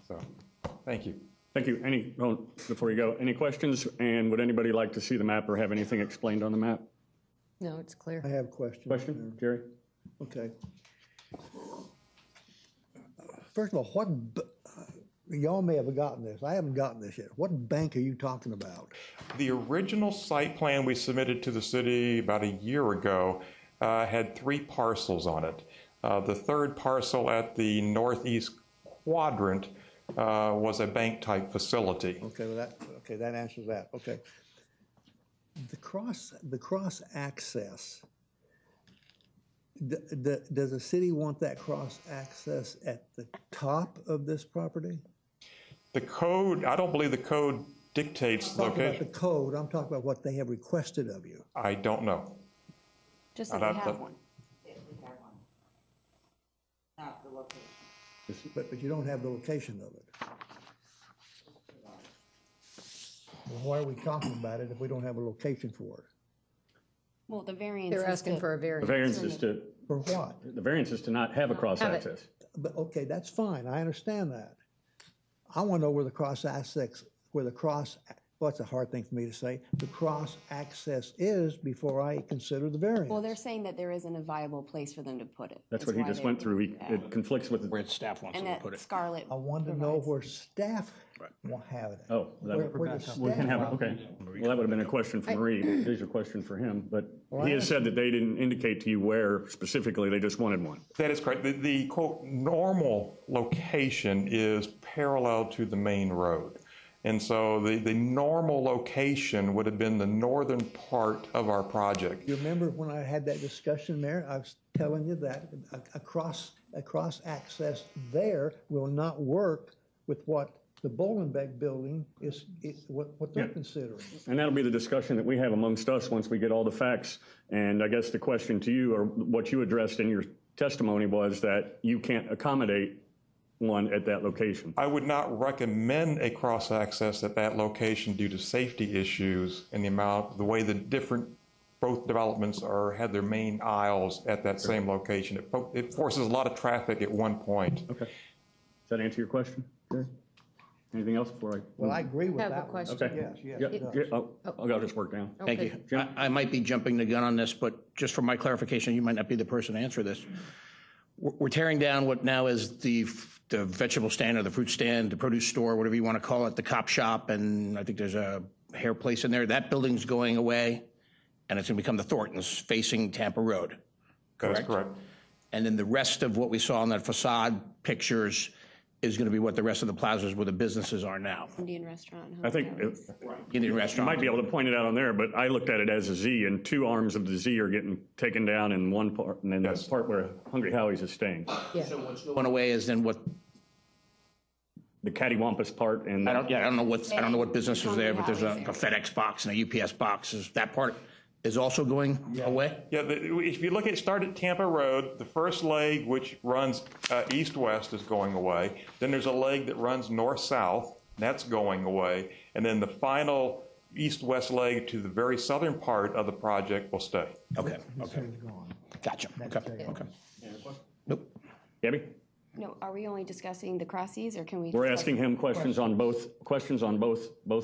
So, thank you. Thank you. Before you go, any questions? And would anybody like to see the map or have anything explained on the map? No, it's clear. I have a question. Question, Jerry? Okay. First of all, y'all may have gotten this. I haven't gotten this yet. What bank are you talking about? The original site plan we submitted to the city about a year ago had 3 parcels on it. The third parcel at the northeast quadrant was a bank-type facility. Okay, well that answers that. Okay. The cross access. Does the city want that cross access at the top of this property? The code, I don't believe the code dictates the I'm talking location. about the code. I'm talking about what they have requested of you. I don't know. Just that we have one. Not the location. But you don't have the location of it. Well, why are we talking about it if we don't have a location for it? Well, the variance. They're asking for a The variance. variance is to, For what? the variance is to not have a cross Have it. access. But, okay, that's fine, I understand that. I want to know where the cross access, well, it's a hard thing for me to say, the cross access is before I consider the variance. Well, they're saying that there isn't a viable place for them to put it. That's what he why just they- went through. It conflicts with Where staff wants And them to put that it. Scarlett. I want to know where staff will have it. Oh, that- Where the we can staff- have it, okay. Well, that would have been a question for Marie. Here's your question for him. But he has said that they didn't indicate to you where specifically, they just wanted one. That is correct. The quote, normal location is parallel to the main road. And so the normal location would have been the northern part of our project. You remember when I had that discussion there? I was telling you that a cross access there will not work with what the Bolenbeck building is what they're considering. And that'll be the discussion that we have amongst us once we get all the facts. And I guess the question to you, or what you addressed in your testimony, was that you can't accommodate one at that location. I would not recommend a cross-access at that location due to safety issues and the way the both developments had their main aisles at that same location. It forces a lot of traffic at one point. Okay. Does that answer your question? Sure. Anything else before I? Well, I agree with I have a that one. question. Okay. Yes, Yeah, it does. yeah, I'll just work down. Thank Okay. you. I might be jumping the gun on this, but just for my clarification, you might not be the person to answer this. We're tearing down what now is the vegetable stand or the fruit stand, the produce store, whatever you want to call it, the cop shop, and I think there's a hair place in there. That building's going away, and it's going to become the Thorntons facing Tampa Road. Correct? That's correct. And then the rest of what we saw on that facade pictures is going to be what the rest of the plazas where the businesses are now. Indian restaurant. I think Indian you restaurant. might be able to point it out on there, but I looked at it as a Z, and 2 arms of the Z are getting taken down in one part, and then the part where Hungry Howie's is staying. Yeah. So what's going away is then what? The cattywampus part and. I don't know what business is there, but there's a FedEx box and a UPS box. Is that part is also going away? Yeah, if you look at start at Tampa Road, the first leg, which runs east-west, is going away. Then there's a leg that runs north-south, that's going away. And then the final east-west leg to the very southern part of the project will stay. Okay. Gotcha. Okay. Nope. Gabby? No, are we only discussing the crossies, or can we? We're discuss asking him questions on both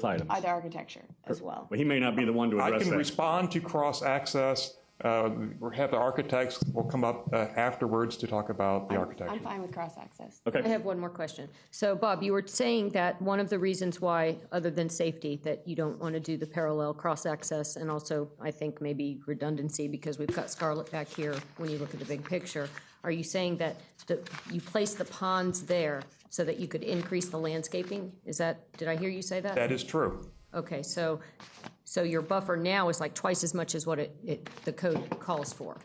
items. the architecture as well? But he may not be the one to I address can that. respond to cross-access. We'll have the architects will come up afterwards to talk about the architecture. I'm fine with cross-access. Okay. I have one more question. So Bob, you were saying that one of the reasons why, other than safety, that you don't want to do the parallel cross-access, and also I think maybe redundancy, because we've got Scarlett back here when you look at the big picture. Are you saying that you place the ponds there so that you could increase the landscaping? Did I hear you say that? That is true. Okay, so your buffer now is like twice as much as what the code calls for.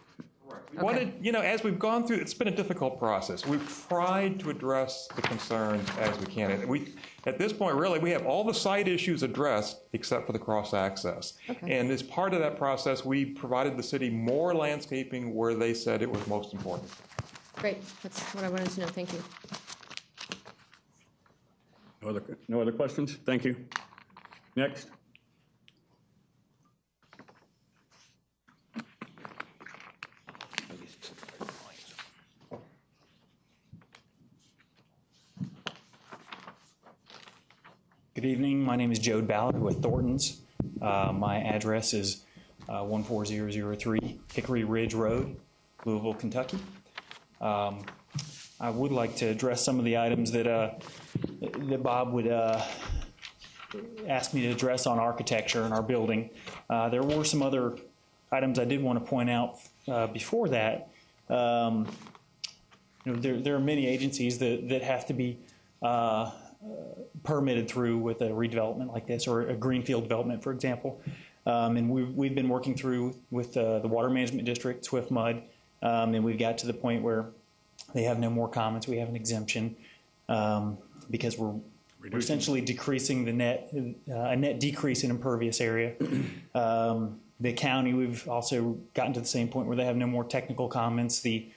Correct. wanted, you know, as we've gone through, it's been a difficult process. We've tried to address the concerns as we can. And at this point, really, we have all the site issues addressed except for the cross-access. Okay. And as part of that process, we provided the city more landscaping where they said it was most important. Great, that's what I wanted to know, thank you. No other questions? Thank you. Next. Good evening. My name is Jode Ballard with Thornton's. My address is 14003 Hickory Ridge Road, Louisville, Kentucky. I would like to address some of the items that Bob would ask me to address on architecture in our building. There were some other items I did want to point out before that. You know, there are many agencies that have to be permitted through with a redevelopment like this, or a greenfield development, for example. And we've been working through with the Water Management District, Swift Mud, and we've got to the point where they have no more comments. We have an exemption because we're essentially decreasing the a net decrease in impervious area. The county, we've also gotten to the same point where they have no more technical comments. They're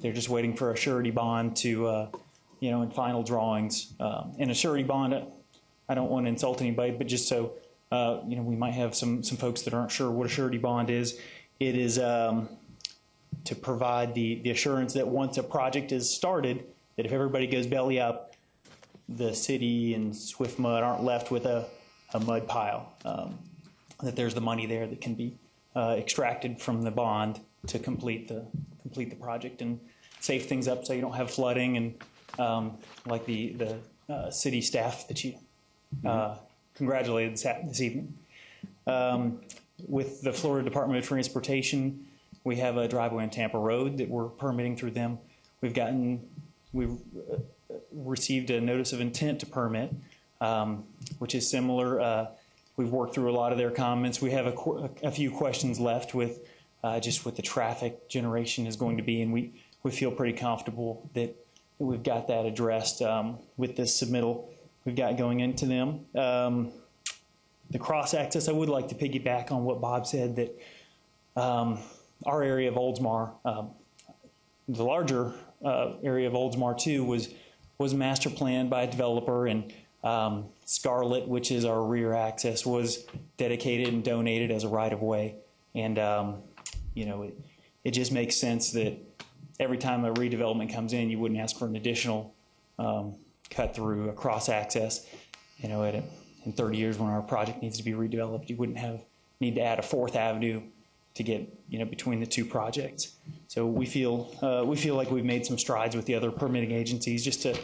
just waiting for a surety bond to, you know, in final drawings. And a surety bond, I don't want to insult anybody, but just so, you know, we might have some folks that aren't sure what a surety bond is. It is to provide the assurance that once a project is started, that if everybody goes belly up, the city and Swift Mud aren't left with a mud pile. That there's the money there that can be extracted from the bond to complete the project and save things up so you don't have flooding and like the city staff that you congratulated this evening. With the Florida Department of Transportation, we have a driveway on Tampa Road that we're permitting through them. We've received a notice of intent to permit, which is similar. We've worked through a lot of their comments. We have a few questions left with just what the traffic generation is going to be, and we feel pretty comfortable that we've got that addressed with this submittal we've got going into them. The cross-access, I would like to piggyback on what Bob said, that our area of Oldsmar, the larger area of Oldsmar too, was master planned by a developer, and Scarlet, which is our rear access, was dedicated and donated as a right-of-way. And you know, it just makes sense that every time a redevelopment comes in, you wouldn't ask for an additional cut through a cross-access. You know, in 30 years when our project needs to be redeveloped, you wouldn't need to add a fourth avenue to get, you know, between the two projects. So we feel like we've made some strides with the other permitting agencies, just to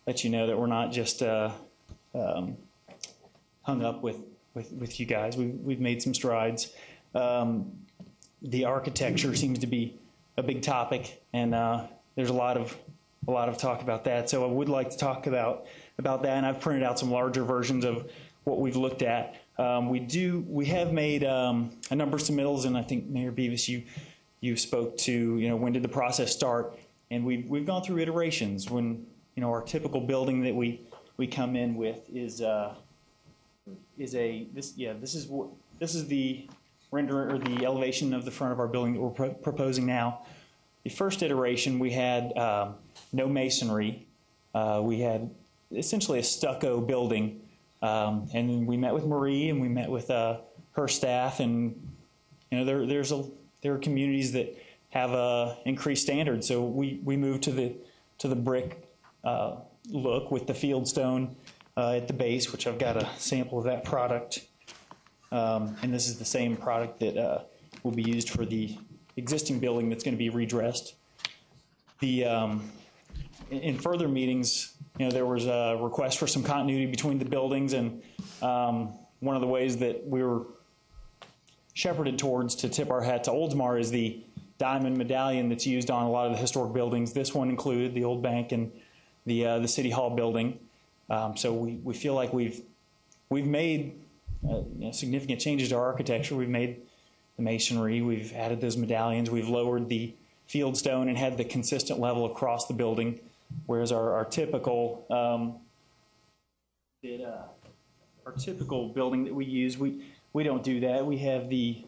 let you know that we're not just hung up with you guys. We've made some strides. The architecture seems to be a big topic, and there's a lot of talk about that. So I would like to talk about that, and I've printed out some larger versions of what we've looked at. We have made a number of submittals, and I think Mayor Beavis, you spoke to, you know, when did the process start? And we've gone through iterations. When, you know, our typical building that we come in with is this is the render or the elevation of the front of our building that we're proposing now. The first iteration, we had no masonry. We had essentially a stucco building. And we met with Marie, and we met with her staff, and you know, there are communities that have increased standards. So we moved to the brick look with the field stone at the base, which I've got a sample of that product. And this is the same product that will be used for the existing building that's going to be redressed. In further meetings, you know, there was a request for some continuity between the buildings, and one of the ways that we were shepherded towards to tip our hat to Oldsmar is the diamond medallion that's used on a lot of the historic buildings. This one included the old bank and the City Hall building. So we feel like we've made you know, significant changes to our architecture. We've made the masonry. We've added those medallions. We've lowered the field stone and had the consistent level across the building, whereas our typical our typical building that we use, we don't do that. We have the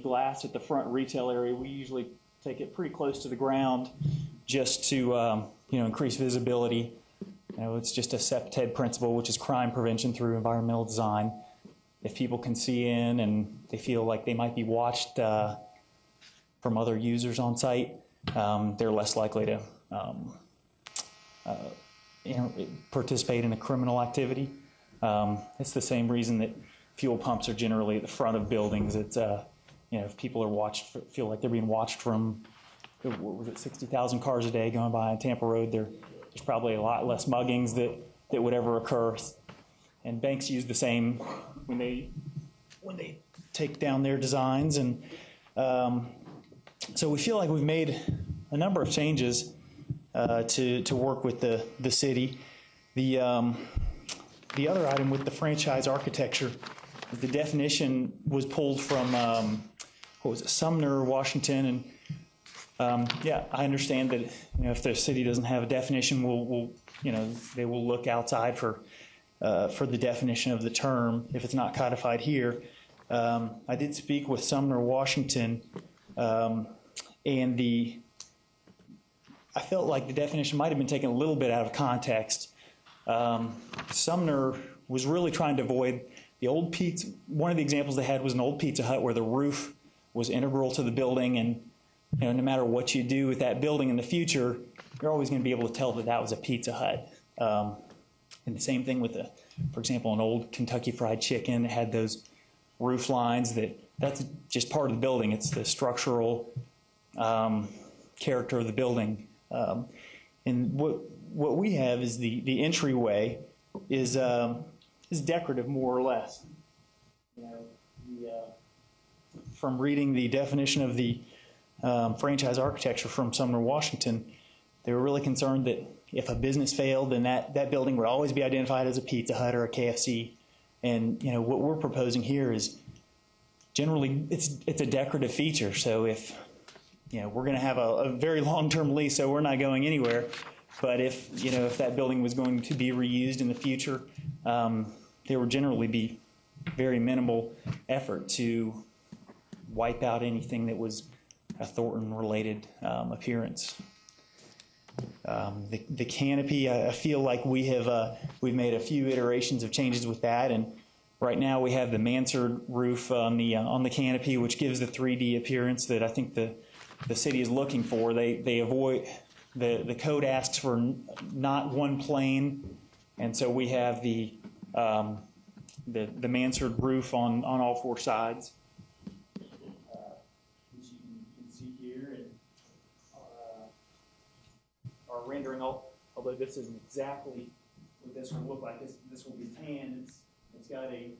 glass at the front retail area. We usually take it pretty close to the ground just to increase visibility. It's just a CEPTED principle, which is crime prevention through environmental design. If people can see in and they feel like they might be watched from other users on site, they're less likely to participate in a criminal activity. It's the same reason that fuel pumps are generally at the front of buildings. It's if people are feel like they're being watched from, what was it, 60,000 cars a day going by on Tampa Road, there's probably a lot less muggings that would ever occur. And banks use the same when they take down their designs. And so we feel like we've made a number of changes to work with the city. The other item with the franchise architecture is the definition was pulled from Sumner, Washington, and I understand that if the city doesn't have a definition, they will look outside for the definition of the term if it's not codified here. I did speak with Sumner, Washington, and I felt like the definition might have been taken a little bit out of context. Sumner was really trying to avoid the old pizza. One of the examples they had was an old Pizza Hut where the roof was integral to the building, and no matter what you do with that building in the future, you're always going to be able to tell that that was a Pizza Hut. And the same thing with, for example, an old Kentucky Fried Chicken. It had those roof lines that's just part of the building. It's the structural character of the building. And what we have is the entryway is decorative, more or less. From reading the definition of the franchise architecture from Sumner, Washington, they were really concerned that if a business failed, then that building would always be identified as a Pizza Hut or a KFC. And what we're proposing here is generally it's a decorative feature. So if we're going to have a very long-term lease, so we're not going anywhere. But if that building was going to be reused in the future, there would generally be very minimal effort to wipe out anything that was a Thornton-related appearance. The canopy, I feel like we've made a few iterations of changes with that, and right now we have the mansard roof on the canopy, which gives the 3D appearance that I think the city is looking for. They avoid the code asks for not one plane, and so we have the mansard roof on all four sides. Which you can see here, and our rendering, although this isn't exactly what this will look like, this will be tan. It's got a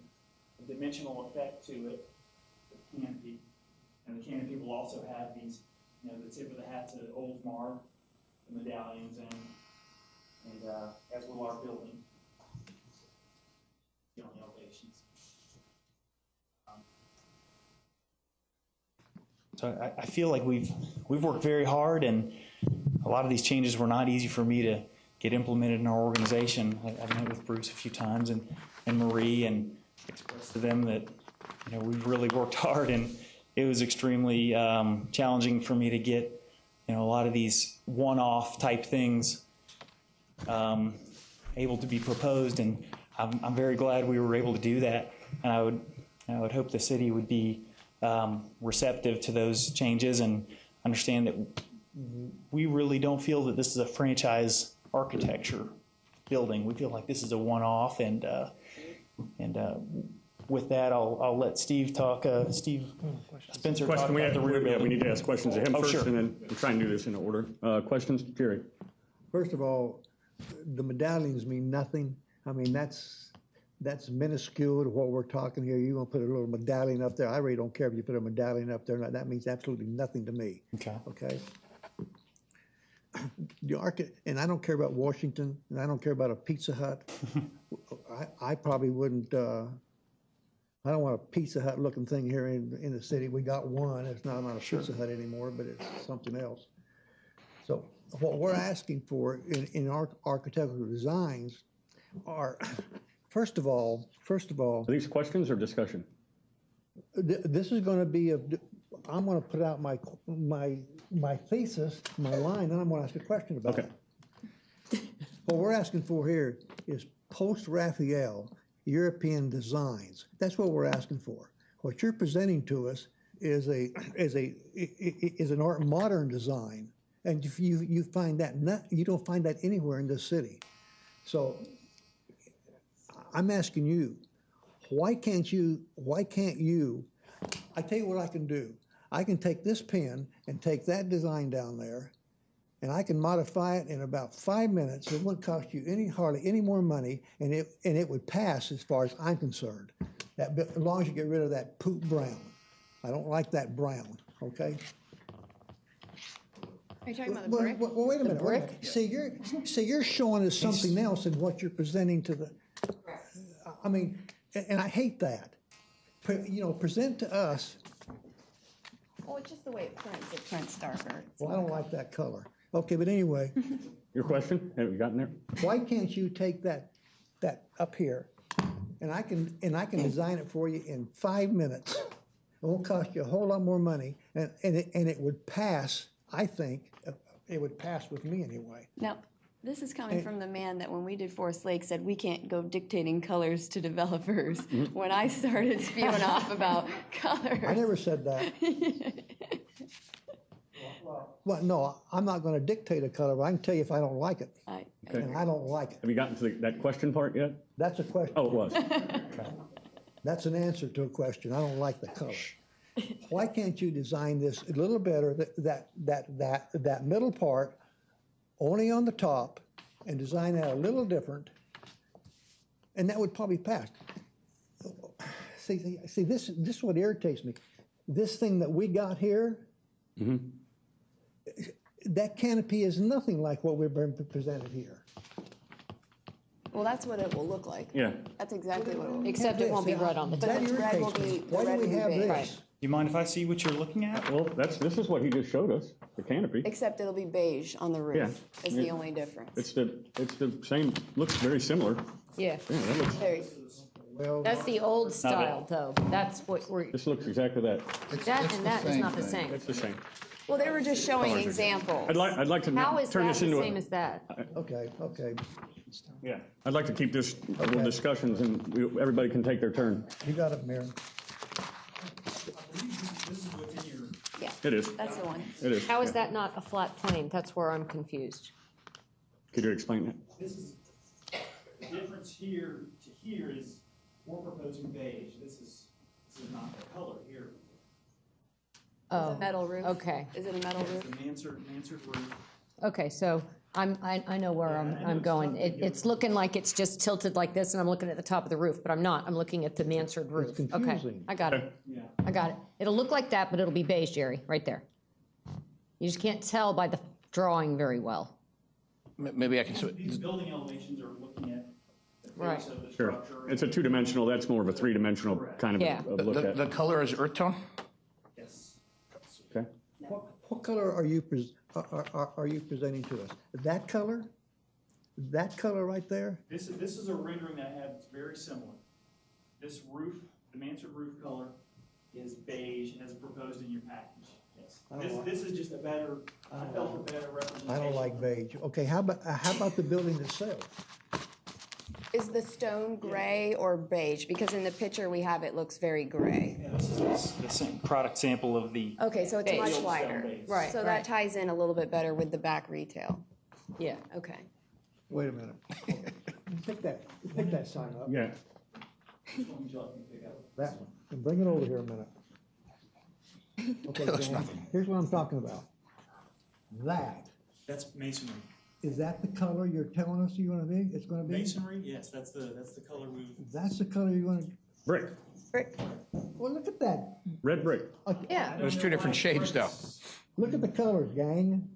dimensional effect to it, the canopy, and the canopy will also have these, the tip of the hat to Oldsmar, the medallions, and as will our building. On the elevations. So I feel like we've worked very hard, and a lot of these changes were not easy for me to get implemented in our organization. I've met with Bruce a few times and Marie, and expressed to them that we've really worked hard, and it was extremely challenging for me to get a lot of these one-off type things able to be proposed, and I'm very glad we were able to do that, and I would hope the city would be receptive to those changes and understand that we really don't feel that this is a franchise architecture building. We feel like this is a one-off, and with that, I'll let Steve talk. Steve Spencer talk about the rear building. We need to ask questions of him first, sure. and then we'll try and do this in order. Questions, Jerry? First of all, the medallions mean nothing. I mean, that's minuscule to what we're talking here. You're going to put a little medallion up there. I really don't care if you put a medallion up there. That means absolutely nothing to me. Okay. And I don't care about Washington, and I don't care about a Pizza Hut. I probably wouldn't I don't want a Pizza Hut looking thing here in the city. We got one. It's not a Pizza Hut anymore, but it's something else. So what we're asking for in our architectural designs are, first of all. Are these questions or discussion? This is going to be I'm going to put out my thesis, my line, and I'm going to ask a question about it. What we're asking for here is post-Raphael European designs. That's what we're asking for. What you're presenting to us is an art modern design, and if you find that you don't find that anywhere in this city. So I'm asking you, why can't you? I tell you what I can do. I can take this pen and take that design down there, and I can modify it in about 5 minutes. It wouldn't cost you hardly any more money, and it would pass as far as I'm concerned. As long as you get rid of that poop brown. I don't like that brown. Okay. Are you talking about the brick? Well, wait a minute. Wait a minute. See, you're showing us something else than what you're presenting to the. I mean, and I hate that. Present to us. Well, it's just the way it prints. It prints darker. Well, I don't like that color. Okay, but anyway. Your question? Have you gotten there? Why can't you take that up here, and I can design it for you in 5 minutes. It won't cost you a whole lot more money, and it would pass. I think it would pass with me anyway. Now, this is coming from the man that when we did Forest Lake said we can't go dictating colors to developers. When I started spewing off about colors. I never said that. Well, no, I'm not going to dictate a color, but I can tell you if I don't like it. And I don't like it. Have you gotten to that question part yet? That's a question. Oh, it was. That's an answer to a question. I don't like the color. Why can't you design this a little better, that middle part, only on the top, and design that a little different, and that would probably pass. See, this is what irritates me. This thing that we got here, that canopy is nothing like what we've been presented here. Well, that's what it will look like. Yeah. That's exactly what it will. Except it won't be red on the top. That irritates me. Why do we have this? You mind if I see what you're looking at? Well, this is what he just showed us, the canopy. Except it'll be beige on the roof. Yeah. Is the only difference. It's the same, looks very similar. Yeah. That looks, Well, That's the old style, though. That's what we're, this looks exactly that. that and that is not the same. It's the same. Well, they were just showing examples. I'd like to How is turn that this the into same as that? Okay. Yeah. I'd like to keep this little discussions and everybody can take their turn. You got it, Mayor. Yeah. It is. That's the one. It is. How is yeah. that not a flat plane? That's where I'm confused. Could you explain that? This is, the difference here to here is we're proposing beige. This is not the color here. Oh, Metal roof? okay. Is it a metal roof? It's a mansard roof. Okay, so I know where I'm going. It's looking like it's just tilted like this, and I'm looking at the top of the roof, but I'm not. I'm looking at the mansard roof. It's Okay, confusing. I got it. Yeah. I got it. It'll look like that, but it'll be beige, Jerry, right there. You just can't tell by the drawing very well. Maybe I can. These building elevations are looking at the Right. face of the Sure. structure. It's a two-dimensional, that's more of a three-dimensional kind of Yeah. of look at. The color is earth tone? Yes. Okay. What color are you presenting to us? That color? That color right there? This is a rendering that I have that's very similar. This roof, the mansard roof color is beige as proposed in your package. Yes. This is just a better, I felt a better representation. I don't like beige. Okay, how about the building itself? Is the stone gray or beige? Because in the picture we have, it looks very gray. Yeah, this is the same product sample of the. Okay, so it's Beige. much Stone wider. base. Right. So that ties in a little bit better with the back retail. Yeah. Okay. Wait a minute. Pick that sign up. Yeah. That one. And bring it over here a minute. Okay, Dan, here's what I'm talking about. That's masonry. Is that the color you're telling us you're gonna be? It's gonna be? Masonry, yes, that's the color we. That's the color you're gonna, Brick, Brick. well, look at that. red brick. Yeah. There's two different shades, though. Look at the colors, gang.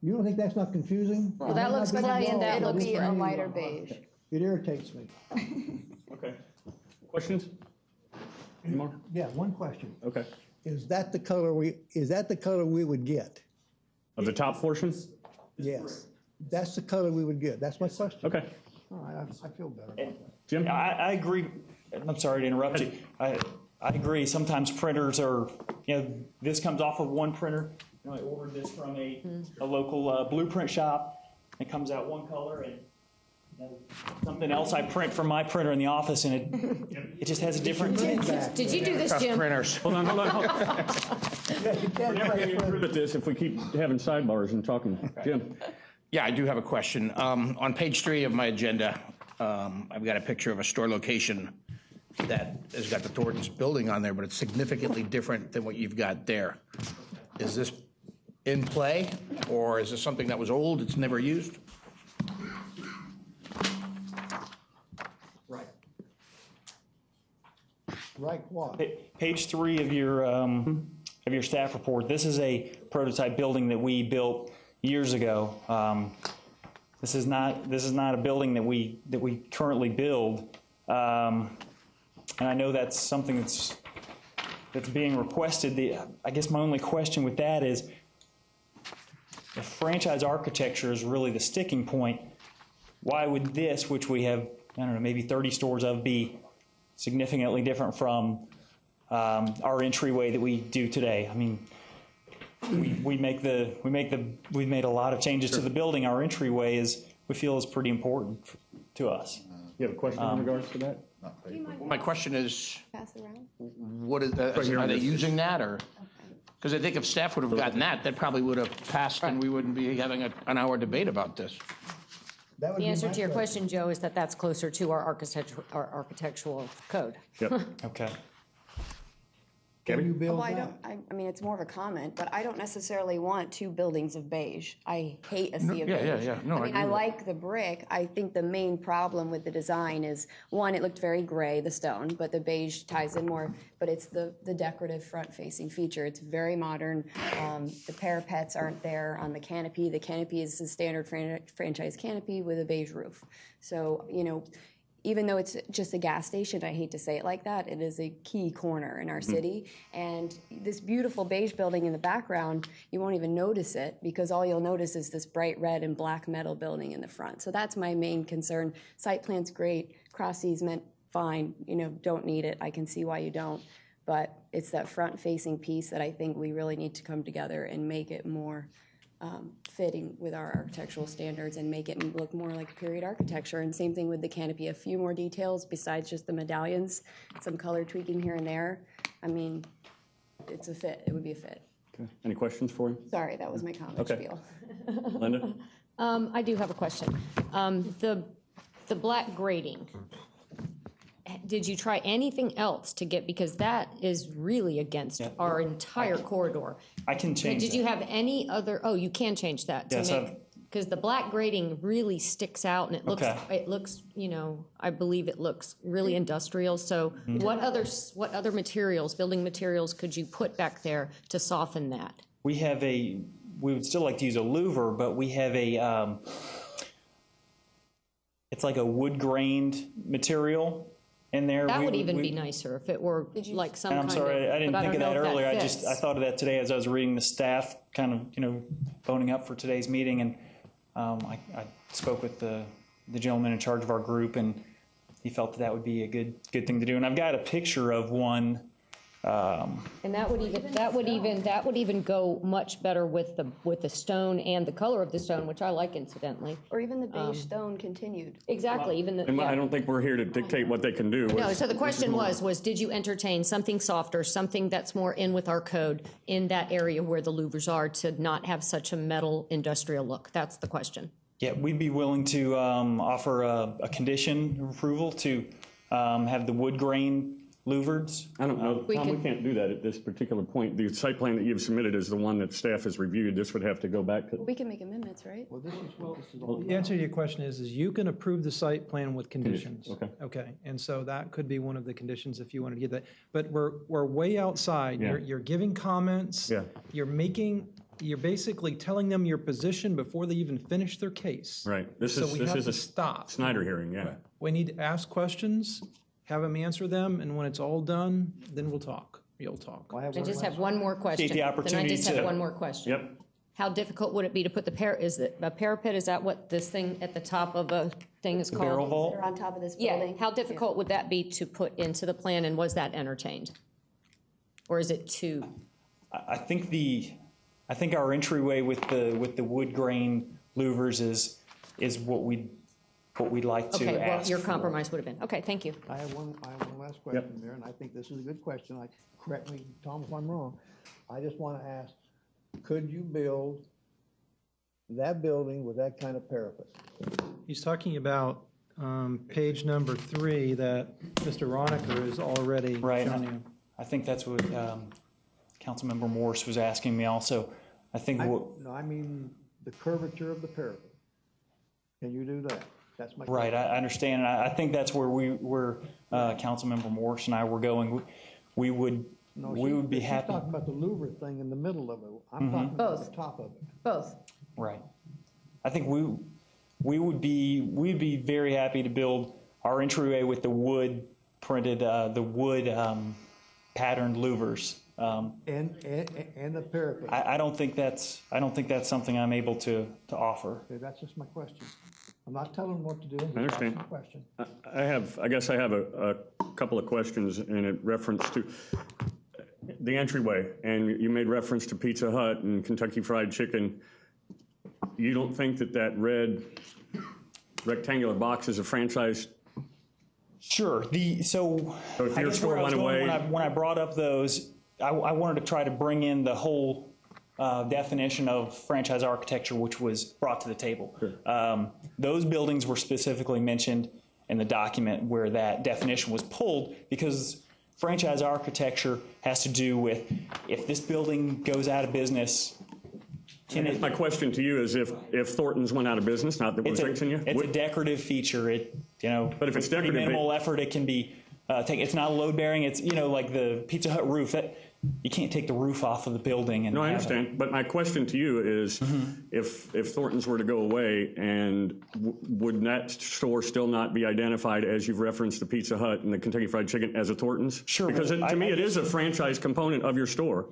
You don't think that's not confusing? Well, that looks clay and that It'll looks be a brown. lighter beige. It irritates me. Okay. Questions? More? Yeah, one question. Okay. Is that the color we would get? Of the top portion? Yes. That's the color we would get. That's my question. Okay. All right, I feel better. Jim? I agree. I'm sorry to interrupt you. I agree. Sometimes printers are, this comes off of one printer. I ordered this from a local blueprint shop. It comes out one color, and something else I print from my printer in the office, and it just has a different tint. Did you do this, Jim? Printers. Hold on. We're never going to improve at this if we keep having sidebars and talking. Jim? Yeah, I do have a question. On page 3 of my agenda, I've got a picture of a store location that has got the Thornton's building on there, but it's significantly different than what you've got there. Is this in play, or is this something that was old, it's never used? Right what? Page 3 of your staff report. This is a prototype building that we built years ago. This is not a building that we currently build, and I know that's something that's being requested. I guess my only question with that is, if franchise architecture is really the sticking point, why would this, which we have, I don't know, maybe 30 stores of, be significantly different from our entryway that we do today? I mean, we've made a lot of changes to the building. Our entryway we feel is pretty important to us. You have a question in regards to that? My question is, Pass it around. what is, are they using that, or? Because I think if staff would have gotten that probably would have passed, and we wouldn't be having an hour debate about this. The answer to your question, Joe, is that that's closer to our architectural code. Yep. Okay. Can you build Well, that? I mean, it's more of a comment, but I don't necessarily want 2 buildings of beige. I hate a sea of beige. Yeah. No, I mean, I like the brick. I think the main problem with the design is, one, it looked very gray, the stone, but the beige ties in more, but it's the decorative front-facing feature. It's very modern. The parapets aren't there on the canopy. The canopy is the standard franchise canopy with a beige roof. So, even though it's just a gas station, I hate to say it like that, it is a key corner in our city. And this beautiful beige building in the background, you won't even notice it, because all you'll notice is this bright red and black metal building in the front. So that's my main concern. Site plan's great, cross easement, fine, don't need it. I can see why you don't. But it's that front-facing piece that I think we really need to come together and make it more fitting with our architectural standards and make it look more like period architecture. And same thing with the canopy, a few more details besides just the medallions, some color tweaking here and there. I mean, it's a fit. It would be a fit. Okay. Any questions for him? Sorry, that was my comment spiel. Linda? I do have a question. The black grading, did you try anything else to get, because that is really against our entire corridor. I can change Did you have any other, you can change that. Yes, because the black grading really sticks out, and it looks, Okay. I believe it looks really industrial. So what other materials, building materials, could you put back there to soften that? We would still like to use a louver, but we have it's like a wood-grained material in there. That would even be nicer if it were like some And kind I'm of. sorry, I didn't but think of don't that know if earlier. fits. I thought of that today as I was reading the staff, kind of, boning up for today's meeting, and I spoke with the gentleman in charge of our group, and he felt that would be a good thing to do. And I've got a picture of one. And that would even go much better with the stone and the color of the stone, which I like, incidentally. Or even the beige stone continued. Exactly, even the. And I don't think we're here to dictate what they can do. No, so the question was did you entertain something softer, something that's more in with our code in that area where the louvers are, to not have such a metal industrial look? That's the question. Yeah, we'd be willing to offer a condition of approval to have the wood grain louvered. I don't know, Tom, we can't do that at this particular point. The site plan that you've submitted is the one that staff has reviewed. This would have to go back to. We can make amendments, right? The answer to your question is you can approve the site plan with conditions. Okay. Okay, and so that could be one of the conditions if you want to get that. But we're way outside. Yeah. You're giving comments. Yeah. You're basically telling them your position before they even finish their case. Right. This So is we have a to stop. Snyder hearing, yeah. We need to ask questions, have him answer them, and when it's all done, then we'll talk. You'll talk. I just have one more question. the opportunity Then I just have to- one more question. Yep. How difficult would it be to put is it a parapet? Is that what this thing at the top of a thing is called? barrel vault? They're on top of this Yeah, building. how difficult would that be to put into the plan, and was that entertained? Or is it too? I think our entryway with the wood grain louvers is what we'd like to Okay, well, ask your for. compromise would have been, okay, thank you. I have one last question there, and I think this is a good question. Correct me, Tom, if I'm wrong. I just want to ask, could you build that building with that kind of parapet? He's talking about page number 3 that Mr. Roniker is already Right. showing you. I think that's what Councilmember Morse was asking me also. I think No, I mean the curvature of the parapet. Can you do that? That's my right. question. I understand, and I think that's where Councilmember Morse and I were going. We would be happy. She's talking about the louver thing in the middle of it. I'm talking about the top of it. Both. Right. I think we'd be very happy to build our entryway with the wood printed, the wood patterned louvers. And the parapet. I don't think that's something I'm able to offer. Okay, that's just my question. I'm not telling them what to do. I understand. That's my question. I guess I have a couple of questions in reference to the entryway, and you made reference to Pizza Hut and Kentucky Fried Chicken. You don't think that red rectangular box is a franchise? Sure. So if I your guess store where I was went going away, when I brought up those, I wanted to try to bring in the whole definition of franchise architecture, which was brought to the table. Sure. Those buildings were specifically mentioned in the document where that definition was pulled, because franchise architecture has to do with if this building goes out of business. My question to you is if Thornton's went out of business, not that we're fixing you. It's a decorative feature. But if it's pretty decorative, minimal effort, it can be taken. It's not load bearing. It's like the Pizza Hut roof. You can't take the roof off of the building. And no, I understand. But my question to you is, if Thornton's were to go away, and would that store still not be identified as you've referenced the Pizza Hut and the Kentucky Fried Chicken as a Thornton's? Sure. Because to me, it is a franchise component of your store.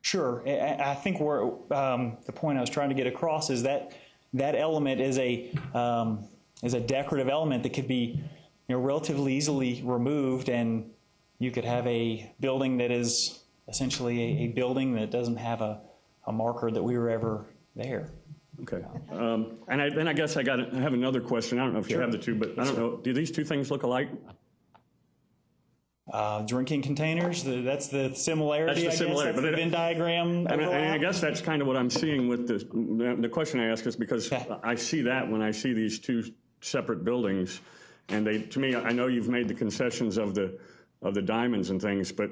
Sure. I think where the point I was trying to get across is that element is a decorative element that could be relatively easily removed, and you could have a building that is essentially a building that doesn't have a marker that we were ever there. Okay. And then I guess I have another question. I don't know if you have the two, but I don't know. Do these two things look alike? Drinking containers, that's the similarity. That's the similarity. That's the Venn diagram. And I guess that's kind of what I'm seeing with this. The question I ask is because I see that when I see these two separate buildings, and to me, I know you've made the concessions of the diamonds and things, but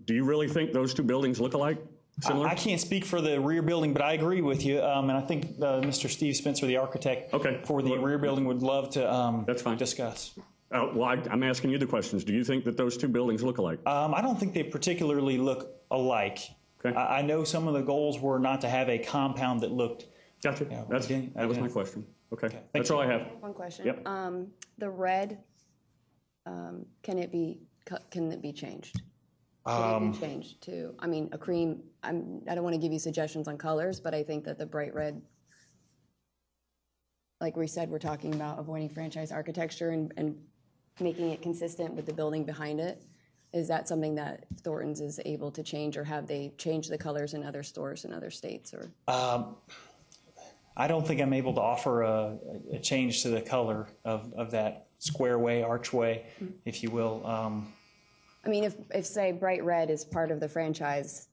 do you really think those two buildings look alike? Similar? I can't speak for the rear building, but I agree with you. And I think Mr. Steve Spencer, the architect for the rear building, would love to that's fine. discuss. Well, I'm asking you the questions. Do you think that those two buildings look alike? I don't think they particularly look alike. Okay. I know some of the goals were not to have a compound that looked. Gotcha. That was my question. Okay. That's all I have. One question. Yep. The red, can it be changed? Can it be changed to, a cream? I don't want to give you suggestions on colors, but I think that the bright red, like we said, we're talking about avoiding franchise architecture and making it consistent with the building behind it. Is that something that Thornton's is able to change, or have they changed the colors in other stores in other states? Or I don't think I'm able to offer a change to the color of that squareway, archway, if you will. If say bright red is part of the franchise,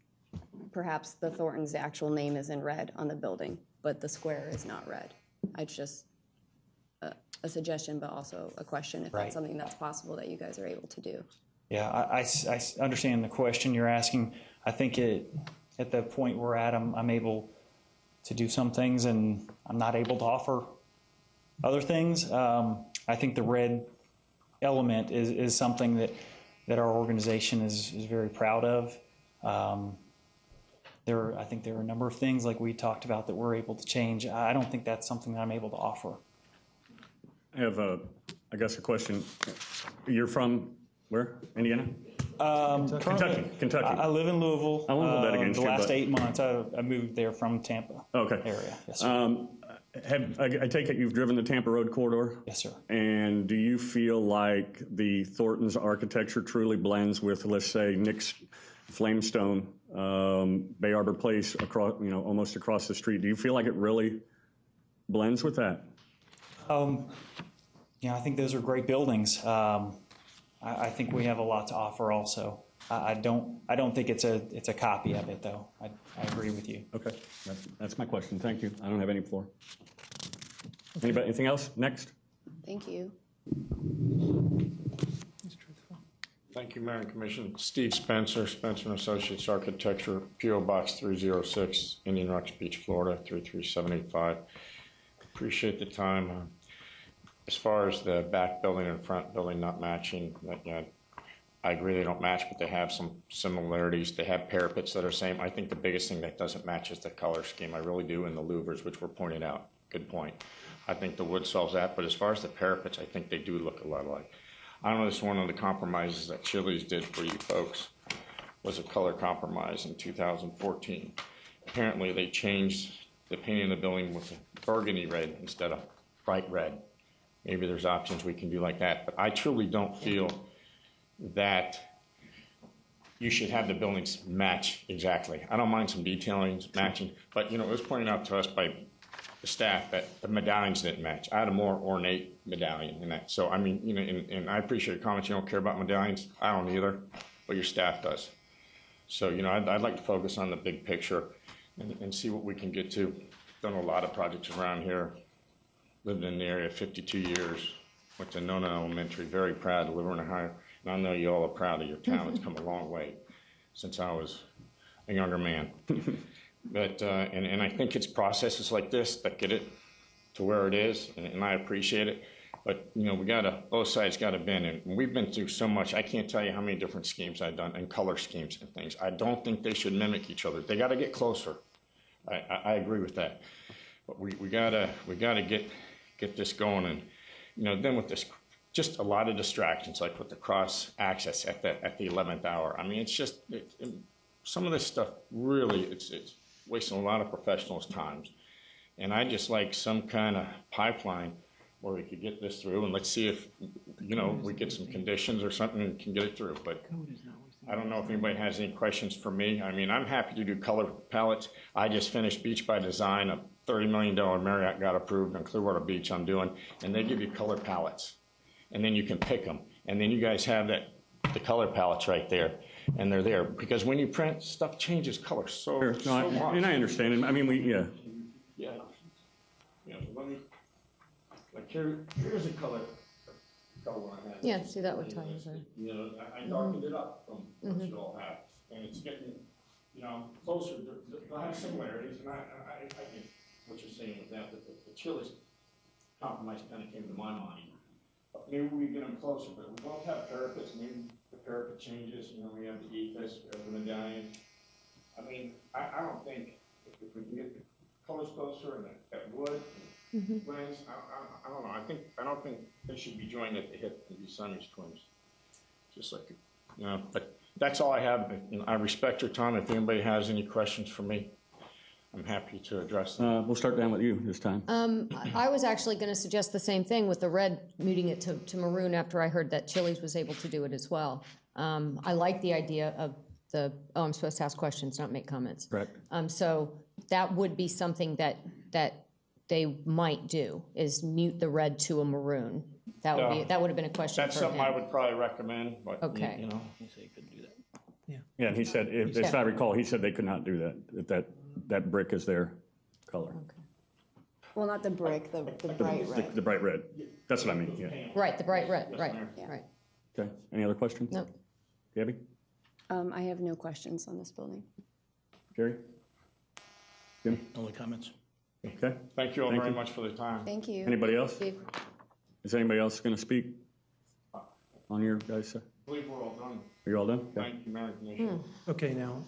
perhaps the Thornton's actual name is in red on the building, but the square is not red. It's just a suggestion, but also a question if Right. that's something that's possible that you guys are able to do. Yeah, I understand the question you're asking. I think at the point we're at, I'm able to do some things, and I'm not able to offer other things. I think the red element is something that our organization is very proud of. I think there are a number of things like we talked about that we're able to change. I don't think that's something that I'm able to offer. I have I guess a question, you're from where, Indiana? Kentucky. I live in Louisville. I won't hold that against the you, last but- 8 months, I moved there from Tampa Okay. area. Yes, sir. I take it you've driven the Tampa Road corridor? Yes, sir. And do you feel like the Thornton's architecture truly blends with, let's say, Nick's Flamestone, Bay Arbor Place, across, almost across the street? Do you feel like it really blends with that? I think those are great buildings. I think we have a lot to offer also. I don't think it's a copy of it, though. I agree with you. Okay, that's my question. Thank you. I don't have any floor. Anybody, anything else? Next. Thank you. Thank you, Mayor and Commission. Steve Spencer, Spencer & Associates Architecture, P.O. Box 306, Indian Rocks Beach, Florida, 33785. Appreciate the time. As far as the back building and front building not matching, I agree they don't match, but they have some similarities. They have parapets that are same. I think the biggest thing that doesn't match is the color scheme. I really do, in the louvers, which were pointed out. Good point. I think the wood solves that, but as far as the parapets, I think they do look a lot alike. I know this one of the compromises that Chili's did for you folks was a color compromise in 2014. Apparently they changed the painting of the building with a burgundy red instead of bright red. Maybe there's options we can do like that, but I truly don't feel that you should have the buildings match exactly. I don't mind some detailing, matching, but it was pointed out to us by the staff that the medallions didn't match. I had a more ornate medallion in that. So, I mean, and I appreciate your comments. You don't care about medallions. I don't either, but your staff does. So, I'd like to focus on the big picture and see what we can get to. Done a lot of projects around here. Lived in the area 52 years. Went to Nona Elementary. Very proud to live in Ohio. And I know you all are proud of your town. It's come a long way since I was a younger man. But, and I think it's processes like this that get it to where it is, and I appreciate it. But, both sides got to bend, and we've been through so much. I can't tell you how many different schemes I've done, and color schemes and things. I don't think they should mimic each other. They got to get closer. I agree with that. But we gotta get this going, and, then with this, just a lot of distractions, like with the cross access at the 11th hour. I mean, it's just, some of this stuff really, it's wasting a lot of professionals' times. And I just like some kind of pipeline where we could get this through, and let's see if, we get some conditions or something and can get it through. But I don't know if anybody has any questions for me. I mean, I'm happy to do color palettes. I just finished Beach by Design, a $30 million Marriott got approved on Clearwater Beach I'm doing, and they give you color palettes. And then you can pick them. And then you guys have the color palettes right there. And they're there, because when you print, stuff changes color so much. And I understand, and I mean, Yeah, let me, like here's a color I had. Yeah, see, that would tell you there. I darkened it up from what you all have, and it's getting, closer. They'll have similarities, and I think what you're saying with that, the Chili's compromise kind of came to my mind. But maybe we get them closer, but we both have parapets. Maybe the parapet changes. We have the ethos, we have the medallion. I mean, I don't think if we can get the colors closer and that wood blends, I don't know. I don't think they should be joined at the hip and be Siamese twins. Just like, but that's all I have. I respect your time. If anybody has any questions for me, I'm happy to address them. We'll start down with you this time. I was actually going to suggest the same thing with the red, moving it to maroon after I heard that Chili's was able to do it as well. I like the idea of I'm supposed to ask questions, not make comments. Correct. So that would be something that they might do, is mute the red to a maroon. That would have been a question That's for something him. I would probably recommend, but Okay. Yeah, and he said, if I recall, he said they could not do that. That brick is their color. Well, not the brick, the bright red. The bright red. That's what I mean, yeah. Right, the bright red, right. Okay, any other questions? No. Gabby? I have no questions on this building. Jerry? Jim? Only comments. Okay. Thank you all very much for the time. Thank you. Anybody else? Steve? Is anybody else going to speak on your guys' I believe we're all done. Are you all done? Okay. Thank you, Mayor and Commissioner. Okay, now,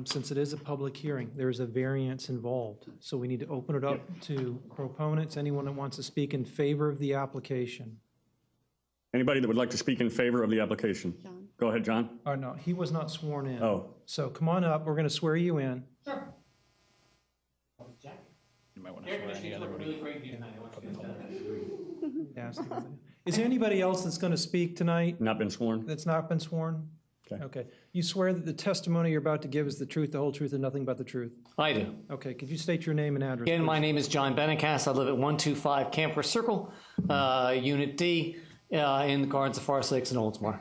since it is a public hearing, there's a variance involved. So we need to open it up to proponents, anyone that wants to speak in favor of the application. Anybody that would like to speak in favor of the application? Go ahead, John. Oh, no, he was not sworn in. Oh. So come on up, we're going to swear you in. Sure. You might want to swear any other Yeah, is there anybody else that's going to speak tonight? Not been sworn? That's not been sworn? Okay. Okay. You swear that the testimony you're about to give is the truth, the whole truth, and nothing but the truth? I do. Okay, could you state your name and address? Again, my please? name is John Benicast. I live at 125 Camper Circle, Unit D, in the Gardens of Forest Lakes in Oldsmar.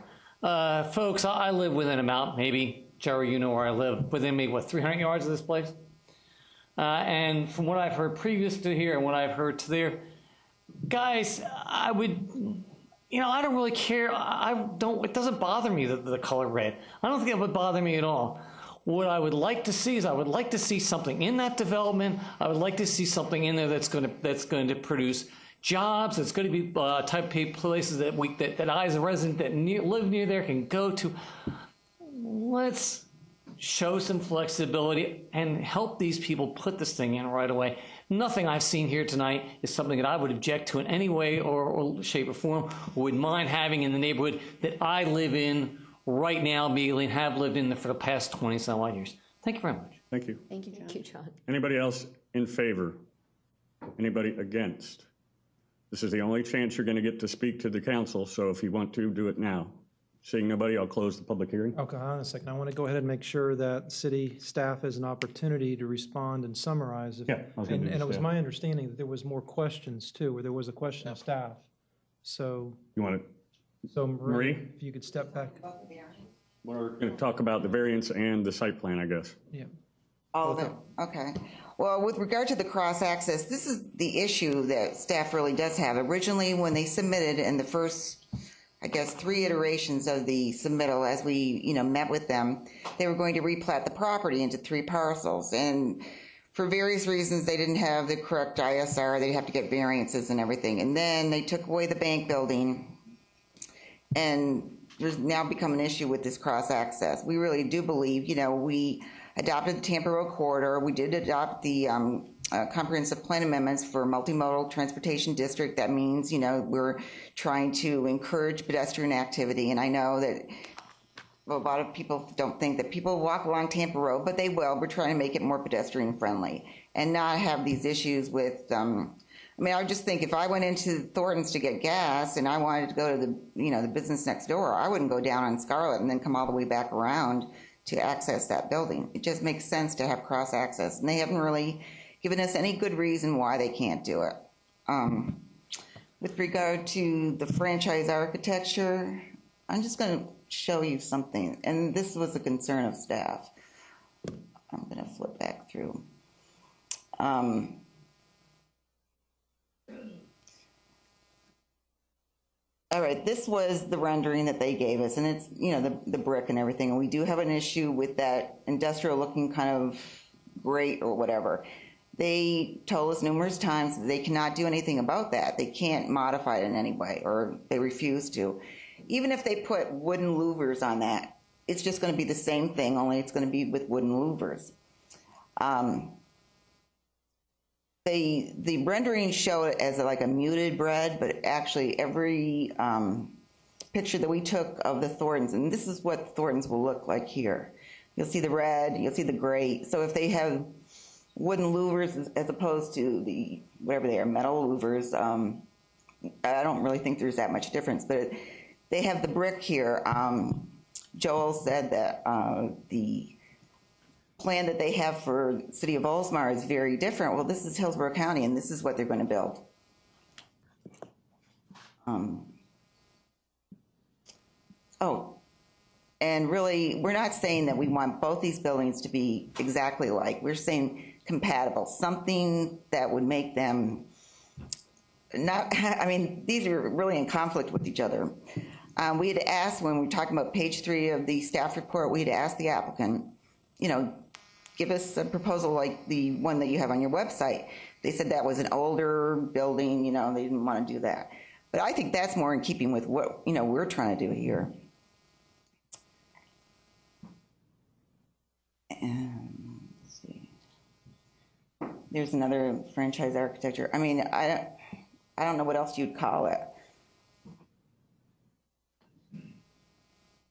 Folks, I live within about, maybe, Jerry, you know where I live, within maybe, 300 yards of this place? And from what I've heard previous to here and what I've heard to there, guys, I would... I don't really care. It doesn't bother me, the color red. I don't think it would bother me at all. What I would like to see is I would like to see something in that development. I would like to see something in there that's going to produce jobs. That's going to be type of places that I as a resident that live near there can go to. Let's show some flexibility and help these people put this thing in right away. Nothing I've seen here tonight is something that I would object to in any way or shape or form, or would mind having in the neighborhood that I live in right now immediately and have lived in for the past 20-some odd years. Thank you very much. Thank you. Thank you, John. Thank you, John. Anybody else in favor? Anybody against? This is the only chance you're going to get to speak to the council, so if you want to, do it now. Seeing nobody, I'll close the public hearing. Okay, hold on a second. I want to go ahead and make sure that city staff has an opportunity to respond and summarize. Yeah, I was gonna do And it was staff. my understanding that there was more questions too, where there was a question of staff. So, You want to, Marie? if you could step back. We're going to talk about the variance and the site plan, I guess. Yeah. All of them, okay. Well, with regard to the cross-access, this is the issue that staff really does have. Originally, when they submitted in the first, I guess, 3 iterations of the submittal, as we, met with them, they were going to replat the property into 3 parcels. And for various reasons, they didn't have the correct ISR. They'd have to get variances and everything. And then they took away the bank building. And there's now become an issue with this cross-access. We really do believe, we adopted the Tampa Road corridor. We did adopt the comprehensive plan amendments for multimodal transportation district. That means, we're trying to encourage pedestrian activity. And I know that a lot of people don't think that people walk along Tampa Road, but they will. We're trying to make it more pedestrian friendly and not have these issues with, I just think if I went into Thornton's to get gas and I wanted to go to the, the business next door, I wouldn't go down on Scarlet and then come all the way back around to access that building. It just makes sense to have cross access, and they haven't really given us any good reason why they can't do it. With regard to the franchise architecture, I'm just going to show you something, and this was a concern of staff. I'm going to flip back through. All right, this was the rendering that they gave us, and it's, the brick and everything, and we do have an issue with that industrial looking kind of grate or whatever. They told us numerous times that they cannot do anything about that. They can't modify it in any way, or they refuse to. Even if they put wooden louvers on that, it's just going to be the same thing, only it's going to be with wooden louvers. The renderings show it as like a muted red, but actually every picture that we took of the Thorntons, and this is what Thorntons will look like here. You'll see the red, you'll see the gray. So if they have wooden louvers as opposed to the, whatever they are, metal louvers, I don't really think there's that much difference, but they have the brick here. Joel said that the plan that they have for the city of Oldsmar is very different. Well, this is Hillsborough County, and this is what they're going to build. And really, we're not saying that we want both these buildings to be exactly alike. We're saying compatible, something that would make them not, these are really in conflict with each other. We had asked, when we were talking about page 3 of the staff report, we had asked the applicant, give us a proposal like the one that you have on your website. They said that was an older building, they didn't want to do that. But I think that's more in keeping with what, we're trying to do here. And let's see. There's another franchise architecture. I don't know what else you'd call it.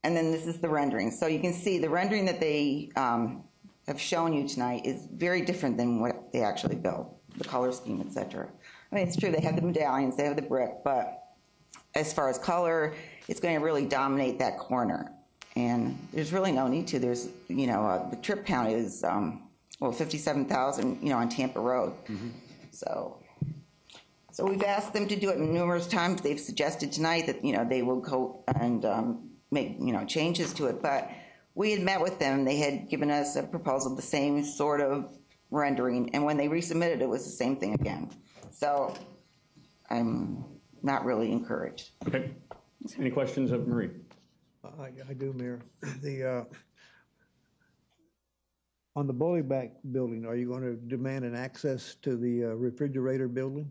And then this is the rendering. So you can see the rendering that they have shown you tonight is very different than what they actually built, the color scheme, etc. I mean, it's true, they have the medallions, they have the brick, but as far as color, it's going to really dominate that corner. And there's really no need to. There's, you know, the trip count is, 57,000, you know, on Tampa Road. So we've asked them to do it numerous times. They've suggested tonight that, you know, they will go and make, you know, changes to it. But we had met with them. They had given us a proposal, the same sort of rendering. And when they resubmitted, it was the same thing again. So I'm not really encouraged. Okay. Any questions of Marie? I do, Mayor. On the Blvd building, are you going to demand an access to the refrigerator building?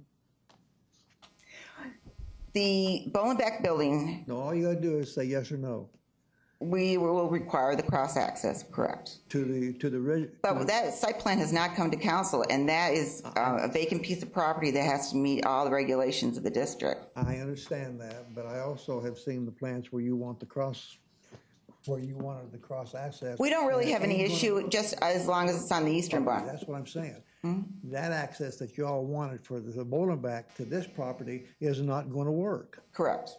The Blvd building. No, all you got to do is say yes or no. We will require the cross access, correct? But that site plan has not come to council, and that is a vacant piece of property that has to meet all the regulations of the district. I understand that, but I also have seen the plans where you want the cross, where you wanted the cross access. We don't really have any issue, just as long as it's on the eastern part. That's what I'm saying. That access that you all wanted for the Blvd to this property is not going to work. Correct.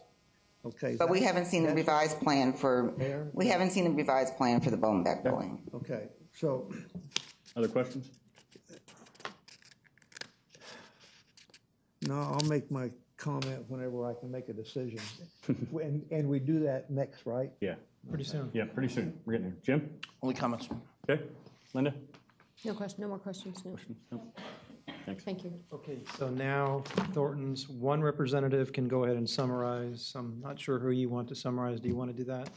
Okay. But we haven't seen the revised plan for, the Blvd building. Okay, so. Other questions? No, I'll make my comment whenever I can make a decision. And we do that next, right? Yeah. Pretty soon. Yeah, pretty soon. We're getting there. Jim? Only comments. Okay. Linda? No question, no more questions, no. No. Thanks. Thank you. Okay, so now Thornton's one representative can go ahead and summarize. I'm not sure who you want to summarize. Do you want to do that?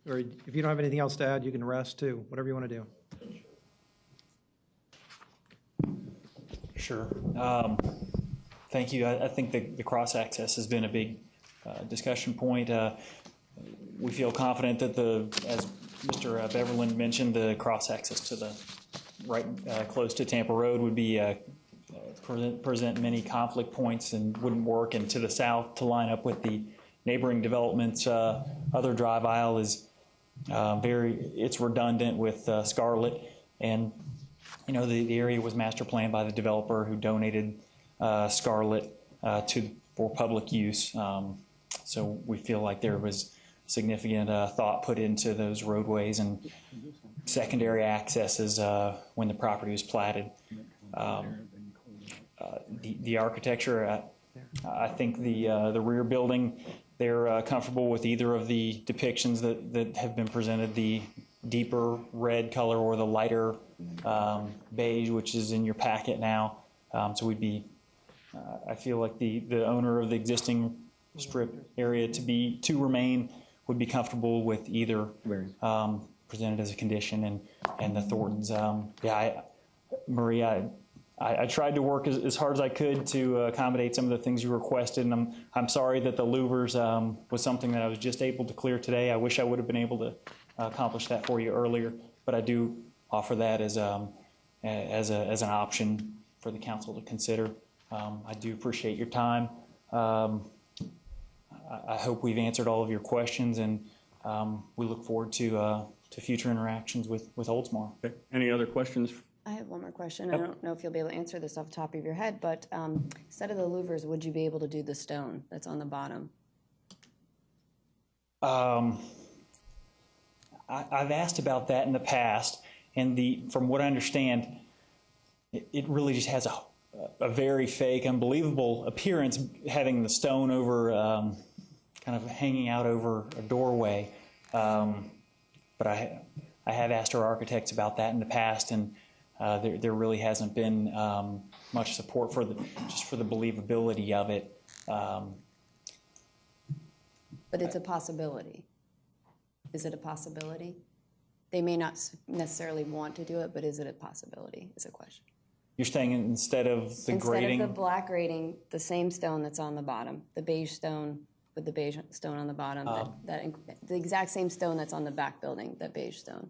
Or if you don't have anything else to add, you can rest too, whatever you want to do. Sure. Thank you. I think the cross-access has been a big discussion point. We feel confident that as Mr. Beverland mentioned, the cross-access to the right close to Tampa Road would be present many conflict points and wouldn't work, and to the south to line up with the neighboring developments. Other drive aisle is it's redundant with Scarlet, and you know the area was master planned by the developer who donated Scarlet for public use. So we feel like there was significant thought put into those roadways and secondary accesses when the property was platted. The architecture, I think the rear building, they're comfortable with either of the depictions that have been presented, the deeper red color or the lighter beige, which is in your packet now. So we'd be, I feel like the owner of the existing strip area to remain would be comfortable with either presented as a condition, and the Thorntons. Marie, I tried to work as hard as I could to accommodate some of the things you requested, and I'm sorry that the louvers was something that I was just able to clear today. I wish I would have been able to accomplish that for you earlier, but I do offer that as an option for the council to consider. I do appreciate your time. I hope we've answered all of your questions, and we look forward to future interactions with Oldsmar. Okay. Any other questions? I have one more question. I don't know if you'll be able to answer this off the top of your head, but instead of the louvers, would you be able to do the stone that's on the bottom? I've asked about that in the past, and from what I understand, it really just has a very fake, unbelievable appearance, having the stone over, kind of hanging out over a doorway. But I have asked our architects about that in the past, and there really hasn't been much support for the believability of it. But it's a possibility. Is it a possibility? They may not necessarily want to do it, but is it a possibility is a question. You're saying instead of the grading? Instead of the black grading, the same stone that's on the bottom, the beige stone with the beige stone on the bottom, the exact same stone that's on the back building, that beige stone.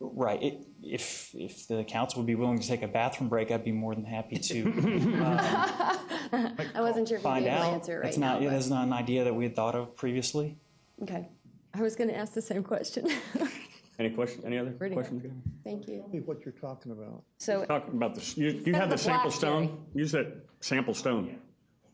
Right. If the council would be willing to take a bathroom break, I'd be more than happy to I wasn't sure if you'd be able to answer it right now. It is not an idea that we had thought of previously. Okay. I was going to ask the same question. Any other Ready. questions? Gary? Thank you. Tell me what you're talking about. So, Talking about this, you have the the sample black, stone? Use that sample stone.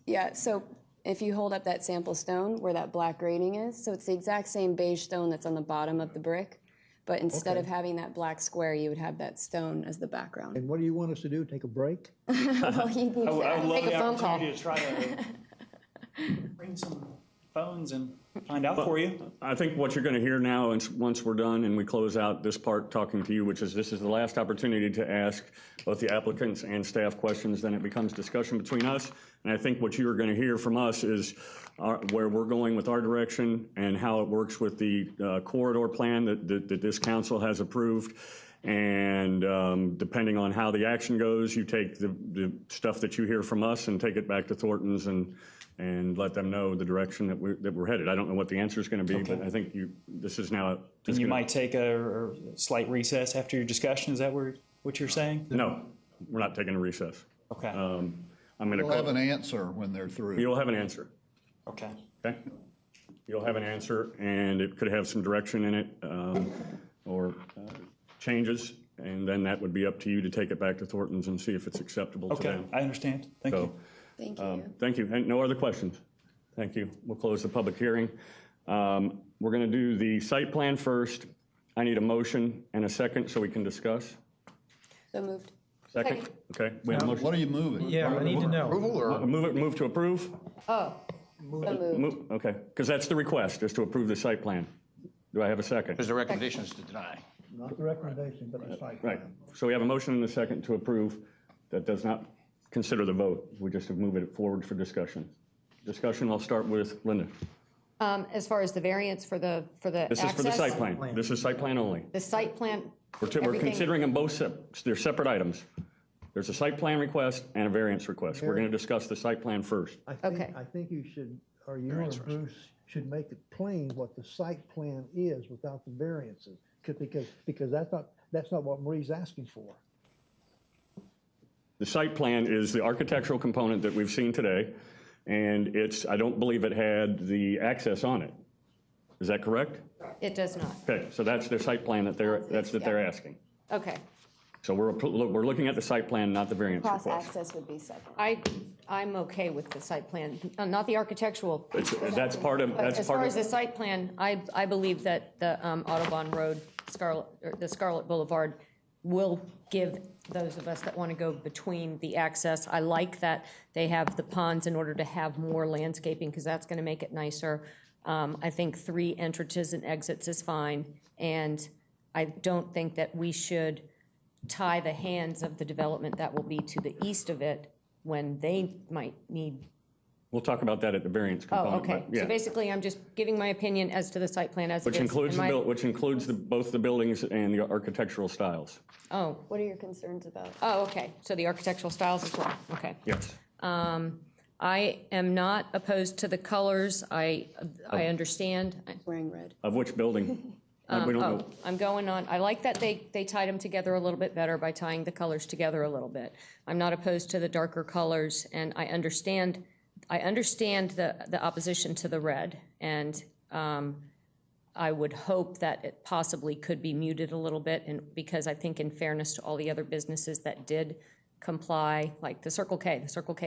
yeah, so if you hold up that sample stone where that black grating is, so it's the exact same beige stone that's on the bottom of the brick, but instead of having that black square, you would have that stone as the background. And what do you want us to do? Take a break? Well, he needs I would to love make a the phone call. opportunity to try to bring some phones and find out for you. I think what you're going to hear now, and once we're done and we close out this part talking to you, which is this is the last opportunity to ask both the applicants and staff questions, then it becomes discussion between us. And I think what you're going to hear from us is where we're going with our direction and how it works with the corridor plan that this council has approved. And depending on how the action goes, you take the stuff that you hear from us and take it back to Thornton's and let them know the direction that we're headed. I don't know what the answer is going to be, but I think this is now. And you might take a slight recess after your discussion. Is that what you're saying? No, we're not taking a recess. Okay. I'm going to We'll have an answer when they're through. You'll have an answer. Okay. Okay. You'll have an answer, and it could have some direction in it or changes, and then that would be up to you to take it back to Thornton's and see if it's acceptable to them. I understand. Thank you. Thank you. Thank you. And no other questions? Thank you. We'll close the public hearing. We're going to do the site plan first. I need a motion and a second so we can discuss. So moved. Second? Okay. We have a motion. What are you moving? Yeah, I need to know. Approval or? Move to approve? Oh, so moved. Okay, because that's the request, is to approve the site plan. Do I have a second? Because the recommendation is to deny. Not the recommendation, but the site plan. Right. So we have a motion and a second to approve. That does not consider the vote. We just move it forward for discussion. Discussion, I'll start with Linda. As far as the variance for the This is for the site plan. This is site plan only. The site plan. We're everything- considering them both, they're separate items. There's a site plan request and a variance request. We're going to discuss the site plan first. Okay. I think you should, or you or Bruce should make it plain what the site plan is without the variances. Because that's not what Marie's asking for. The site plan is the architectural component that we've seen today, and I don't believe it had the access on it. Is that correct? It does not. Okay, so that's their site plan that they're asking. Okay. So we're looking at the site plan, not the variance request. Cross-access would be separate. I'm okay with the site plan, not the architectural. That's part of. As far as the site plan, I believe that the Audubon Road, the Scarlet Boulevard will give those of us that want to go between the access. I like that they have the ponds in order to have more landscaping because that's going to make it nicer. I think 3 entrances and exits is fine, and I don't think that we should tie the hands of the development that will be to the east of it when they might need. We'll talk about that at the variance component. Oh, okay. but yeah. So basically, I'm just giving my opinion as to the site plan as it Which is. includes And my- which includes both the buildings and the architectural styles. Oh, What are your concerns about? oh, okay. So the architectural styles as well. Okay. Yes. I am not opposed to the colors. I understand. Wearing red. Of which building? We don't know. I'm going on. I like that they tied them together a little bit better by tying the colors together a little bit. I'm not opposed to the darker colors, and I understand the opposition to the red, and I would hope that it possibly could be muted a little bit, and because I think in fairness to all the other businesses that did comply, like the Circle K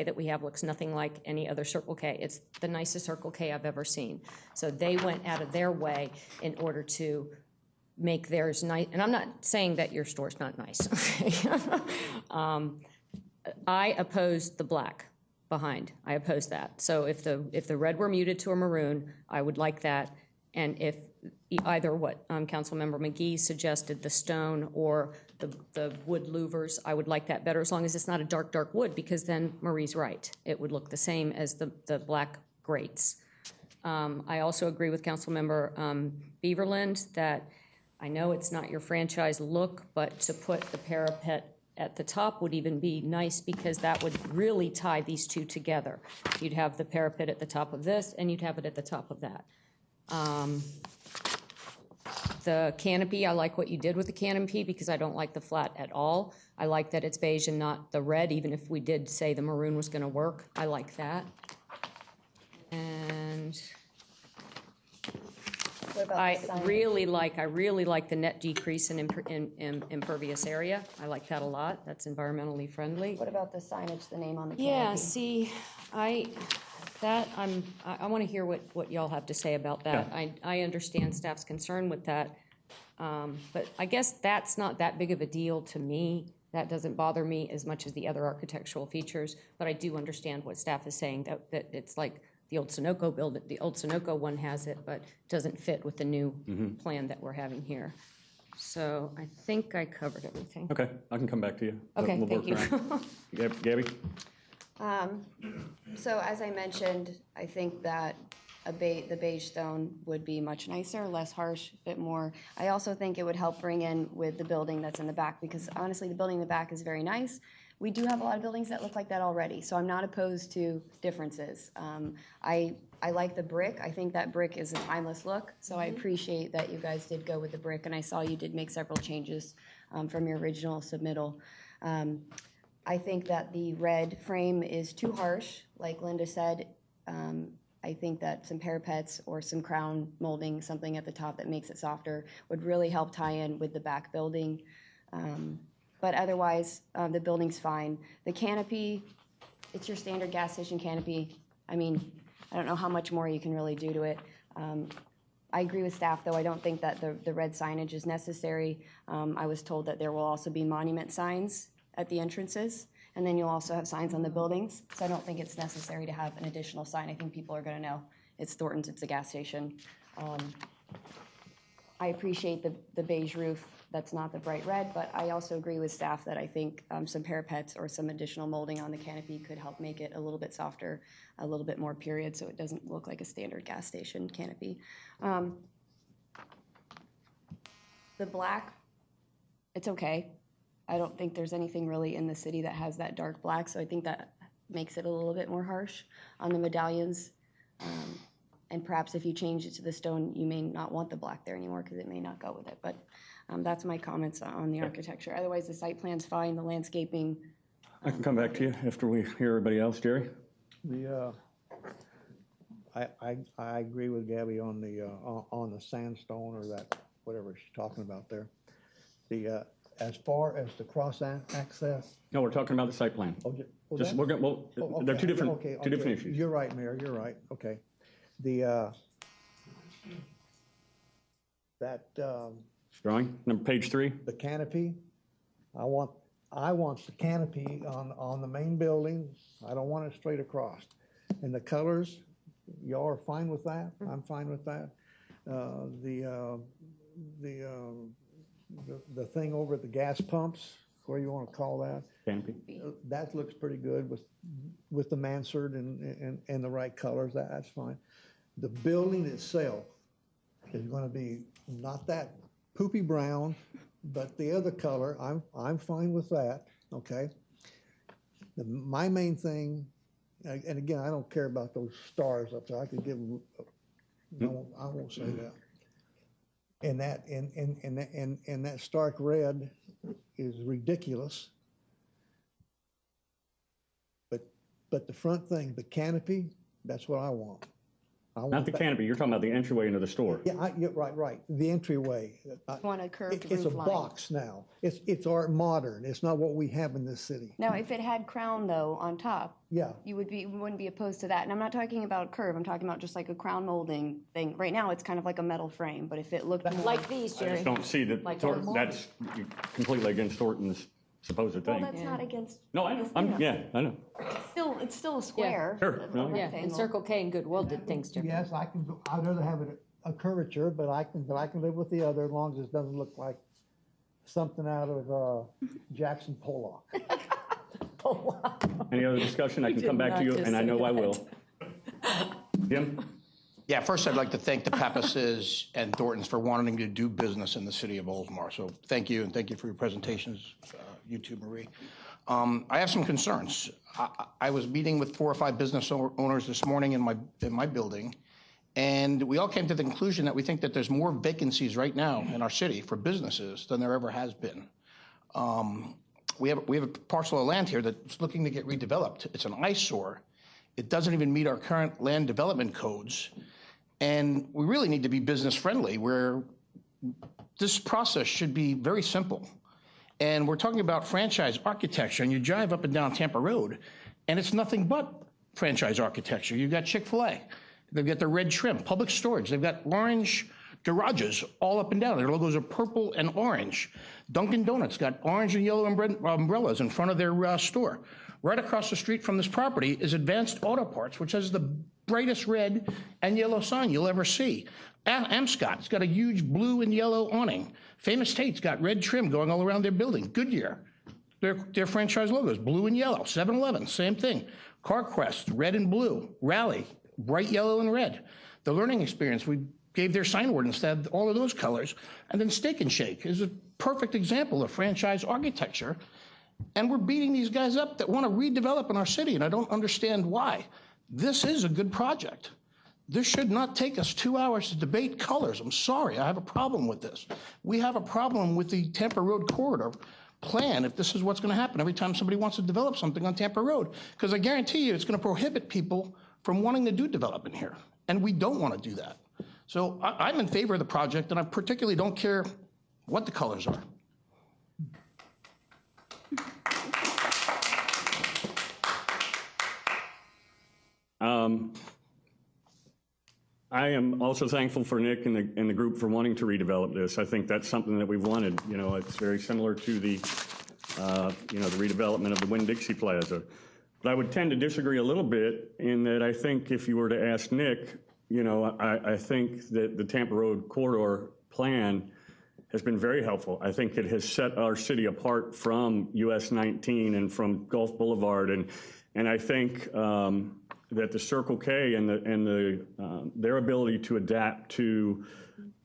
that we have looks nothing like any other Circle K. It's the nicest Circle K I've ever seen. So they went out of their way in order to make theirs nice. And I'm not saying that your store's not nice. I oppose the black behind. I oppose that. So if the red were muted to a maroon, I would like that. And if either what Councilmember McGee suggested, the stone or the wood louvers, I would like that better as long as it's not a dark, dark wood, because then Marie's right. It would look the same as the black grates. I also agree with Councilmember Beaverland that I know it's not your franchise look, but to put the parapet at the top would even be nice because that would really tie these two together. You'd have the parapet at the top of this and you'd have it at the top of that. The canopy, I like what you did with the canopy because I don't like the flat at all. I like that it's beige and not the red, even if we did say the maroon was going to work. I like that. And So about I the signage? really like the net decrease in impervious area. I like that a lot. That's environmentally friendly. What about the signage, the name on the canopy? Yeah, see, I want to hear what y'all have to say about that. I understand staff's concern with that, but I guess that's not that big of a deal to me. That doesn't bother me as much as the other architectural features, but I do understand what staff is saying, that it's like the old Sunoco building, the old Sunoco one has it, but doesn't fit with the new plan that we're having here. So I think I covered everything. Okay, I can come back to you. Okay, We'll thank work you. around. Gabby? So as I mentioned, I think that the beige stone would be much nicer, less harsh, a bit more. I also think it would help bring in with the building that's in the back, because honestly, the building in the back is very nice. We do have a lot of buildings that look like that already, so I'm not opposed to differences. I like the brick. I think that brick is a timeless look, so I appreciate that you guys did go with the brick, and I saw you did make several changes from your original submittal. I think that the red frame is too harsh, like Linda said. I think that some parapets or some crown molding, something at the top that makes it softer, would really help tie in with the back building. But otherwise, the building's fine. The canopy, it's your standard gas station canopy. I mean, I don't know how much more you can really do to it. I agree with staff, though. I don't think that the red signage is necessary. I was told that there will also be monument signs at the entrances, and then you'll also have signs on the buildings. So I don't think it's necessary to have an additional sign. I think people are going to know it's Thornton's, it's a gas station. I appreciate the beige roof. That's not the bright red, but I also agree with staff that I think some parapets or some additional molding on the canopy could help make it a little bit softer, a little bit more period, so it doesn't look like a standard gas station canopy. The black, it's okay. I don't think there's anything really in the city that has that dark black, so I think that makes it a little bit more harsh on the medallions. And perhaps if you change it to the stone, you may not want the black there anymore because it may not go with it. But that's my comments on the architecture. Otherwise, the site plan's fine, the landscaping. I can come back to you after we hear everybody else. Jerry? I agree with Gabby on the sandstone, or that, whatever she's talking about there. As far as the cross access. No, we're talking about the site plan. They're two different issues. You're right, Mayor, you're right, okay. Drawing, page 3. The canopy, I want the canopy on the main building. I don't want it straight across. And the colors, y'all are fine with that? I'm fine with that. The thing over at the gas pumps, where you want to call that? Canopy. That looks pretty good with the mansard and the right colors. That's fine. The building itself is going to be not that poopy brown, but the other color, I'm fine with that. Okay. My main thing, and again, I don't care about those stars up there. I could give them. No, I won't say that. And that stark red is ridiculous. But the front thing, the canopy, that's what I want. Not the canopy, you're talking about the entryway into the store. Yeah, right. The entryway. You want a curved It's a roof line. box now. It's art modern. It's not what we have in this city. Now, if it had crown, though, on top, Yeah. you wouldn't be opposed to that. And I'm not talking about curve. I'm talking about just like a crown molding thing. Right now, it's kind of like a metal frame, but if it looked more Like these, I Jerry. just don't see that, Like that's completely against Thornton's supposed Well, thing. that's not against. No, I know. It's still a square. Sure, no. Yeah, and Circle K and Goodwill did things different. Yes, I'd rather have it a curvature, but I can live with the other as long as it doesn't look like something out of Jackson Pollock. Any other discussion? I can come back to you, and I know I will. Jim? Yeah, first I'd like to thank the Pappases and Thorntons for wanting to do business in the city of Oldsmar. So thank you, and thank you for your presentations, you too, Marie. I have some concerns. I was meeting with 4 or 5 business owners this morning in my building, and we all came to the conclusion that we think that there's more vacancies right now in our city for businesses than there ever has been. We have a parcel of land here that's looking to get redeveloped. It's an eyesore. It doesn't even meet our current land development codes. And we really need to be business friendly, where this process should be very simple. And we're talking about franchise architecture, and you drive up and down Tampa Road, and it's nothing but franchise architecture. You've got Chick-fil-A. They've got the red trim, Public Storage. They've got orange garages all up and down. Their logos are purple and orange. Dunkin' Donuts got orange and yellow umbrellas in front of their store. Right across the street from this property is Advanced Auto Parts, which has the brightest red and yellow sign you'll ever see. Amscott's got a huge blue and yellow awning. Famous Tate's got red trim going all around their building. Goodyear, their franchise logos, blue and yellow. 7-Eleven, same thing. CarQuest, red and blue. Rally, bright yellow and red. The Learning Experience, we gave their sign ordinance to have all of those colors. And then Steak and Shake is a perfect example of franchise architecture. And we're beating these guys up that want to redevelop in our city, and I don't understand why. This is a good project. This should not take us 2 hours to debate colors. I'm sorry, I have a problem with this. We have a problem with the Tampa Road corridor plan if this is what's going to happen every time somebody wants to develop something on Tampa Road, because I guarantee you it's going to prohibit people from wanting to do development here, and we don't want to do that. So I'm in favor of the project, and I particularly don't care what the colors are. I am also thankful for Nick and the group for wanting to redevelop this. I think that's something that we've wanted. You know, it's very similar to the, the redevelopment of the Winn-Dixie Plaza. But I would tend to disagree a little bit in that I think if you were to ask Nick, I think that the Tampa Road corridor plan has been very helpful. I think it has set our city apart from US 19 and from Gulf Boulevard, and I think that the Circle K and their ability to adapt to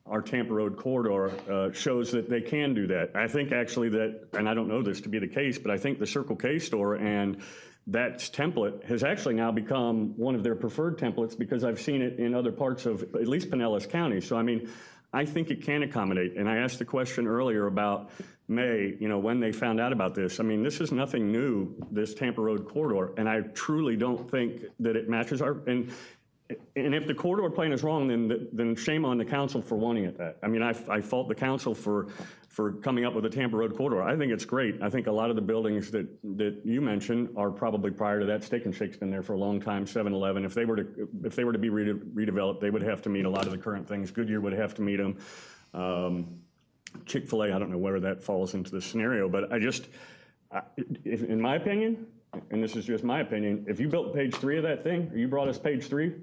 our Tampa Road corridor shows that they can do that. I think actually that, and I don't know this to be the case, but I think the Circle K store and that template has actually now become one of their preferred templates because I've seen it in other parts of at least Pinellas County. So I mean, I think it can accommodate. And I asked the question earlier about May, when they found out about this. I mean, this is nothing new, this Tampa Road corridor, and I truly don't think that it matches our, and if the corridor plan is wrong, then shame on the council for wanting it that. I mean, I fault the council for coming up with the Tampa Road corridor. I think it's great. I think a lot of the buildings that you mentioned are probably prior to that. Steak and Shake's been there for a long time. 7-Eleven. If they were to be redeveloped, they would have to meet a lot of the current things. Goodyear would have to meet them. Chick-fil-A, I don't know where that falls into the scenario, but in my opinion, and this is just my opinion, if you built page 3 of that thing, or you brought us page 3,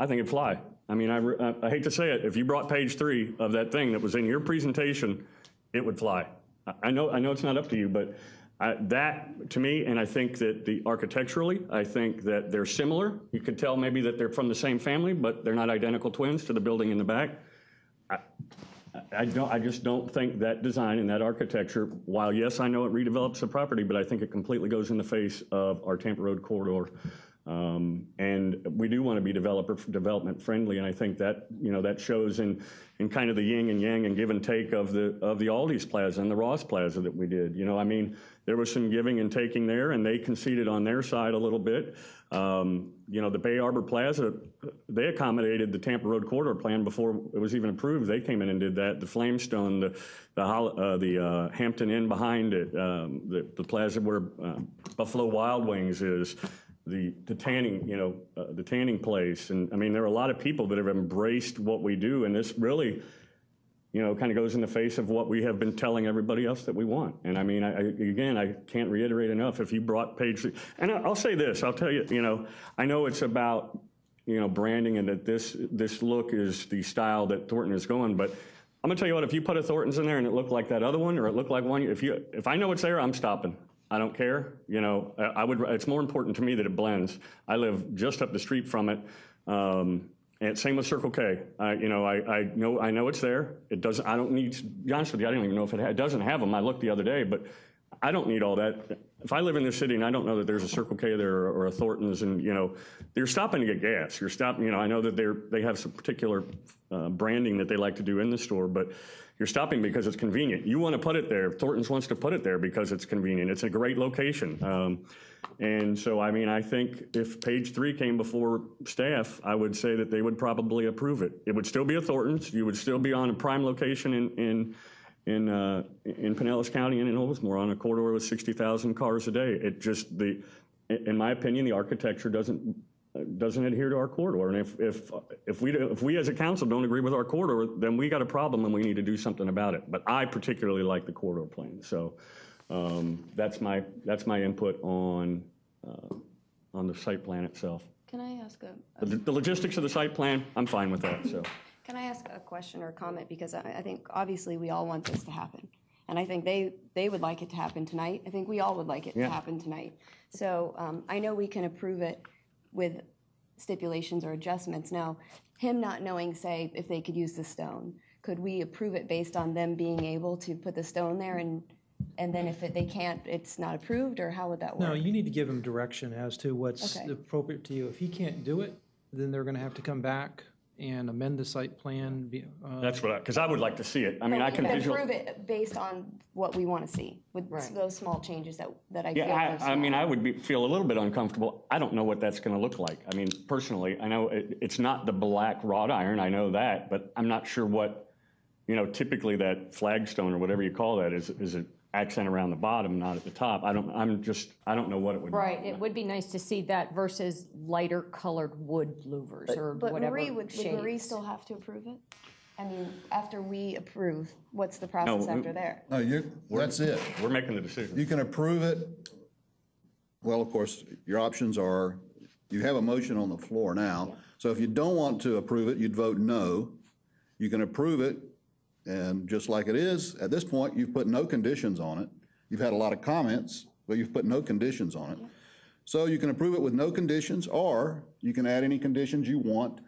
I think it'd fly. I mean, I hate to say it, if you brought page 3 of that thing that was in your presentation, it would fly. I know it's not up to you, but that to me, and I think that architecturally, I think that they're similar. You could tell maybe that they're from the same family, but they're not identical twins to the building in the back. I just don't think that design and that architecture, while yes, I know it redevelops the property, but I think it completely goes in the face of our Tampa Road corridor. And we do want to be development friendly, and I think that that shows in kind of the yin and yang and give and take of the Aldi's Plaza and the Ross Plaza that we did. I mean, there was some giving and taking there, and they conceded on their side a little bit. The Bay Arbor Plaza, they accommodated the Tampa Road corridor plan before it was even approved. They came in and did that. The Flamestone, the Hampton Inn behind it, the plaza where Buffalo Wild Wings is. The tanning, the tanning place. And I mean, there are a lot of people that have embraced what we do, and this really, kind of goes in the face of what we have been telling everybody else that we want. And I mean, I can't reiterate enough, if you brought page, and I'll say this, I'll tell you, I know it's about, branding and that this look is the style that Thornton is going, but I'm gonna tell you what, if you put a Thornton's in there and it looked like that other one, or it looked like one, if I know it's there, I'm stopping. I don't care. It's more important to me that it blends. I live just up the street from it. And same with Circle K. I know it's there. It doesn't. I don't need. To be honest with you, I don't even know if it doesn't have them. I looked the other day, but I don't need all that. If I live in this city and I don't know that there's a Circle K there or a Thornton's, and, you know, you're stopping to get gas. You're stopping, you know, I know that they have some particular branding that they like to do in the store, but you're stopping because it's convenient. You want to put it there. Thornton's wants to put it there because it's convenient. It's a great location. And so, I mean, I think if page 3 came before staff, I would say that they would probably approve it. It would still be a Thornton's. You would still be on a prime location in Pinellas County and in Oldsmar on a corridor with 60,000 cars a day. It just, in my opinion, the architecture doesn't adhere to our corridor. And if we as a council don't agree with our corridor, then we got a problem and we need to do something about it. But I particularly like the corridor plan. So that's my input on the site plan itself. Can I ask The logistics of the site plan, I'm fine with that. So. Can I ask a question or a comment? Because I think obviously we all want this to happen. And I think they would like it to happen tonight. I think we all would like it to happen tonight. So I know we can approve it with stipulations or adjustments. Now, him not knowing, say, if they could use the stone, could we approve it based on them being able to put the stone there, and then if they can't, it's not approved, or how would that work? No, you need to give him direction as to what's appropriate to you. If he can't do it, then they're going to have to come back and amend the site plan. That's what because I would like to see it. I mean, I can approve it based on what we want to see with those small changes that I feel. Yeah, I mean, I would feel a little bit uncomfortable. I don't know what that's going to look like. I mean, personally, I know it's not the black wrought iron. I know that, but I'm not sure what, you know, typically that flagstone or whatever you call that is an accent around the bottom, not at the top. I don't know what it would be. Right, it would be nice to see that versus lighter colored wood louvers or but whatever Marie, would Marie still have to approve it? I mean, after we approve, what's the process after there? No, that's it. We're making the decision. You can approve it. Well, of course, your options are, you have a motion on the floor now. So if you don't want to approve it, you'd vote no. You can approve it, and just like it is, at this point, you've put no conditions on it. You've had a lot of comments, but you've put no conditions on it. So you can approve it with no conditions, or you can add any conditions you want,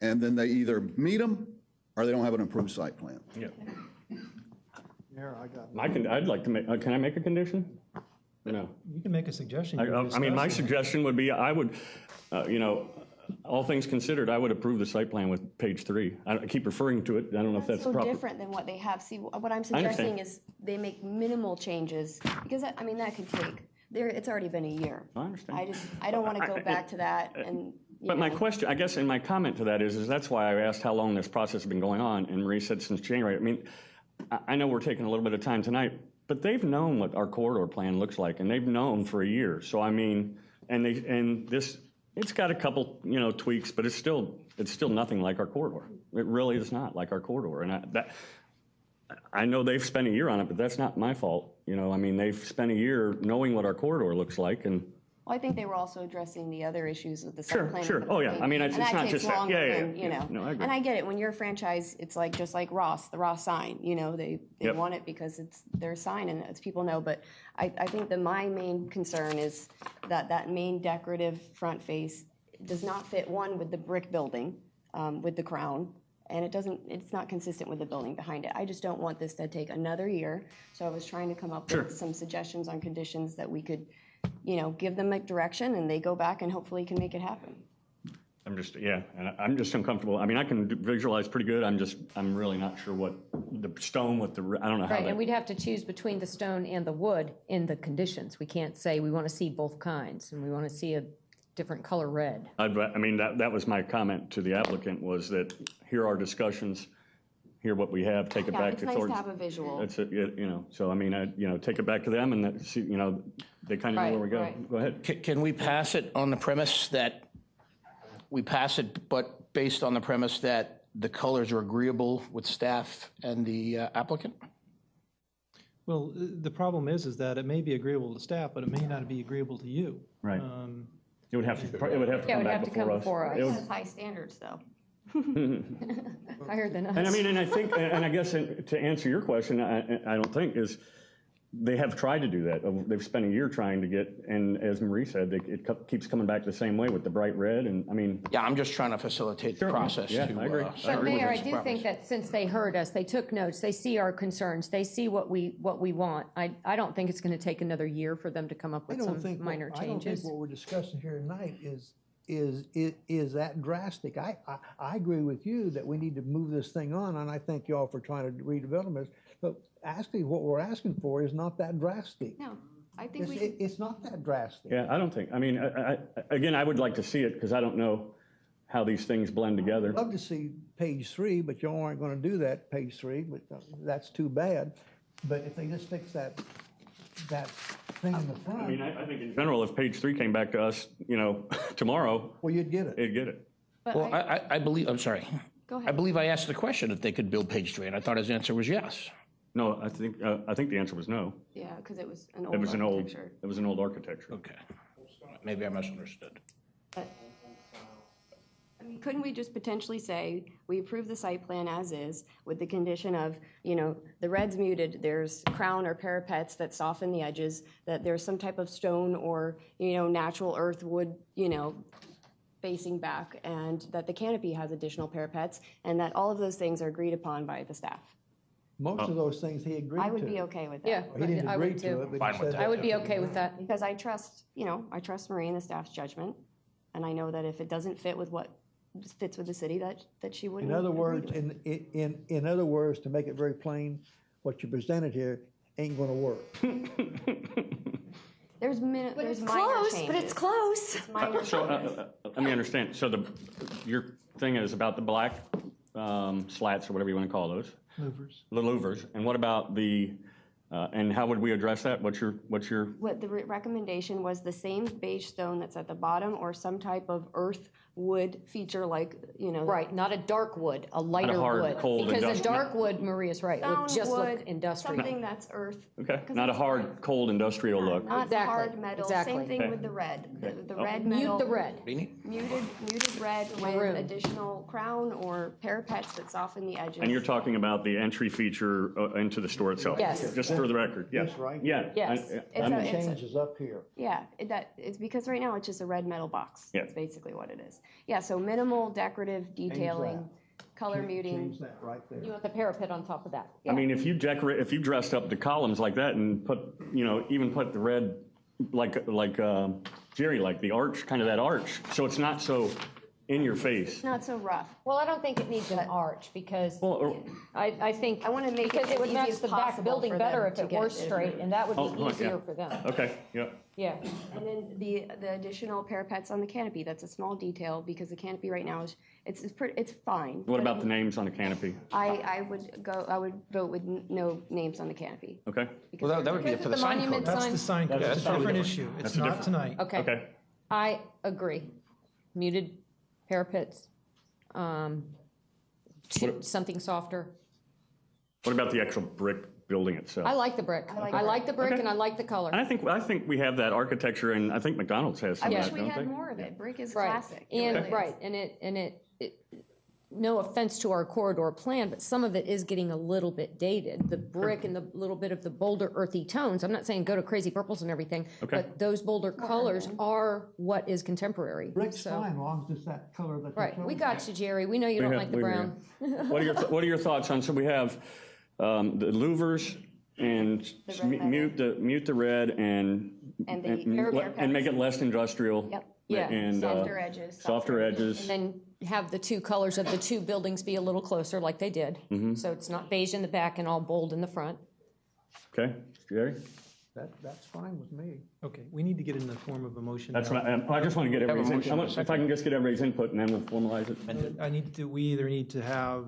and then they either meet them or they don't have an approved site plan. Yeah. Mayor, I got. I'd like to make. Can I make a condition? No. You can make a suggestion. I mean, my suggestion would be, I would, you know, all things considered, I would approve the site plan with page 3. I keep referring to it. I don't know if that's so proper. different than what they have. See, what I'm suggesting is they make minimal changes, because I mean, that could take, it's already been a year. I understand. I don't want to go back to that and. But my question, I guess, and my comment to that is that's why I asked how long this process has been going on, and Marie said since January. I mean, I know we're taking a little bit of time tonight, but they've known what our corridor plan looks like, and they've known for a year. So I mean, it's got a couple, you know, tweaks, but it's still nothing like our corridor. It really is not like our corridor, and I know they've spent a year on it, but that's not my fault. You know, I mean, they've spent a year knowing what our corridor looks like, and. Well, I think they were also addressing the other issues with the site plan. Sure. Oh, yeah. I mean, it's not just that. Yeah. You know, no, I agree. and I get it. When you're a franchise, it's like just like Ross, the Ross sign. You know, they want it because it's their sign and as people know. But I think that my main concern is that main decorative front face does not fit with the brick building with the crown, and it's not consistent with the building behind it. I just don't want this to take another year. So I was trying to come up with some suggestions on conditions that we could, you know, give them a direction, and they go back and hopefully can make it happen. I'm just uncomfortable. I mean, I can visualize pretty good. I'm really not sure what the stone with I don't know how. Right, and we'd have to choose between the stone and the wood in the conditions. We can't say we want to see both kinds, and we want to see a different color red. I mean, that was my comment to the applicant, was that here are discussions. Hear what we have, take it back to Thornton. It's nice to have a visual. That's it, you know. So I mean, you know, take it back to them, and see, you know, they kind of know where we go. Right. Go ahead. Can we pass it on the premise that we pass it, but based on the premise that the colors are agreeable with staff and the applicant? Well, the problem is that it may be agreeable to staff, but it may not be agreeable to you. Right. It would have to come back before us. It has high standards, though. Higher than us. And I mean, and I think, and I guess to answer your question, I don't think is, They have tried to do that. They've spent a year trying to get, and as Marie said, it keeps coming back the same way with the bright red, and I mean. Yeah, I'm just trying to facilitate the process. Yeah, I agree. But Mayor, I do think that since they heard us, they took notes, they see our concerns, they see what we want. I don't think it's going to take another year for them to come up with some minor I don't think changes. what we're discussing here tonight is that drastic. I agree with you that we need to move this thing on, and I thank y'all for trying to redevelop it. But actually, what we're asking for is not that drastic. No, I think It's not that drastic. Yeah, I don't think, I mean, again, I would like to see it because I don't know how these things blend together. I'd love to see page 3, but y'all aren't going to do that, page 3, but that's too bad. But if they just fix that thing in the front. I mean, I think in general, if page 3 came back to us, tomorrow. Well, you'd get it. It'd get it. Well, I believe, I'm sorry. Go ahead. I believe I asked the question if they could build page 3, and I thought his answer was yes. No, I think the answer was no. Yeah, because it was an old It was architecture. an old architecture. Okay. Maybe I misunderstood. But, I mean, couldn't we just potentially say, we approve the site plan as is with the condition of, the red's muted, there's crown or parapets that soften the edges, that there's some type of stone or, natural earth wood, facing back, and that the canopy has additional parapets, and that all of those things are agreed upon by the staff. Most of those things he agreed to. I would be okay with that. Yeah, He didn't I agree would to too. it, but Fine he with said. that. I would be okay with that. Because I trust Marie and the staff's judgment, and I know that if it doesn't fit with what fits with the city, that she wouldn't. In other agree words, to it. in other words, to make it very plain, what you presented here ain't going to work. There's minor close, changes. but it's close. It's minor So changes. let me understand. So your thing is about the black slats or whatever you want to call those. Louvers. The louvers. And what about and how would we address that? What's your? What the recommendation was, the same beige stone that's at the bottom or some type of earth wood feature like, Right, not a dark wood, a lighter hard, wood. cold Because a industrial. dark wood, Maria's right, would stone, just wood, look industrial. something that's earth. Okay, 'Cause not a it's hard, cold industrial look. Not Exactly, hard metal. exactly. Same thing Okay. with the red. The Oh. red Mute metal. the red. Muted red with Maroon. additional crown or parapets that soften the edges. And you're talking about the entry feature into the store itself? Yes. Just for the record, yeah. This right? Yeah. Yes. Changes up here. Yeah, it's because right now it's just a red metal box. Yeah. That's basically what it is. Yeah, so minimal decorative detailing, color muting. Change that right there. You want the parapet on top of that. I mean, if you dressed up the columns like that and put, even put the red, like Jerry, like the arch, kind of that arch, so it's not so in your face. Not so rough. Well, I don't think it needs an arch because I think. I wanna make it because as it would easy match as the back possible building for better them if to it get were it. straight, and that would Oh, be yeah. easier for them. Okay, yeah. Yeah. And then the additional parapets on the canopy, that's a small detail because the canopy right now is, it's fine. What about the names on the canopy? I would vote with no names on the canopy. Okay. Well, that would be for the sign code. That's the sign code. that's It's a totally different different. issue. It's That's a not different- tonight. Okay. Okay. I agree. Muted parapets, something softer. What about the actual brick building itself? I like the brick. I like the brick Okay. and I like the color. And I think we have that architecture, and I think McDonald's has I some of wish that, we don't had they? more of it. Brick is Right. classic. It And, really is. right, and it, no offense to our corridor plan, but some of it is getting a little bit dated. The brick and the little bit of the bolder earthy tones, I'm not saying go to crazy purples and everything, Okay. but those bolder colors are what is contemporary. Brick's So- fine, as long as it's that color that. Right, we got you, Jerry. We know you don't like the brown. What are your thoughts on, so we have the louvers and The red mute the red and make it less industrial. Yep. Yeah. And Softer edges. softer edges. And have the two colors of the two buildings be a little closer like they did. Mm-hmm. So it's not beige in the back and all bold in the front. Okay, Jerry? That's fine with me. Okay, we need to get in the form of a motion. That's now. what I just want to get everybody's motion in a input. If I can just get everybody's input and then we'll formalize it. We either need to have.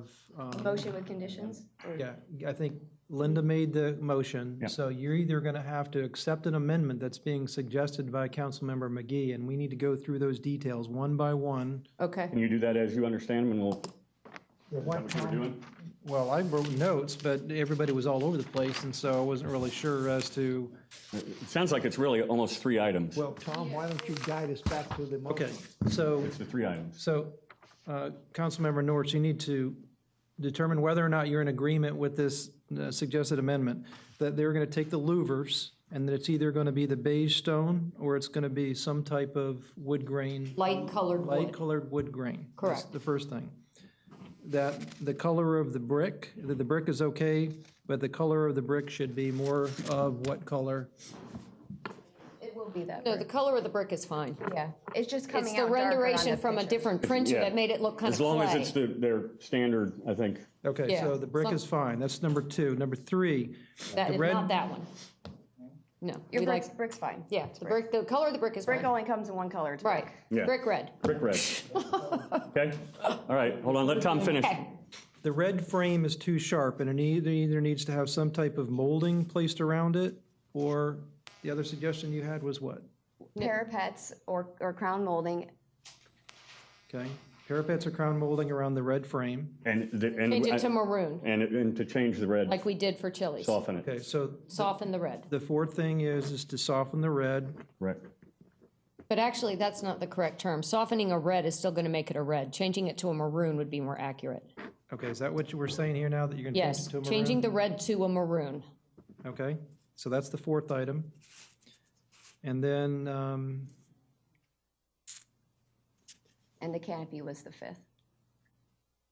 Motion with conditions? Or- Yeah, I think Linda made the motion, Yeah. so you're either going to have to accept an amendment that's being suggested by Councilmember McGee, and we need to go through those details one by one. Okay. Can you do that as you understand them, and we'll, Yeah, is that what you were doing? Well, I wrote notes, but everybody was all over the place, and so I wasn't really sure as to. It sounds like it's really almost 3 items. Well, Tom, why don't you guide us back to the motion? Okay, so, It's the 3 items. Councilmember Norris, you need to determine whether or not you're in agreement with this suggested amendment, that they're going to take the louvers, and that it's either going to be the beige stone or it's going to be some type of wood grain. Light-colored wood. Light-colored wood grain. That's Correct. the first thing. That the color of the brick, that the brick is okay, but the color of the brick should be more of what color? It will be that. No, brick. the color of the brick is fine. Yeah, it's just It's coming the out darker on renderation the from a picture. different print Yeah. that made it look kind of As long as clay. it's their standard, I think. Okay, Yeah. so the brick is fine. That's number 2. Number 3, That the is red. not that one. No. Your we brick's, like, brick's fine. yeah, the brick, the color of the brick is Brick fine. only comes in one color. It's Right. brick. Yeah. Brick red. Brick red. Okay? All right, hold on, let Tom finish. Okay. The red frame is too sharp, and it either needs to have some type of molding placed around it, or the other suggestion you had was what? Parapets or crown molding. Okay, parapets or crown molding around the red frame. And Change it to maroon, and to change the red, like we did for Chili's. soften it. Okay, so Soften the red. the fourth thing is to soften the red. Right. But actually, that's not the correct term. Softening a red is still going to make it a red. Changing it to a maroon would be more accurate. Okay, is that what you were saying here now, that you're going to change Yes, it to a maroon? changing the red to a maroon. Okay, so that's the fourth item. And then, And the canopy was the fifth.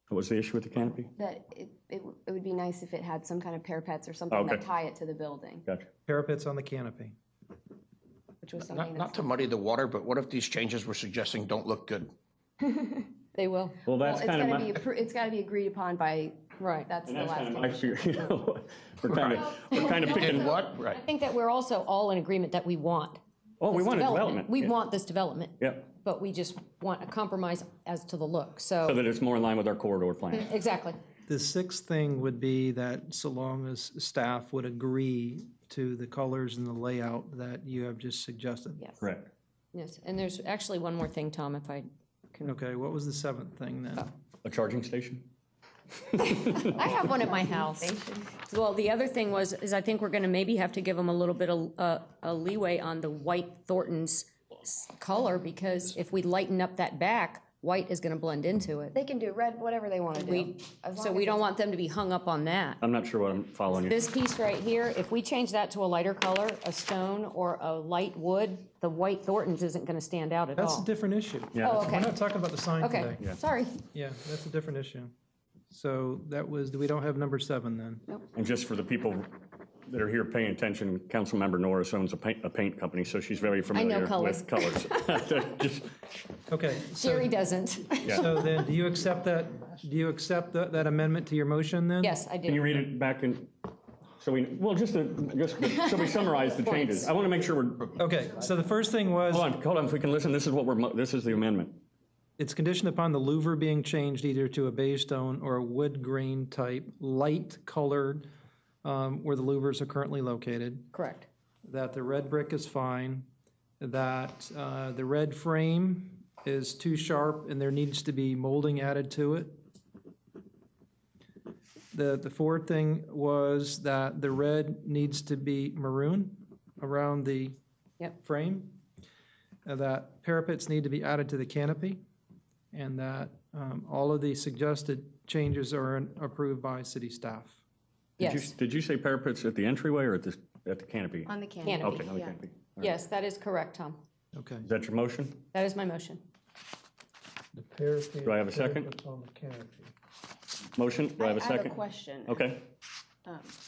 What was the issue with the canopy? That it would be nice if it had some kind of parapets or something Okay. that tie it to the building, Gotcha. parapets on the canopy. which was something Not that's. to muddy the water, but what if these changes we're suggesting don't look good? They will. Well, that's Well, kind of it's gotta be agreed upon by, Right. that's the that's last kind of one. my fear, you know. We're kind of picking. And what? Right. I think that we're also all in agreement that we want. Oh, we this want a development. We Yeah. want this development. Yep, But we just want a compromise as to the look, so. so that it's more in line with our corridor plan. Exactly. The sixth thing would be that so long as staff would agree to the colors and the layout that you have just suggested. Yes. Correct. Yes, and there's actually one more thing, Tom, if I can. Okay, what was the seventh thing then? A charging station? I have one at my house. Well, the other thing is I think we're gonna maybe have to give them a little bit of a leeway on the white Thornton's color, because if we lighten up that back, white is gonna blend into it. They can do red, whatever they wanna do. as So long we as don't it's- want them to be hung up on that. I'm not sure what I'm following you. This piece right here, if we change that to a lighter color, a stone or a light wood, the white Thornton's isn't gonna stand out at That's a all. different issue. Yeah. Oh, okay. We're not talking about the sign Okay, today. sorry. Yeah, that's a different issue. So that was, we don't have number 7 then? And just for the people that are here paying attention, Councilmember Norris owns a paint company, so she's very familiar color. with colors. Just- Okay, Jerry doesn't. yeah. so then, do you accept that amendment to your motion then? Yes, I Can you do. read it back in, so we summarize the changes? I want to make sure we're, Okay, so the first thing was, hold on, if we can listen, this is the amendment. it's conditioned upon the louver being changed either to a beige stone or a wood grain type, light colored, where the louvers are currently located. Correct. That the red brick is fine, that the red frame is too sharp and there needs to be molding added to it. The fourth thing was that the red needs to be maroon around the Yep. frame. That parapets need to be added to the canopy, and that all of the suggested changes are approved by city staff. Yes, Did you say parapets at the entryway or at the canopy? On the canopy. Canopy. Okay, on the yeah. canopy. yes, that is correct, Tom. Okay. Is that your motion? That is my motion. The parapet. Do I have a second? parapets On the canopy. Motion, do I have a I have second? a question. Okay,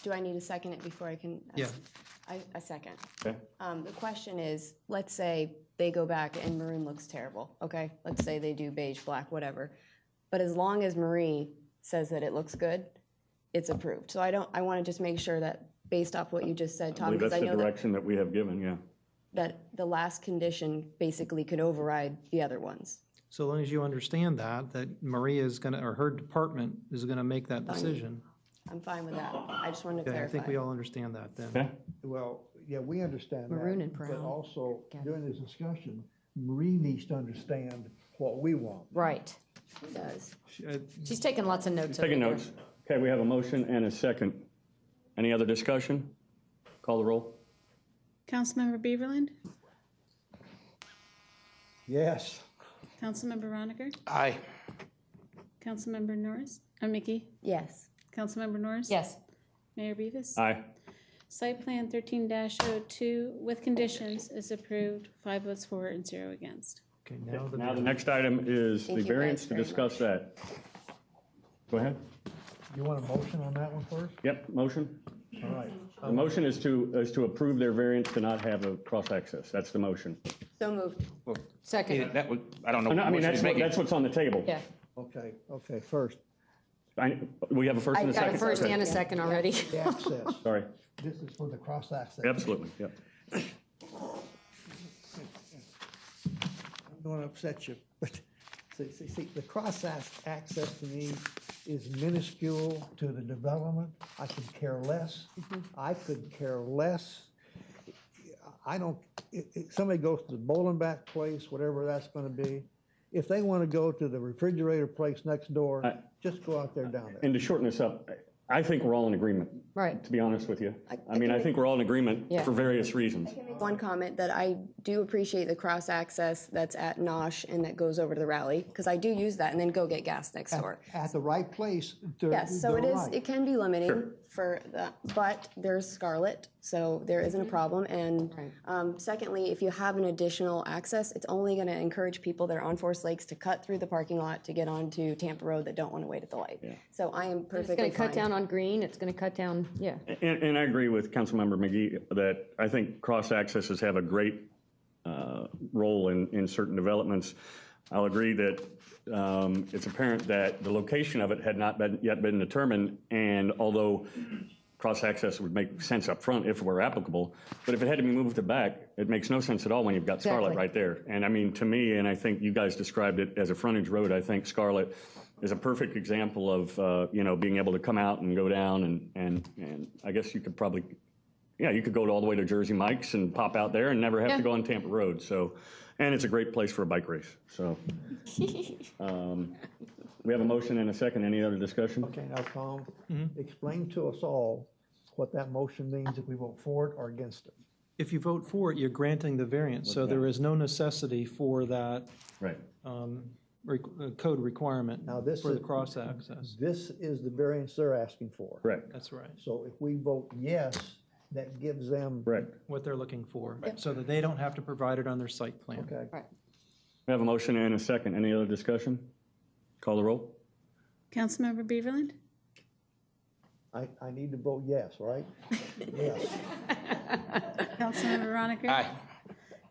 Do I need to second it before I can? Yeah. I second. okay. The question is, let's say they go back and maroon looks terrible, okay? Let's say they do beige, black, whatever. But as long as Marie says that it looks good, it's approved. So I want to just make sure that, based off what you just said, I Tom, believe because that's I the know that, direction that we have given, yeah. that the last condition basically could override the other ones. So long as you understand that Maria is gonna, or her department is gonna make that decision. I'm fine with that. I just wanted to Okay, I think we clarify. all understand that then. Okay, Well, yeah, we understand that. Maroon and But brown. also, during this discussion, Marie needs to understand what we want. Right. It does. She's taking lots of notes. taking over there. notes. Okay, we have a motion and a second. Any other discussion? Call the roll. Councilmember Beaverland? Yes. Councilmember Roniger? Aye. Councilmember Norris, Mickey, Yes. Councilmember Norris. Yes. Mayor Beavis. Aye. Site Plan 13-02 with conditions is approved, 5 votes for and 0 against. Okay, Now the next item is Thank the you variance guys to very discuss that. Go ahead. You want a motion on that one first? Yep, motion. All right. The motion is to approve their variance to not have a cross-access. That's the motion. So moved. Second. That would, I don't know. I mean, what she's making. that's what's on the table. Yeah. Okay, first, We have a first I and a got a second. first and a second already. the access. Sorry. This is for the cross-access. Absolutely, yep. I don't want to upset you, but see, the cross-access to me is minuscule to the development. I could care less. I could care less. I don't, if somebody goes to the bowling back place, whatever that's going to be, if they want to go to the refrigerator place next door, just go out there down there. And to shorten this up, I think we're all in agreement. Right. To be honest with you. I I think we're all in agreement Yeah. for various reasons. One comment that I do appreciate the cross-access that's at Nosh and that goes over to the rally, because I do use that and then go get gas next door. At the right place. they're- Yes, so they're it is, right. it can be limiting for the, but there's Scarlet, so there isn't a problem. And secondly, if you have an additional access, it's only gonna encourage people that are on Forest Lakes to cut through the parking lot to get onto Tampa Road that don't wanna wait at the light. So I am It's perfectly going to cut fine. down on green, it's going to cut down, yeah. And I agree with Councilmember McGee that I think cross-accesses have a great role in certain developments. I'll agree that it's apparent that the location of it had not yet been determined, and although cross-access would make sense up front if it were applicable, but if it had to be moved to back, it makes no sense at all when you've got Scarlet Exactly. right there. And I mean, to me, and I think you guys described it as a frontage road, I think Scarlet is a perfect example of, being able to come out and go down and I guess you could probably, you could go all the way to Jersey Mike's and pop out there and never have to go on Tampa Road. So, and it's a great place for a bike race. So, we have a motion and a second. Any other discussion? Okay, now, Tom, explain to us all what that motion means if we vote for it or against it. If you vote for it, you're granting the variance, so there is no necessity for that Right. code requirement Now, this for the is- cross-access. This is the variance they're asking for. Correct. That's right, So if we vote yes, that gives them. Correct. what they're looking for, so that they don't have to provide it on their site plan. Okay. We have a motion and a second. Any other discussion? Call the roll. Councilmember Beaverland, I need to vote yes, right? Yes. Councilmember Roniker. Aye.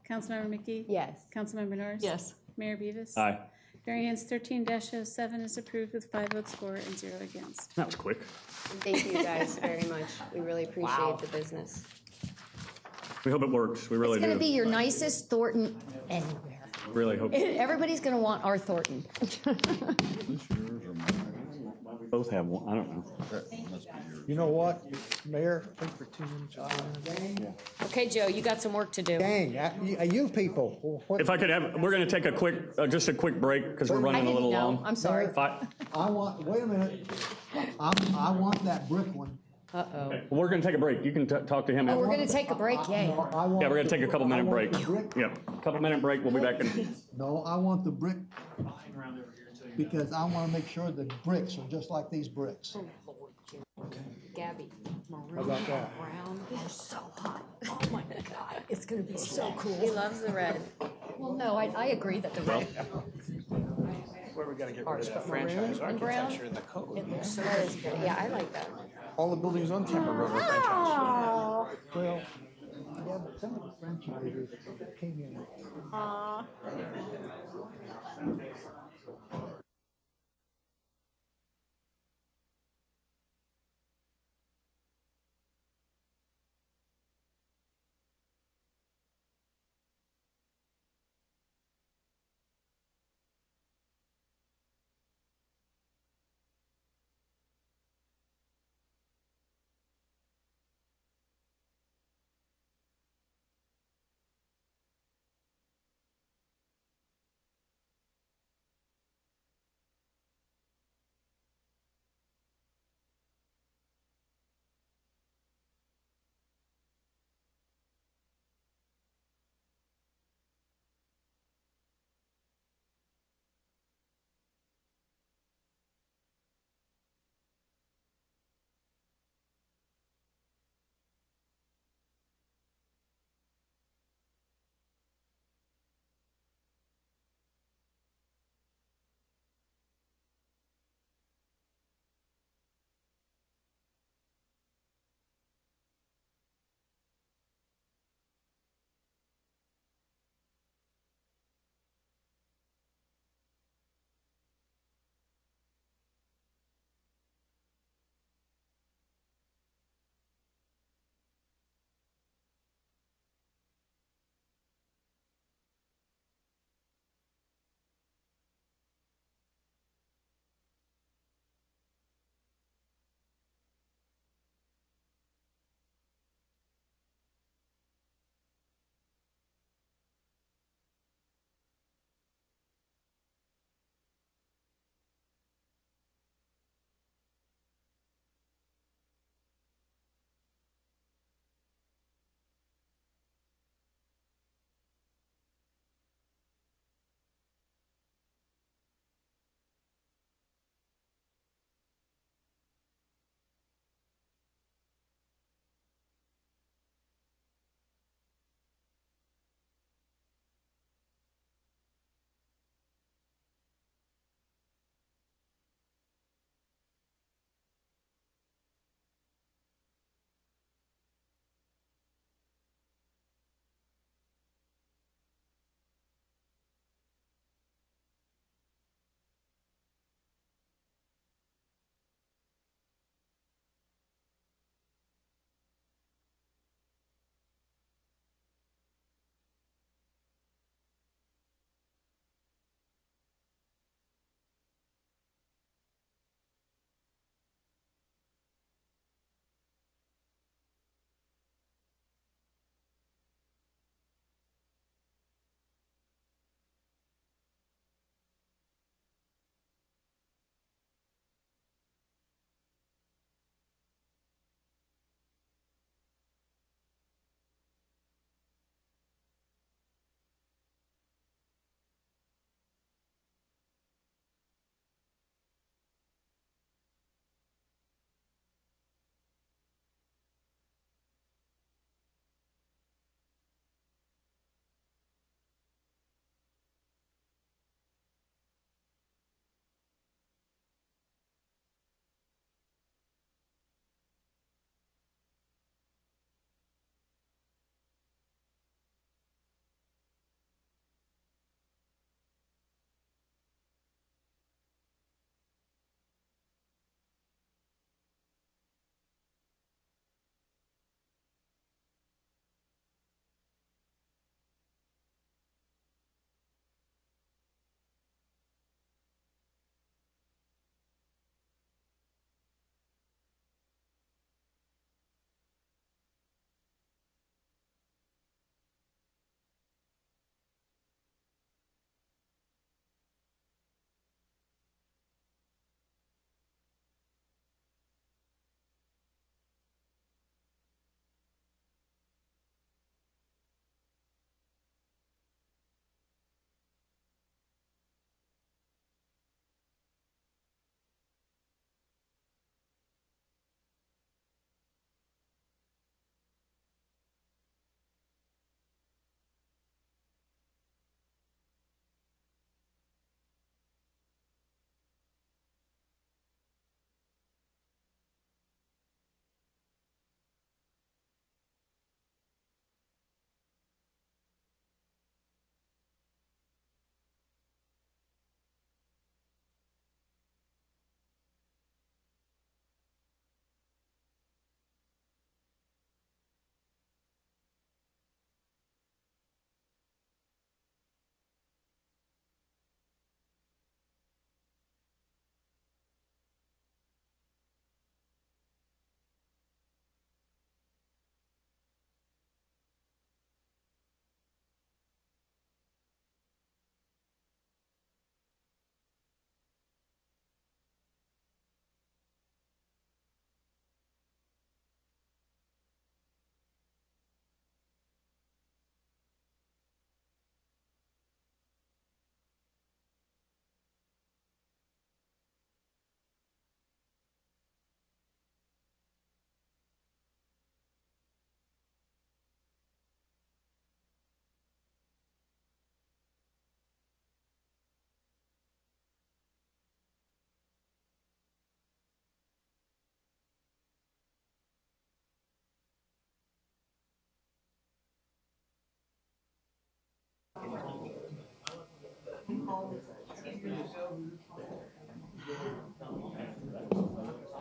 Councilmember McKee. Yes. Councilmember Norris. Yes. Mayor Beavis. Aye. Variance 13-07 is approved with 5 votes for and 0 against. That was quick. Thank you guys very much. We really appreciate the business. We hope it works. We really It's going to do. be your nicest Thornton anywhere. Really hope. Everybody's going to want our Thornton. We both have one. I don't know. You know what, Mayor? Okay, Joe, you got some work to do. Dang, you people. If I could have, we're going to take a quick, just a quick break because we're running a little long. I'm sorry. I want, wait a minute. I want that brick one. Uh-oh. We're going to take a break. You can talk to him. Oh, we're after. going to take a break, yeah. No, I want. Yeah, we're going to take a couple minute I break. want the brick. Yep, couple minute break. We'll be back in. No, I want the brick. Because I want to make sure the bricks are just like these bricks. Gabby, How maroon, about that? brown, they're so hot. Oh my God, it's going to be so cool. He loves the red. Well, no, I agree that the red. Where we gotta get rid Ours, of that but maroon franchise and brown. architecture in the code. It looks so That is good. Yeah, I like that. All the buildings on Tampa Road are franchise. Well, yeah, but some of the franchises came in.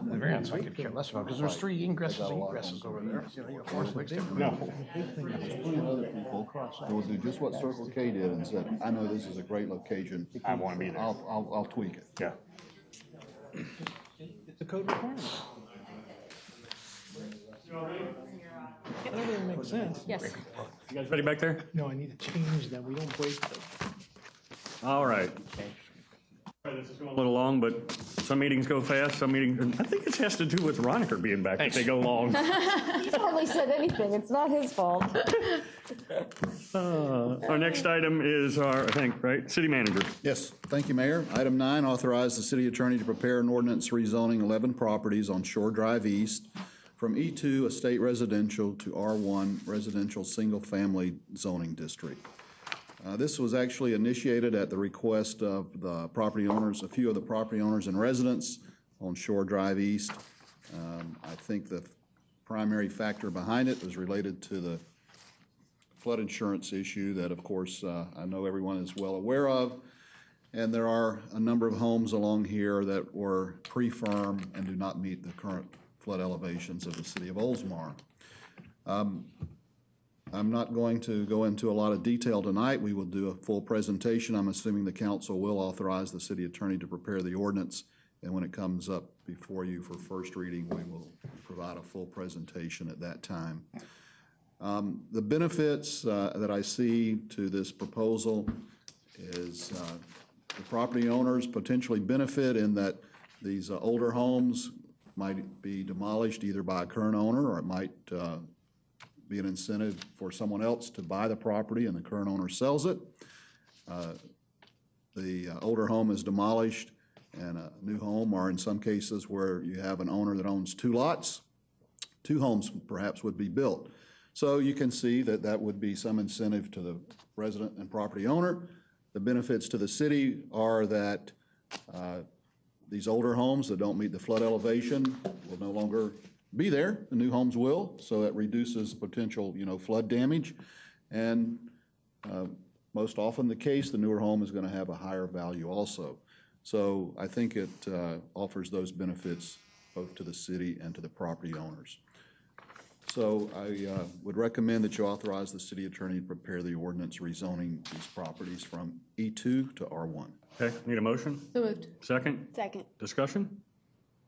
The variance I could care less about, because there's 3 ingresses and egresses over there. You know, Forest Lake's different. There's plenty of other people who will do just what Circle K did and said, I know this is a great location. I want to be there. I'll tweak it. Yeah. It's a code requirement. That doesn't make sense. Yes. You guys ready back there? No, I need to change them. We don't break them. All right. This is going a little long, but some meetings go fast, some meetings, I think it has to do with Roniker being back, that they go long. He's hardly said anything. It's not his fault. Our next item is our, I think, right, city manager. Yes, thank you, Mayor. Item 9, authorize the city attorney to prepare an ordinance rezoning 11 properties on Shore Drive East from E2 estate residential to R1 residential single-family zoning district. This was actually initiated at the request of the property owners, a few of the property owners and residents on Shore Drive East. I think the primary factor behind it was related to the flood insurance issue that, of course, I know everyone is well aware of. And there are a number of homes along here that were pre-firm and do not meet the current flood elevations of the city of Oldsmar. I'm not going to go into a lot of detail tonight. We will do a full presentation. I'm assuming the council will authorize the city attorney to prepare the ordinance, and when it comes up before you for first reading, we will provide a full presentation at that time. The benefits that I see to this proposal is the property owners potentially benefit in that these older homes might be demolished either by a current owner, or it might be an incentive for someone else to buy the property and the current owner sells it. The older home is demolished and a new home, or in some cases where you have an owner that owns 2 lots, 2 homes perhaps would be built. So you can see that that would be some incentive to the resident and property owner. The benefits to the city are that these older homes that don't meet the flood elevation will no longer be there. The new homes will, so that reduces potential, flood damage. And most often the case, the newer home is going to have a higher value also. So I think it offers those benefits both to the city and to the property owners. So I would recommend that you authorize the city attorney to prepare the ordinance rezoning these properties from E2 to R1. Okay, need a motion? So moved. Second? Second. Discussion?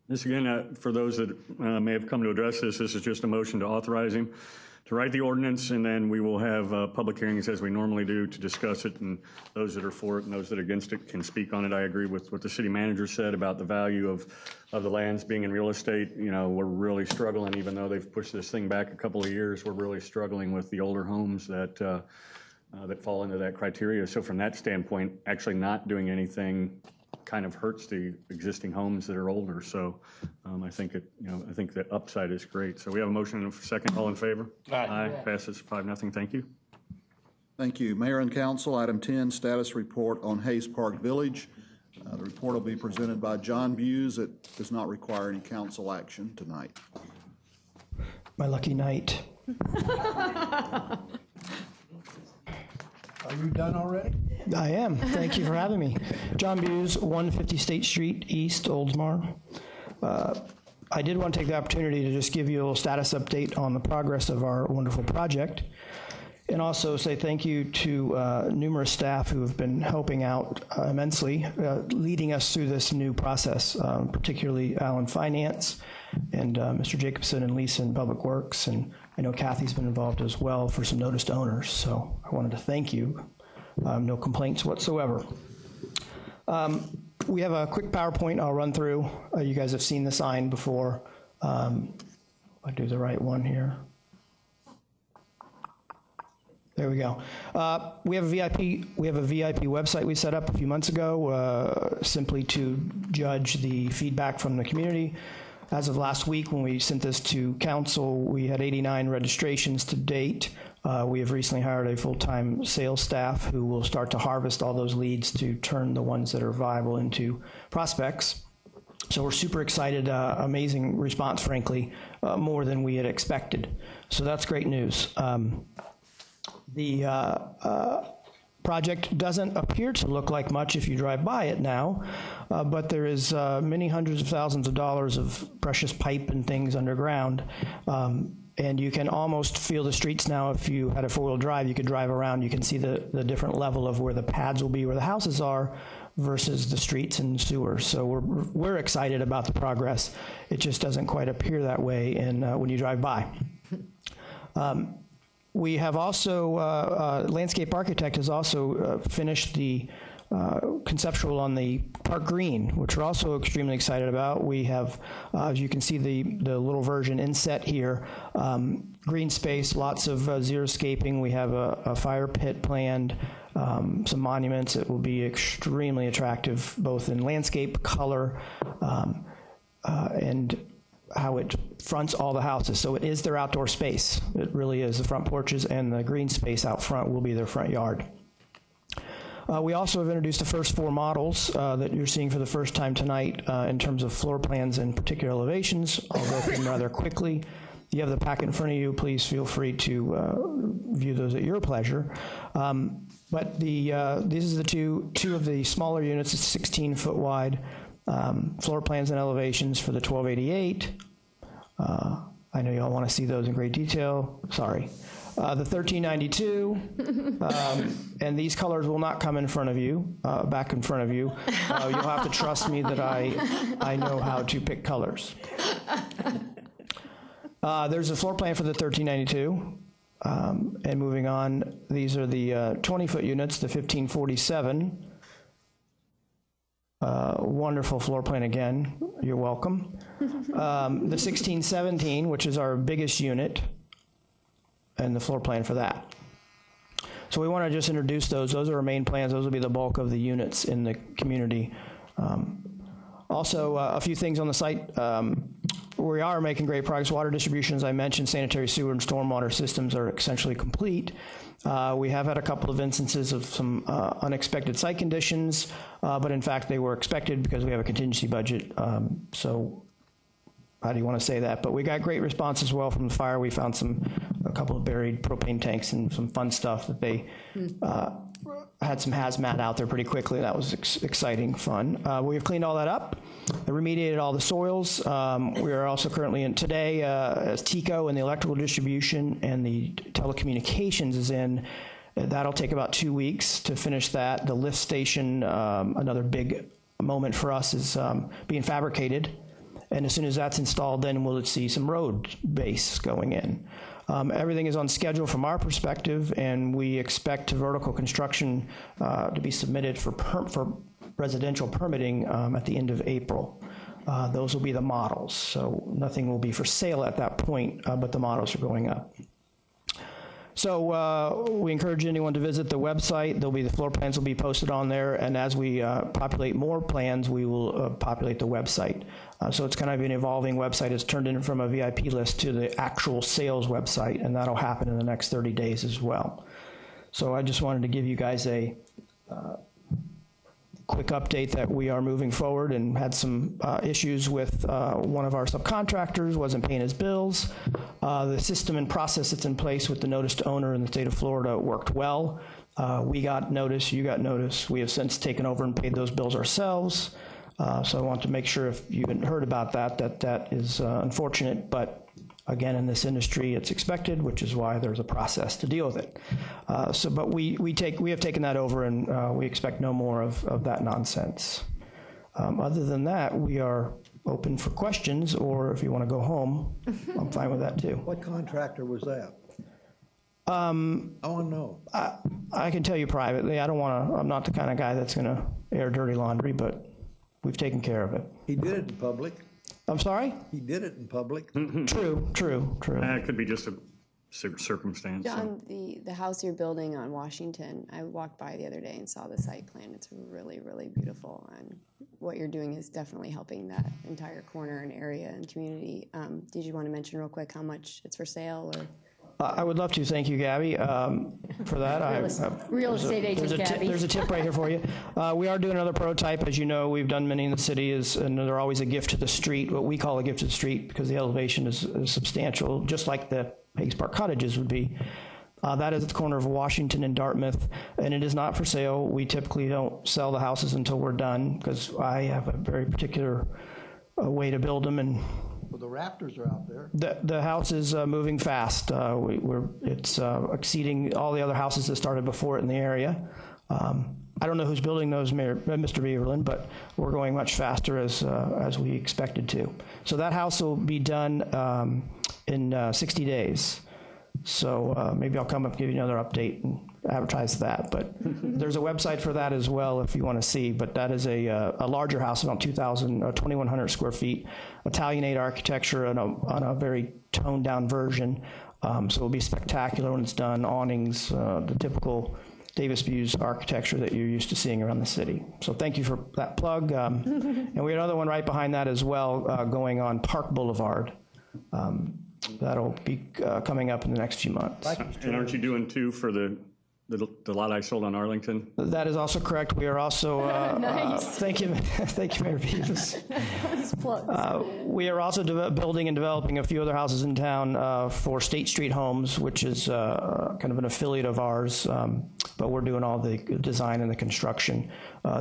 This again, for those that may have come to address this is just a motion to authorize him to write the ordinance, and then we will have public hearings as we normally do to discuss it, and those that are for it and those that are against it can speak on it. I agree with what the city manager said about the value of the lands being in real estate. We're really struggling, even though they've pushed this thing back a couple of years, we're really struggling with the older homes that fall into that criteria. So from that standpoint, actually not doing anything kind of hurts the existing homes that are older. So I think I think the upside is great. So we have a motion and a second. All in favor? Aye. Passes 5-0. Thank you. Thank you. Mayor and council, item 10, status report on Hayes Park Village. The report will be presented by John Buse. It does not require any council action tonight. My lucky night. Are you done already? I am. Thank you for having me. John Buse, 150 State Street East, Oldsmar. I did want to take the opportunity to just give you a little status update on the progress of our wonderful project, and also say thank you to numerous staff who have been helping out immensely, leading us through this new process, particularly Alan Finance and Mr. Jacobson and Lisa in Public Works, and I know Kathy's been involved as well for some noticed owners, so I wanted to thank you. No complaints whatsoever. We have a quick PowerPoint I'll run through. You guys have seen the sign before. I'll do the right one here. There we go. We have a VIP website we set up a few months ago, simply to judge the feedback from the community. As of last week, when we sent this to council, we had 89 registrations to date. We have recently hired a full-time sales staff who will start to harvest all those leads to turn the ones that are viable into prospects. So we're super excited, amazing response, frankly, more than we had expected. So that's great news. The Project doesn't appear to look like much if you drive by it now, but there is many hundreds of thousands of dollars of precious pipe and things underground. And you can almost feel the streets now. If you had a four-wheel drive, you could drive around. You can see the different level of where the pads will be, where the houses are, versus the streets and sewers. So we're excited about the progress. It just doesn't quite appear that way when you drive by. We have also, landscape architect has also finished the conceptual on the Park Green, which we're also extremely excited about. We have, as you can see, the little version inset here, green space, lots of xeriscaping. We have a fire pit planned, some monuments that will be extremely attractive, both in landscape, color, and how it fronts all the houses. So it is their outdoor space. It really is. The front porches and the green space out front will be their front yard. We also have introduced the first 4 models that you're seeing for the first time tonight in terms of floor plans and particular elevations. I'll go through them rather quickly. You have the packet in front of you. Please feel free to view those at your pleasure. But these are the two of the smaller units. It's 16-foot wide floor plans and elevations for the 1288. I know you all want to see those in great detail. Sorry. The 1392, and these colors will not come in front of you, back in front of you. You'll have to trust me that I know how to pick colors. There's a floor plan for the 1392. And moving on, these are the 20-foot units, the 1547. Wonderful floor plan again. You're welcome. The 1617, which is our biggest unit, and the floor plan for that. So we want to just introduce those. Those are our main plans. Those will be the bulk of the units in the community. Also, a few things on the site. We are making great progress. Water distribution, as I mentioned, sanitary sewer and stormwater systems are essentially complete. We have had a couple of instances of some unexpected site conditions, but in fact they were expected because we have a contingency budget. So how do you want to say that? But we got great response as well from the fire. We found a couple of buried propane tanks and some fun stuff that they had some hazmat out there pretty quickly. That was exciting, fun. We have cleaned all that up, remediated all the soils. We are also currently in today, as TECO and the electrical distribution and the telecommunications is in. That'll take about 2 weeks to finish that. The lift station, another big moment for us, is being fabricated. And as soon as that's installed, then we'll see some road base going in. Everything is on schedule from our perspective, and we expect vertical construction to be submitted for residential permitting at the end of April. Those will be the models, so nothing will be for sale at that point, but the models are going up. So we encourage anyone to visit the website. The floor plans will be posted on there, and as we populate more plans, we will populate the website. So it's kind of an evolving website. It's turned in from a VIP list to the actual sales website, and that'll happen in the next 30 days as well. So I just wanted to give you guys a quick update that we are moving forward, and had some issues with one of our subcontractors, wasn't paying his bills. The system and process that's in place with the notice to owner in the state of Florida worked well. We got notice, you got notice. We have since taken over and paid those bills ourselves. So I want to make sure, if you haven't heard about that is unfortunate, but again, in this industry, it's expected, which is why there's a process to deal with it. But we have taken that over, and we expect no more of that nonsense. Other than that, we are open for questions, or if you want to go home, I'm fine with that too. What contractor was that? I want to know. I can tell you privately. I'm not the kind of guy that's going to air dirty laundry, but we've taken care of it. He did it in public. I'm sorry? He did it in public. True. It could be just a circumstance. John, the house you're building on Washington, I walked by the other day and saw the site plan. It's really, really beautiful, and what you're doing is definitely helping that entire corner and area and community. Did you want to mention real quick how much it's for sale, or? I would love to. Thank you, Gabby, for that. Real estate agent Gabby. There's a tip right here for you. We are doing another prototype. As you know, we've done many in the city, and they're always a gift to the street, what we call a gift to the street, because the elevation is substantial, just like the Hagues Park cottages would be. That is at the corner of Washington and Dartmouth, and it is not for sale. We typically don't sell the houses until we're done because I have a very particular way to build them, and Well, the Raptors are out there. the house is moving fast. It's exceeding all the other houses that started before it in the area. I don't know who's building those, Mr. Beaverland, but we're going much faster as we expected to. So that house will be done in 60 days. So maybe I'll come up and give you another update and advertise that. But there's a website for that as well if you want to see. But that is a larger house, about 2,100 square feet, Italianate architecture on a very toned down version. So it'll be spectacular when it's done. Awnings, the typical Davis Buse architecture that you're used to seeing around the city. So thank you for that plug. And we have another one right behind that as well, going on Park Boulevard. That'll be coming up in the next few months. And aren't you doing two for the lot I sold on Arlington? That is also correct. We are also, Nice. thank you, Mayor Beavis. Nice plugs. We are also building and developing a few other houses in town for State Street Homes, which is kind of an affiliate of ours, but we're doing all the design and the construction.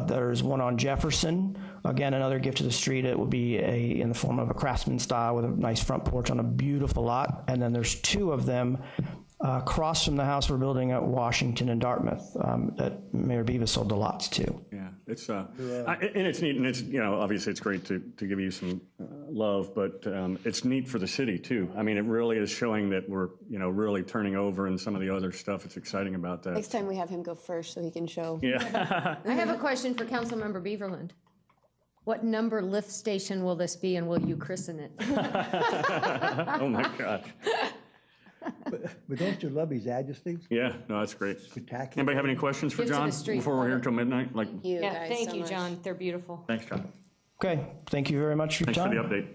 There's one on Jefferson, again, another gift to the street. It will be in the form of a craftsman style with a nice front porch on a beautiful lot. And then there's two of them across from the house we're building at Washington and Dartmouth that Mayor Beavis sold the lots to. Yeah, it's and it's neat, and it's, you know, obviously it's great to give you some love, but it's neat for the city too. I mean, it really is showing that we're, you know, really turning over, and some of the other stuff. It's exciting about that. Next time we have him go first so he can show. Yeah. I have a question for Councilmember Beaverland. What number lift station will this be, and will you christen it? Oh my gosh. But don't you love his adjectives? Yeah, no, that's great. Spectacular. Anybody have any questions for Give to the John street, before we're here Paul. till midnight? Like, You Yeah, guys thank so you, much. John. They're beautiful. thanks, John. Okay, thank you very much for your Thanks time. for the update.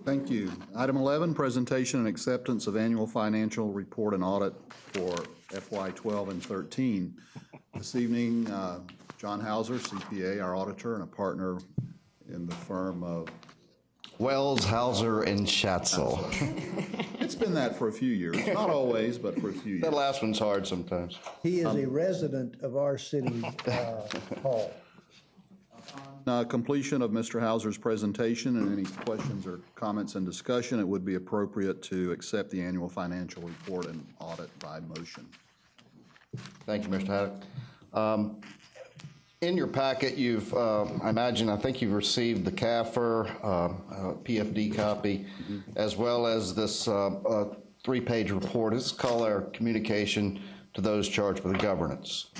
Thank you. Item 11, presentation and acceptance of annual financial report and audit for FY 12 and 13. This evening, John Hauser, CPA, our auditor and a partner in the firm of Wells, Hauser, and Schatzel. It's been that for a few years. Not always, but for a few years. That last one's hard sometimes. He is a resident of our city hall. Completion of Mr. Hauser's presentation and any questions or comments and discussion, it would be appropriate to accept the annual financial report and audit by motion. Thank you, Mr. Haddock. In your packet, I think you've received the CAFR, PFD copy, as well as this 3-page report. It's called our communication to those charged with governance.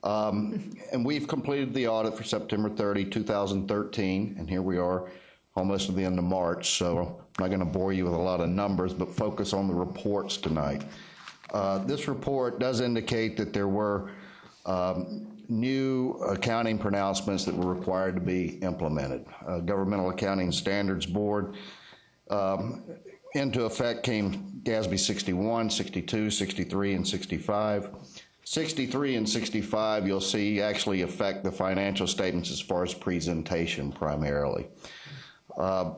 And we've completed the audit for September 30, 2013, and here we are almost at the end of March, so I'm not going to bore you with a lot of numbers, but focus on the reports tonight. This report does indicate that there were new accounting pronouncements that were required to be implemented. Governmental Accounting Standards Board, into effect came GASB 61, 62, 63, and 65. 63 and 65, you'll see, actually affect the financial statements as far as presentation primarily.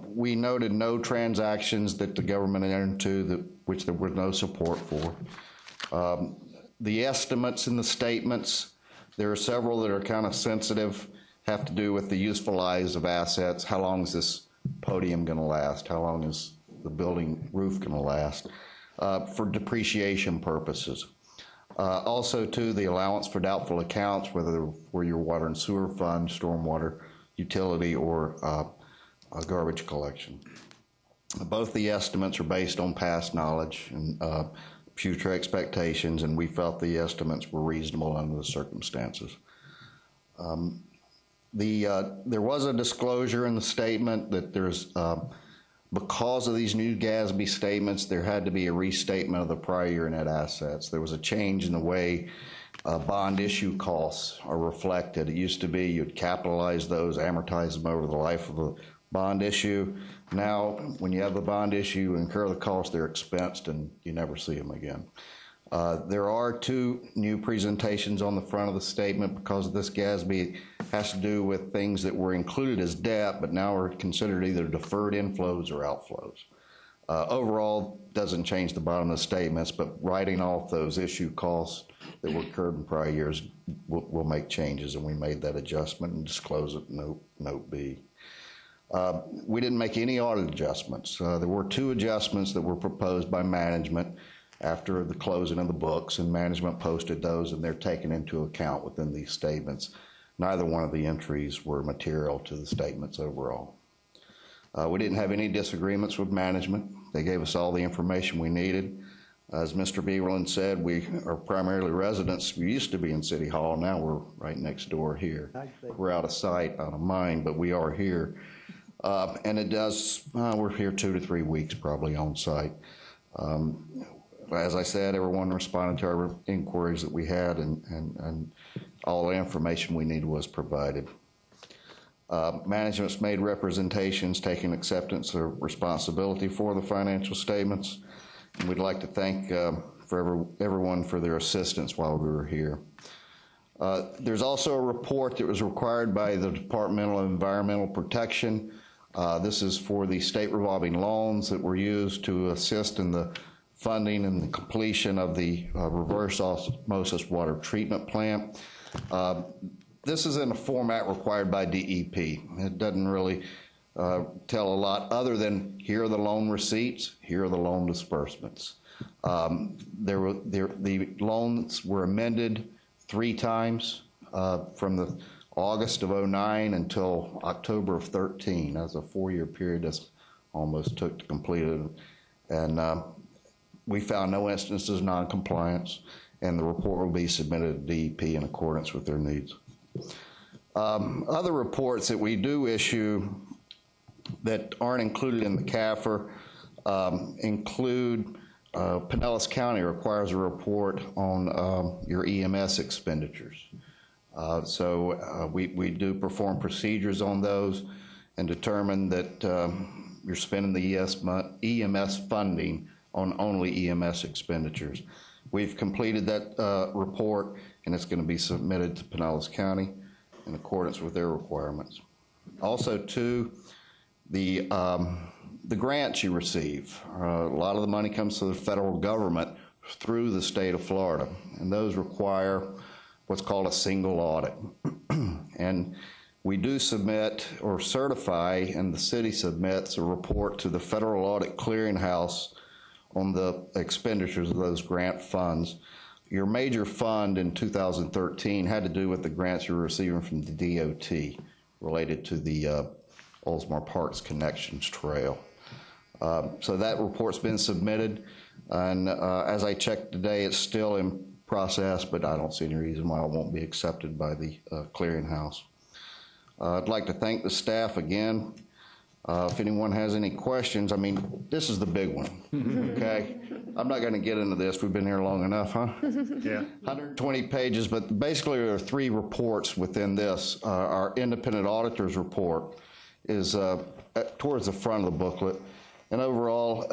We noted no transactions that the government entered into which there was no support for. The estimates in the statements, there are several that are kind of sensitive, have to do with the useful lives of assets. How long is this podium going to last? How long is the building roof going to last? For depreciation purposes. Also, too, the allowance for doubtful accounts, whether were your water and sewer fund, stormwater, utility, or garbage collection. Both the estimates are based on past knowledge and future expectations, and we felt the estimates were reasonable under the circumstances. There was a disclosure in the statement that there's, because of these new GASB statements, there had to be a restatement of the prior year net assets. There was a change in the way bond issue costs are reflected. It used to be you'd capitalize those, amortize them over the life of the bond issue. Now, when you have the bond issue, you incur the cost, they're expensed, and you never see them again. There are 2 new presentations on the front of the statement because of this GASB. It has to do with things that were included as debt, but now are considered either deferred inflows or outflows. Overall, doesn't change the bottom of the statements, but writing off those issue costs that were incurred in prior years will make changes, and we made that adjustment and disclose it in Note B. We didn't make any audit adjustments. There were 2 adjustments that were proposed by management after the closing of the books, and management posted those, and they're taken into account within these statements. Neither one of the entries were material to the statements overall. We didn't have any disagreements with management. They gave us all the information we needed. As Mr. Beaverland said, we are primarily residents. We used to be in City Hall. Now we're right next door here. We're out of sight, out of mind, but we are here. And it does, we're here 2 to 3 weeks probably on site. As I said, everyone responded to our inquiries that we had, and all the information we needed was provided. Management's made representations, taking acceptance of responsibility for the financial statements. And we'd like to thank everyone for their assistance while we were here. There's also a report that was required by the Department of Environmental Protection. This is for the state revolving loans that were used to assist in the funding and the completion of the reverse osmosis water treatment plant. This is in a format required by DEP. It doesn't really tell a lot other than here are the loan receipts, here are the loan disbursements. The loans were amended 3 times from the August of 09 until October of 13. That's a 4-year period that's almost took to complete it. And we found no instances of noncompliance, and the report will be submitted to DEP in accordance with their needs. Other reports that we do issue that aren't included in the CAFR include Pinellas County requires a report on your EMS expenditures. We do perform procedures on those and determine that you're spending the EMS funding on only EMS expenditures. We've completed that report, and it's going to be submitted to Pinellas County in accordance with their requirements. Also, too, the grants you receive. A lot of the money comes to the federal government through the state of Florida, and those require what's called a single audit. And we do submit or certify, and the city submits a report to the Federal Audit Clearinghouse on the expenditures of those grant funds. Your major fund in 2013 had to do with the grants you were receiving from the DOT related to the Oldsmar Parks Connections Trail. So that report's been submitted, and as I checked today, it's still in process, but I don't see any reason why it won't be accepted by the clearinghouse. I'd like to thank the staff again. If anyone has any questions, I mean, this is the big one, okay? I'm not going to get into this. We've been here long enough, huh? Yeah. 120 pages, but basically there are 3 reports within this. Our independent auditor's report is towards the front of the booklet, and overall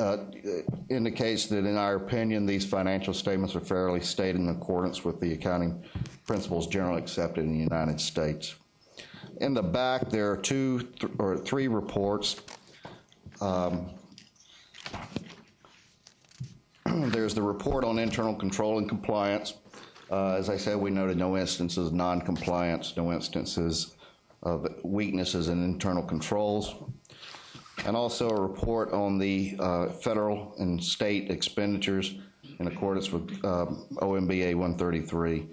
indicates that in our opinion these financial statements are fairly stated in accordance with the accounting principles generally accepted in the United States. In the back there are 2 or 3 reports. There's the report on internal control and compliance. As I said, we noted no instances of non-compliance, no instances of weaknesses in internal controls, and also a report on the federal and state expenditures in accordance with OMBA 133.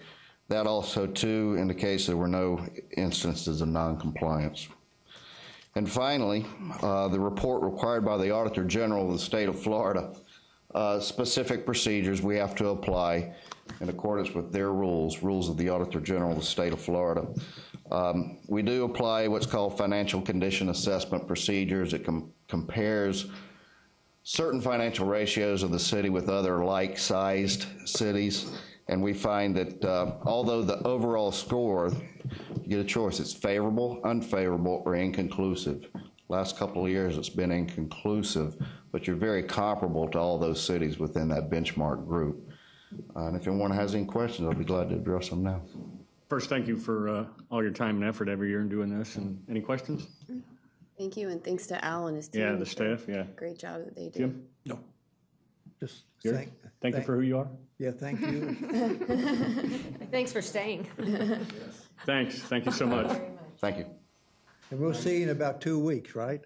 That also, too, indicates there were no instances of non-compliance. And finally, the report required by the Auditor General of the state of Florida, specific procedures we have to apply in accordance with their rules of the Auditor General of the state of Florida. We do apply what's called financial condition assessment procedures. It compares certain financial ratios of the city with other like-sized cities, and we find that although the overall score, you get a choice, it's favorable, unfavorable, or inconclusive. Last couple of years it's been inconclusive, but you're very comparable to all those cities within that benchmark group. And if anyone has any questions, I'll be glad to address them now. First, thank you for all your time and effort every year in doing this. And any questions? Thank you, and thanks to Al and his team. Yeah, the for staff, yeah. Great job that they did. Jim? No. Just Gary? Thank you for who you are. Yeah, thank you. Thanks for staying. Thanks, thank you so much. Thank you. And we'll see you in about 2 weeks, right?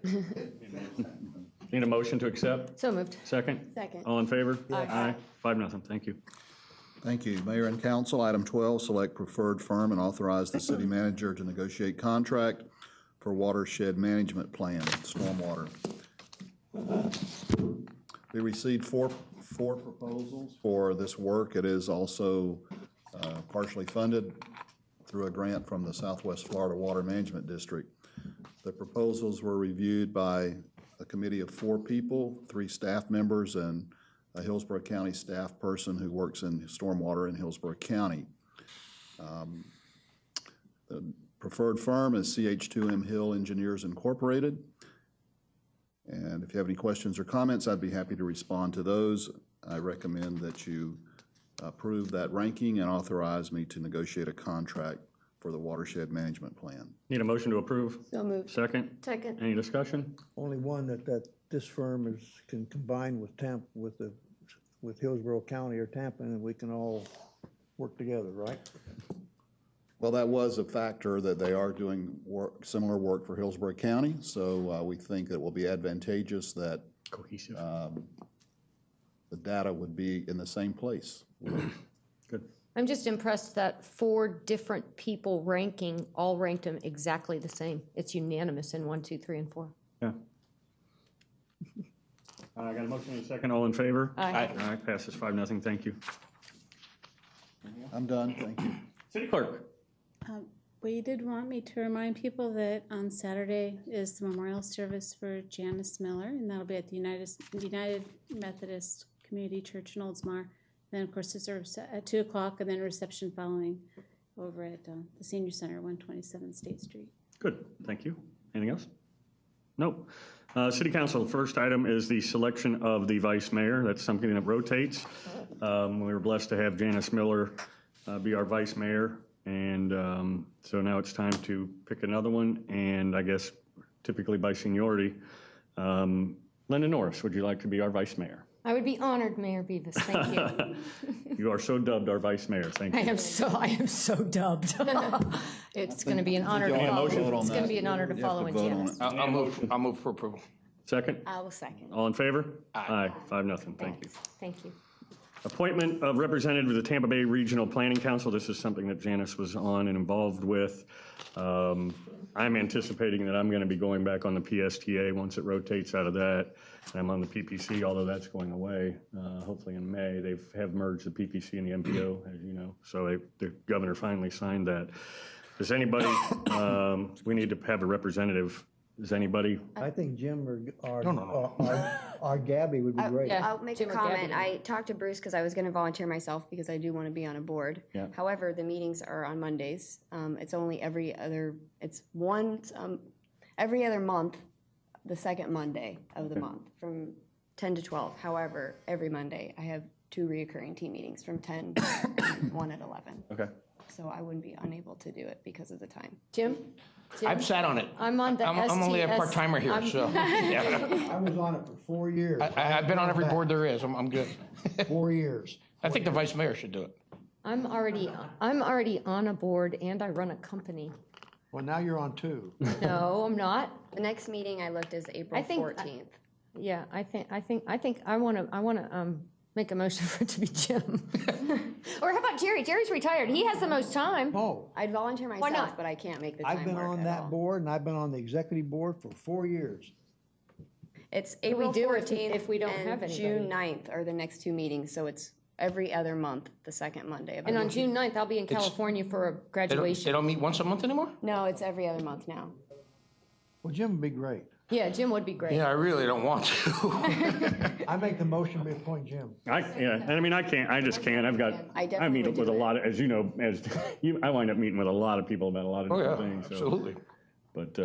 Need a motion to accept? So moved. Second? Second. All in favor? Aye. 5-0, thank you. Thank you. Mayor and council, item 12, select preferred firm and authorize the city manager to negotiate contract for watershed management plan, stormwater. We received four proposals for this work. It is also partially funded through a grant from the Southwest Florida Water Management District. The proposals were reviewed by a committee of 4 people, 3 staff members, and a Hillsborough County staff person who works in stormwater in Hillsborough County. The preferred firm is CH2M Hill Engineers Incorporated. And if you have any questions or comments, I'd be happy to respond to those. I recommend that you approve that ranking and authorize me to negotiate a contract for the watershed management plan. Need a motion to approve? So moved. Second? Second. Any discussion? Only one that this firm can combine with with Hillsborough County or Tampa, and we can all work together, right? Well, that was a factor that they are doing similar work for Hillsborough County, so we think it will be advantageous that cohesive. The data would be in the same place. Good. I'm just impressed that 4 different people all ranked them exactly the same. It's unanimous in 1, 2, 3, and 4. Yeah. I got a motion and a second. All in favor? Aye. All right, passes 5-0. Thank you. I'm done. Thank you. City Clerk. We did want me to remind people that on Saturday is the memorial service for Janice Miller, and that'll be at the United Methodist Community Church in Oldsmar. Then, of course, the service at 2 o'clock, and then a reception following over at the Senior Center, 127 State Street. Good, thank you. Anything else? Nope. City Council, first item is the selection of the vice mayor. That's something that rotates. We were blessed to have Janice Miller be our vice mayor, and so now it's time to pick another one, and I guess typically by seniority. Linda Norris, would you like to be our vice mayor? I would be honored, Mayor Beavis. Thank you. You are so dubbed our vice mayor. Thank you. I am so dubbed. It's going to be an honor to follow. It's going to be an honor to follow in Janice. I'll move for approval. Second? I will second. All in favor? Aye. 5-0. Thank you. Thank you. Appointment of representative of the Tampa Bay Regional Planning Council. This is something that Janice was on and involved with. I'm anticipating that I'm going to be going back on the PSTA once it rotates out of that. I'm on the PPC, although that's going away, hopefully in May. They have merged the PPC and the MPO, as you know. So the governor finally signed that. Does anybody, we need to have a representative. Does anybody? I think Jim or Gabby would be great. I'll make a comment. I talked to Bruce because I was going to volunteer myself because I do want to be on a board. Yeah. However, the meetings are on Mondays. It's only every other month, the second Monday of the month from 10 to 12. However, every Monday I have 2 reoccurring team meetings from 10 to 1 at 11. Okay. So I wouldn't be unable to do it because of the time. Jim? I've sat on it. I'm on the I'm only a part-timer here, so. Yeah. I was on it for 4 years. I've been on every board there is. I'm good. 4 years. I think the vice mayor should do it. I'm already on a board and I run a company. Well, now you're on 2. No, I'm not. The next meeting I looked is April 14th. Yeah, I think I want to make a motion for it to be Jim. Or how about Jerry? Jerry's retired. He has the most time. Oh, I'd volunteer myself, Why not? but I can't make the time I've been work on at that all. board, and I've been on the executive board for 4 years. It's We April do 14th if we don't and have anybody. June 9th are the next 2 meetings, so it's every other month, the second Monday of the And on month. June 9th, I'll be in California for a They graduation. don't meet once a month anymore? No, it's every other month now. Well, Jim would be great. Yeah, Jim would be great. Yeah, I really don't want to. I make the motion to appoint Jim. I can't. I just can't. I meet would with do a it. lot of, as you know, I wind up meeting with a lot of people about a lot of Oh, different yeah, things. so- absolutely. But,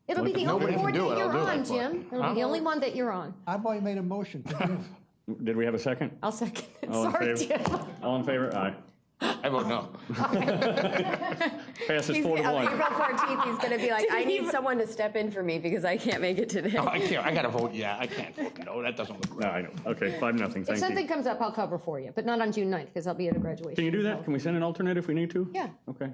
It'll be the Nobody only can board do that it, I'll you're do it, on, but- Jim. It'll be the only one that you're on. I've already made a motion to Jim. did we have a second? I'll second it. All in Sorry, favor? Jim. All in favor? Aye. I vote no. Passes 4 to 1. April 14th, he's gonna be like, I need someone to step in for me because I can't make it today. No, I can't. I gotta vote yeah. I can't vote no. That doesn't look No, right. I know. Okay, 5-0. If Thank something you. comes up, I'll cover for you, but not on June 9th, because I'll be at a graduation. Can you do that? Can we send an alternate if we need to? Yeah. Okay.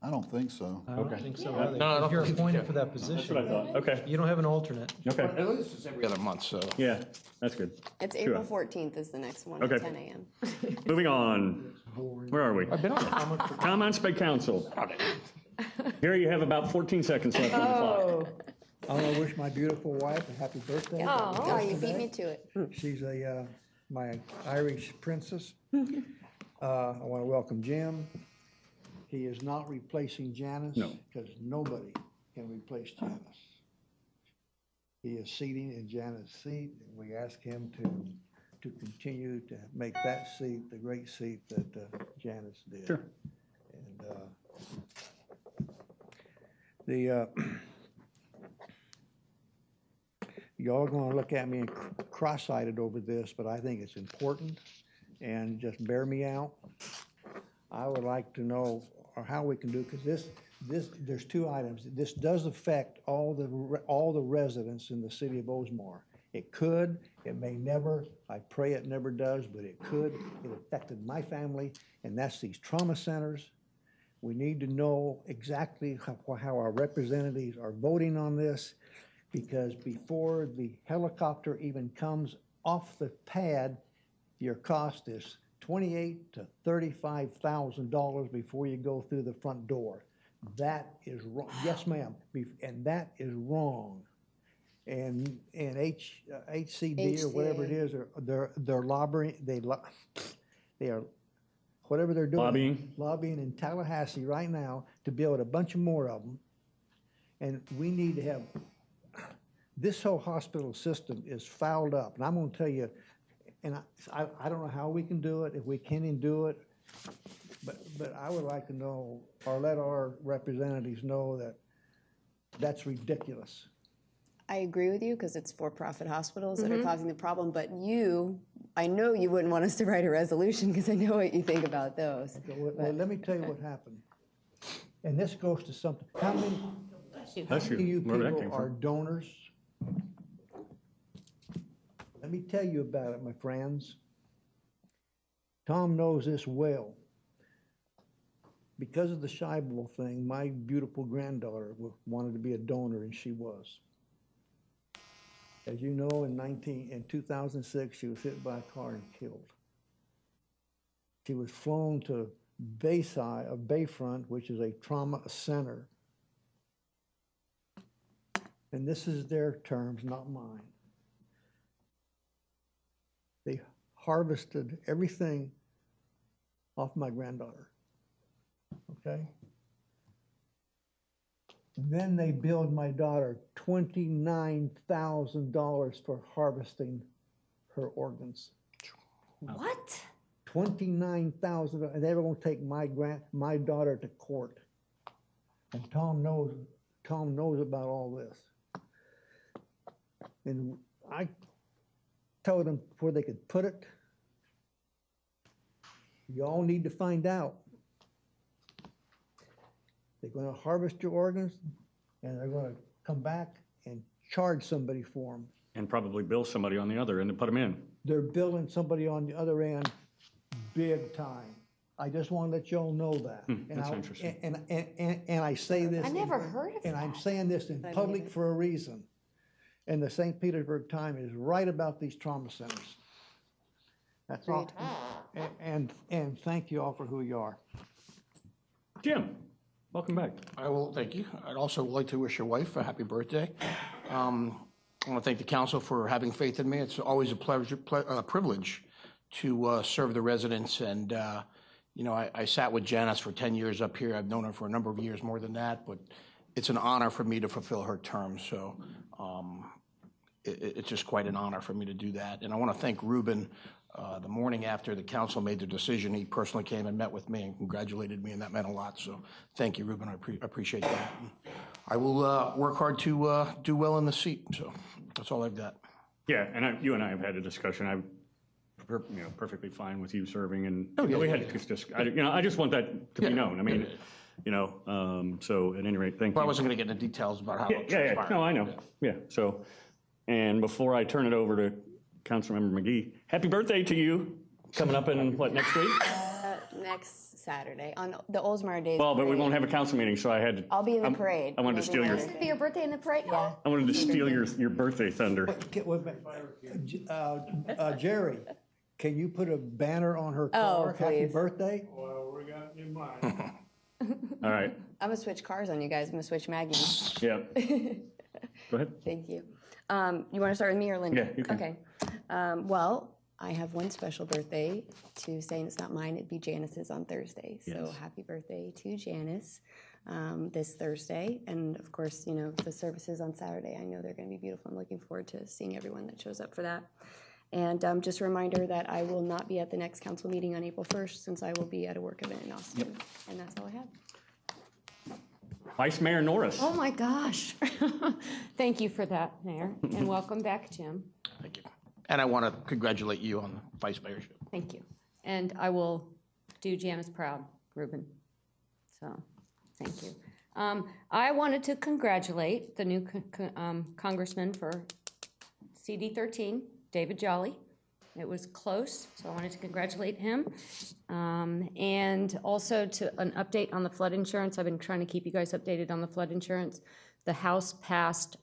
I don't think so. I don't think so No, either. I don't If you're think so. appointed for that position, That's what I thought. Okay. you don't have an alternate. Okay. At least it's every other month, so. Yeah, that's good. It's Sure. April 14th is the next one Okay. at 10 a.m. Moving on. Where are we? I've been on it. Comments by council. Here you have about 14 seconds left on the clock. Oh, I want to wish my beautiful wife a happy birthday. oh, you beat me to it. She's my Irish princess. I want to welcome Jim. He is not replacing Janice. No. Because nobody can replace Janice. He is seating in Janice's seat, and we ask him to continue to make that seat the great seat that Janice did. Sure. And y'all are going to look at me cross-eyed over this, but I think it's important, and just bear me out. I would like to know how we can do, because there's 2 items. This does affect all the residents in the city of Oldsmar. It could, it may never, I pray it never does, but it could. It affected my family, and that's these trauma centers. We need to know exactly how our representatives are voting on this, because before the helicopter even comes off the pad, your cost is $28,000 to $35,000 before you go through the front door. That is wrong. Yes, ma'am. And that is wrong. And HCD or whatever it is, they're lobbying. They are whatever they're doing. Lobbying in Tallahassee right now to build a bunch of more of them. And we need to have. This whole hospital system is fouled up, and I'm going to tell you. And I don't know how we can do it, if we can even do it, but I would like to know, or let our representatives know that that's ridiculous. I agree with you because it's for-profit hospitals that are causing the problem, but I know you wouldn't want us to write a resolution because I know what you think about those. Okay, well, let me tell you what happened. And this goes to something, how many of you people are donors? Let me tell you about it, my friends. Tom knows this well. Because of the Scheibel thing, my beautiful granddaughter wanted to be a donor, and she was. As you know, in 2006, she was hit by a car and killed. She was flown to Bayfront, which is a trauma center. And this is their terms, not mine. They harvested everything off my granddaughter, okay? Then they billed my daughter $29,000 for harvesting her organs. What? $29,000, and they were going to take my daughter to court. And Tom knows about all this. And I told them before they could put it, you all need to find out. They're going to harvest your organs, and they're going to come back and charge somebody for them. And probably bill somebody on the other end to put them in. They're billing somebody on the other end big time. I just want to let y'all know that. That's interesting. And I say this. I never heard of And that. I'm saying this in public for a reason. And the St. Petersburg Times is right about these trauma centers. That's all. And thank you all for who you are. Jim, welcome back. I will, thank you. I'd also like to wish your wife a happy birthday. I want to thank the council for having faith in me. It's always a privilege to serve the residents. And, you know, I sat with Janice for 10 years up here. I've known her for a number of years more than that, but it's an honor for me to fulfill her term. So it's just quite an honor for me to do that. And I want to thank Ruben. The morning after the council made the decision, he personally came and met with me and congratulated me, and that meant a lot. So thank you, Ruben. I appreciate that. I will work hard to do well in the seat. So that's all I've got. Yeah, and you and I have had a discussion. I perfectly fine with you serving, and we had just, I just want that to be known. I mean, so at any rate, thank you. Well, I wasn't going to get into details about how it transpired. No, I know. Yeah. So, and before I turn it over to Councilmember McGee, happy birthday to you. Coming up in what, next week? Next Saturday on the Oldsmar days. Well, but we won't have a council meeting, so I had to. I'll be in the parade. I wanted to steal your. Is it your birthday in the parade? Yeah. I wanted to steal your birthday thunder. Jerry, can you put a banner on her Oh, car? Happy please. birthday? Well, we got in mind. All right. I'm gonna switch cars on you guys. I'm gonna switch Maggies. Yeah. Go ahead. Thank you. You want to start with me or Linda? Yeah, you can. Okay. Well, I have one special birthday to say, and it's not mine, it'd be Janice's on Thursday. So Yes. happy birthday to Janice this Thursday. And of course, the services on Saturday, I know they're going to be beautiful. I'm looking forward to seeing everyone that shows up for that. And just a reminder that I will not be at the next council meeting on April 1st since I will be at a work event in Austin. Yep. And that's all I have. Vice Mayor Norris. Oh, my gosh. Thank you for that, Mayor, and welcome back, Jim. Thank you. And I want to congratulate you on the vice mayorship. Thank you. And I will do Janice proud, Ruben. So, thank you. I wanted to congratulate the new congressman for CD 13, David Jolly. It was close, so I wanted to congratulate him. And also an update on the flood insurance. I've been trying to keep you guys updated on the flood insurance. The House passed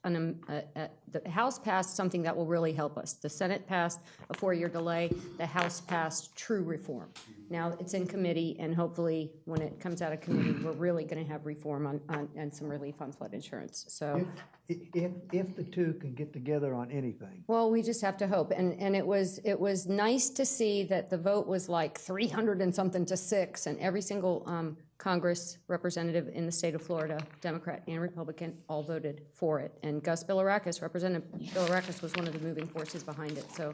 something that will really help us. The Senate passed a 4-year delay. The House passed true reform. Now it's in committee, and hopefully when it comes out of committee, we're really going to have reform and some relief on flood insurance. So, If the two can get together on anything. well, we just have to hope. And it was nice to see that the vote was like 300 and something to 6, and every single Congress representative in the state of Florida, Democrat and Republican, all voted for it. And Representative Bilirakis was one of the moving forces behind it. So,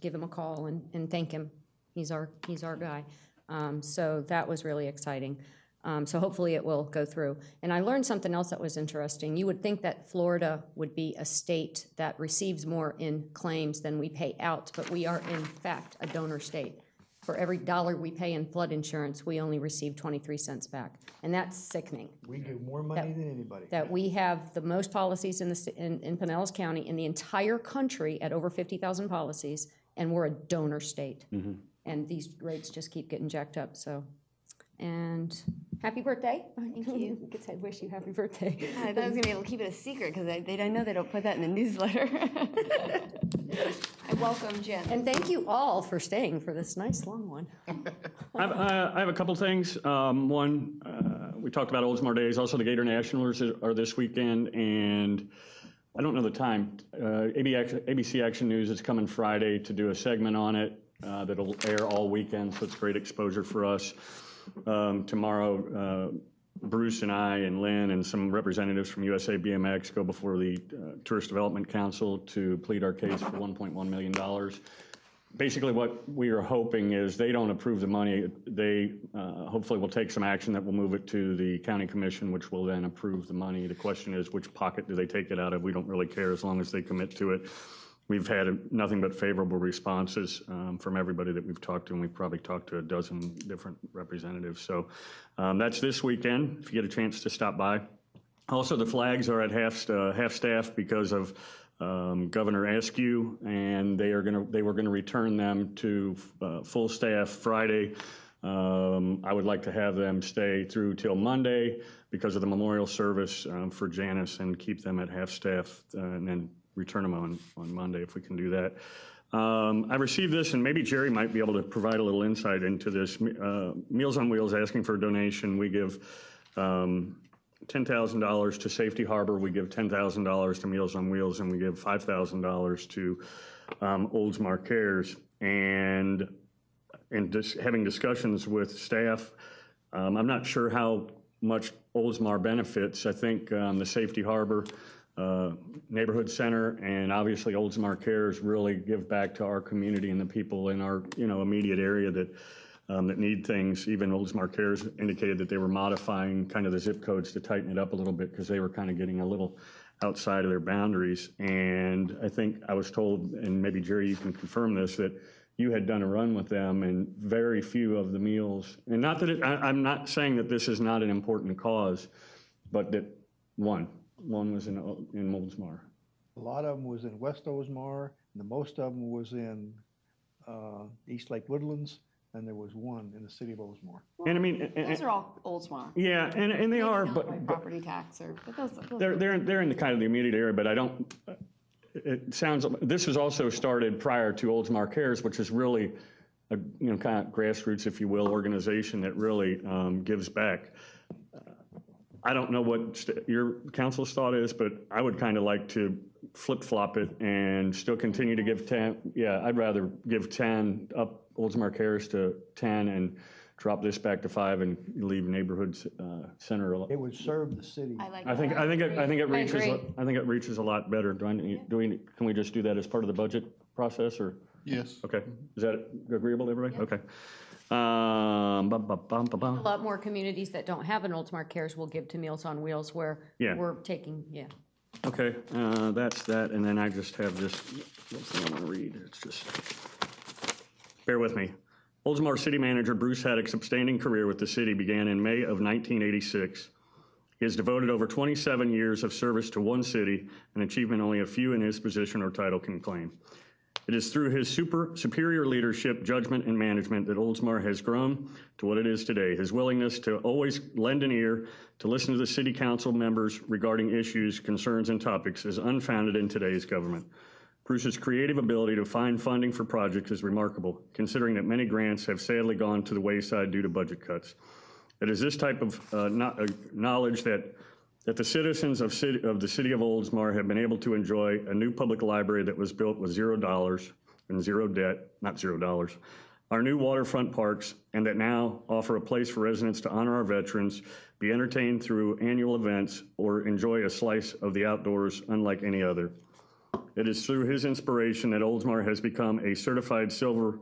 give him a call and thank him. He's our guy. So that was really exciting. So hopefully it will go through. And I learned something else that was interesting. You would think that Florida would be a state that receives more in claims than we pay out, but we are in fact a donor state. For every dollar we pay in flood insurance, we only receive 23 cents back. And that's sickening. We give more money than anybody. That we have the most policies in Pinellas County in the entire country at over 50,000 policies, and we're a donor state. Mm-hmm. And these rates just keep getting jacked up, so. And happy birthday. Thank you. I guess I wish you happy birthday. I thought I was going to be able to keep it a secret because I know they don't put that in the newsletter. I welcome Jim. And thank you all for staying for this nice long one. I have a couple things. One, we talked about Oldsmar Days. Also, the Gator Nationals are this weekend, and I don't know the time. ABC Action News is coming Friday to do a segment on it that'll air all weekend, so it's great exposure for us. Tomorrow, Bruce and I and Lynn and some representatives from USA BMX go before the Tourist Development Council to plead our case for $1.1 million. Basically, what we are hoping is they don't approve the money. They hopefully will take some action that will move it to the county commission, which will then approve the money. The question is, which pocket do they take it out of? We don't really care as long as they commit to it. We've had nothing but favorable responses from everybody that we've talked to, and we've probably talked to a dozen different representatives. So that's this weekend, if you get a chance to stop by. Also, the flags are at half staff because of Governor Askew, and they were going to return them to full staff Friday. I would like to have them stay through till Monday because of the memorial service for Janice, and keep them at half staff, and then return them on Monday if we can do that. I received this, and maybe Jerry might be able to provide a little insight into this. Meals on Wheels asking for a donation. We give $10,000 to Safety Harbor. We give $10,000 to Meals on Wheels, and we give $5,000 to Oldsmar Cares. And just having discussions with staff, I'm not sure how much Oldsmar benefits. I think the Safety Harbor Neighborhood Center and obviously Oldsmar Cares really give back to our community and the people in our immediate area that need things. Even Oldsmar Cares indicated that they were modifying kind of the zip codes to tighten it up a little bit because they were kind of getting a little outside of their boundaries. And I think I was told, and maybe Jerry, you can confirm this, that you had done a run with them and very few of the meals, and not that I'm not saying that this is not an important cause, but that one was in Oldsmar. A lot of them was in West Oldsmar, and the most of them was in East Lake Woodlands, and there was one in the city of Oldsmar. And I mean, Those are all Oldsmar. yeah, and they are, Not but by property tax but those. they're in the kind of the immediate area. But I don't. It sounds. This was also started prior to Oldsmar Cares, which is really a kind of grassroots, if you will, organization that really gives back. I don't know what your council's thought is, but I would kind of like to flip-flop it and still continue to give 10. Yeah, I'd rather give 10 up Oldsmar Cares to 10 and drop this back to 5 and leave neighborhood center. It would serve the city. I think it reaches a lot better. Can we just do that as part of the budget process, or? Yes. Okay. Is that agreeable to everybody? Okay. A lot more communities that don't have an Oldsmar Cares will give to Meals on Wheels, where we're taking, Okay, that's that, and then I just have this little thing I want to read. It's just, bear with me. Oldsmar City Manager Bruce Haddock's upstanding career with the city began in May of 1986. He has devoted over 27 years of service to one city, an achievement only a few in his position or title can claim. It is through his superior leadership, judgment, and management that Oldsmar has grown to what it is today. His willingness to always lend an ear, to listen to the city council members regarding issues, concerns, and topics is unfounded in today's government. Bruce's creative ability to find funding for projects is remarkable, considering that many grants have sadly gone to the wayside due to budget cuts. It is this type of knowledge that the citizens of the city of Oldsmar have been able to enjoy a new public library that was built with $0 and zero debt, not $0, our new waterfront parks, and that now offer a place for residents to honor our veterans, be entertained through annual events, or enjoy a slice of the outdoors unlike any other. It is through his inspiration that Oldsmar has become a certified silver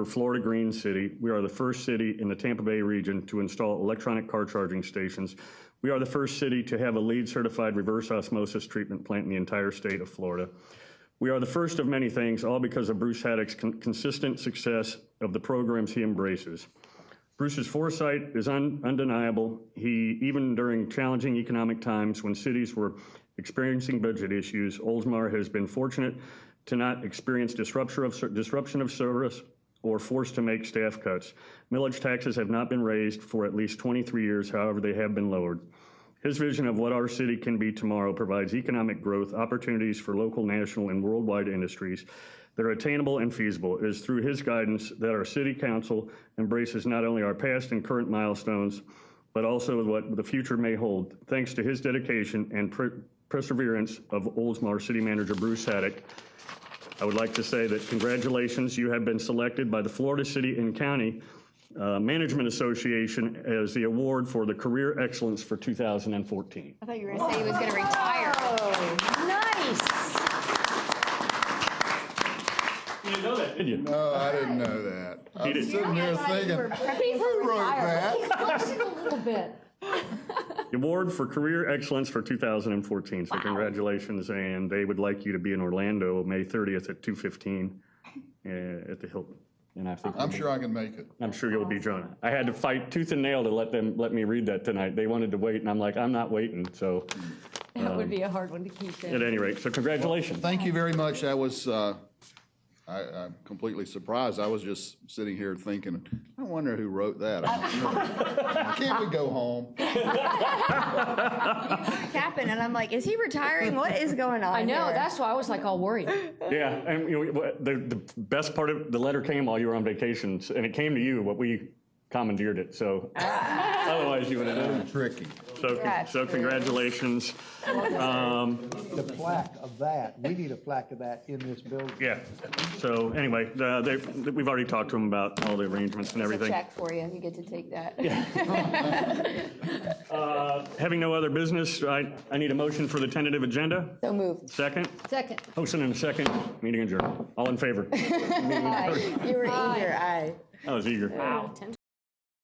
Florida Green city. We are the first city in the Tampa Bay region to install electronic car charging stations. We are the first city to have a LEED certified reverse osmosis treatment plant in the entire state of Florida. We are the first of many things, all because of Bruce Haddock's consistent success of the programs he embraces. Bruce's foresight is undeniable. Even during challenging economic times when cities were experiencing budget issues, Oldsmar has been fortunate to not experience disruption of service or forced to make staff cuts. Millage taxes have not been raised for at least 23 years, however, they have been lowered. His vision of what our city can be tomorrow provides economic growth, opportunities for local, national, and worldwide industries that are attainable and feasible. It is through his guidance that our city council embraces not only our past and current milestones, but also what the future may hold. Thanks to his dedication and perseverance of Oldsmar City Manager Bruce Haddock, I would like to say that congratulations, you have been selected by the Florida City and County Management Association as the award for the Career Excellence for 2014. I thought you were going to say he was going to retire. nice. You didn't know that, did you? No, I didn't know that. I was sitting there thinking, Who wrote that? Flushing a little bit. The award for Career Excellence for 2014. So congratulations, and they would like you to be in Orlando May 30th at 2:15 at the Hilton. And I think I'm sure I can make it. I'm sure you'll be drawn. I had to fight tooth and nail to let me read that tonight. They wanted to wait, and I'm like, I'm not waiting. So That would be a hard one to keep in. at any rate, so congratulations. Thank you very much. That was, I'm completely surprised. I was just sitting here thinking, I wonder who wrote that. Can't we go home? Capping, and I'm like, is he retiring? What is going on? I know, here? that's why I was like all worried. Yeah, and the best part of the letter came while you were on vacations, and it came to you, but we commandeered it. So otherwise, you would have done it. Tricky. So congratulations. The plaque of that, we need a plaque of that in this building. Yeah. So anyway, we've already talked to them about all the arrangements and There's a everything. check for you. You get to take that. Having no other business, I need a motion for the tentative agenda. So moved. Second? Second. Motion and a second. Meeting adjourned. All in favor? You were eager. Aye. I was eager. Wow, 10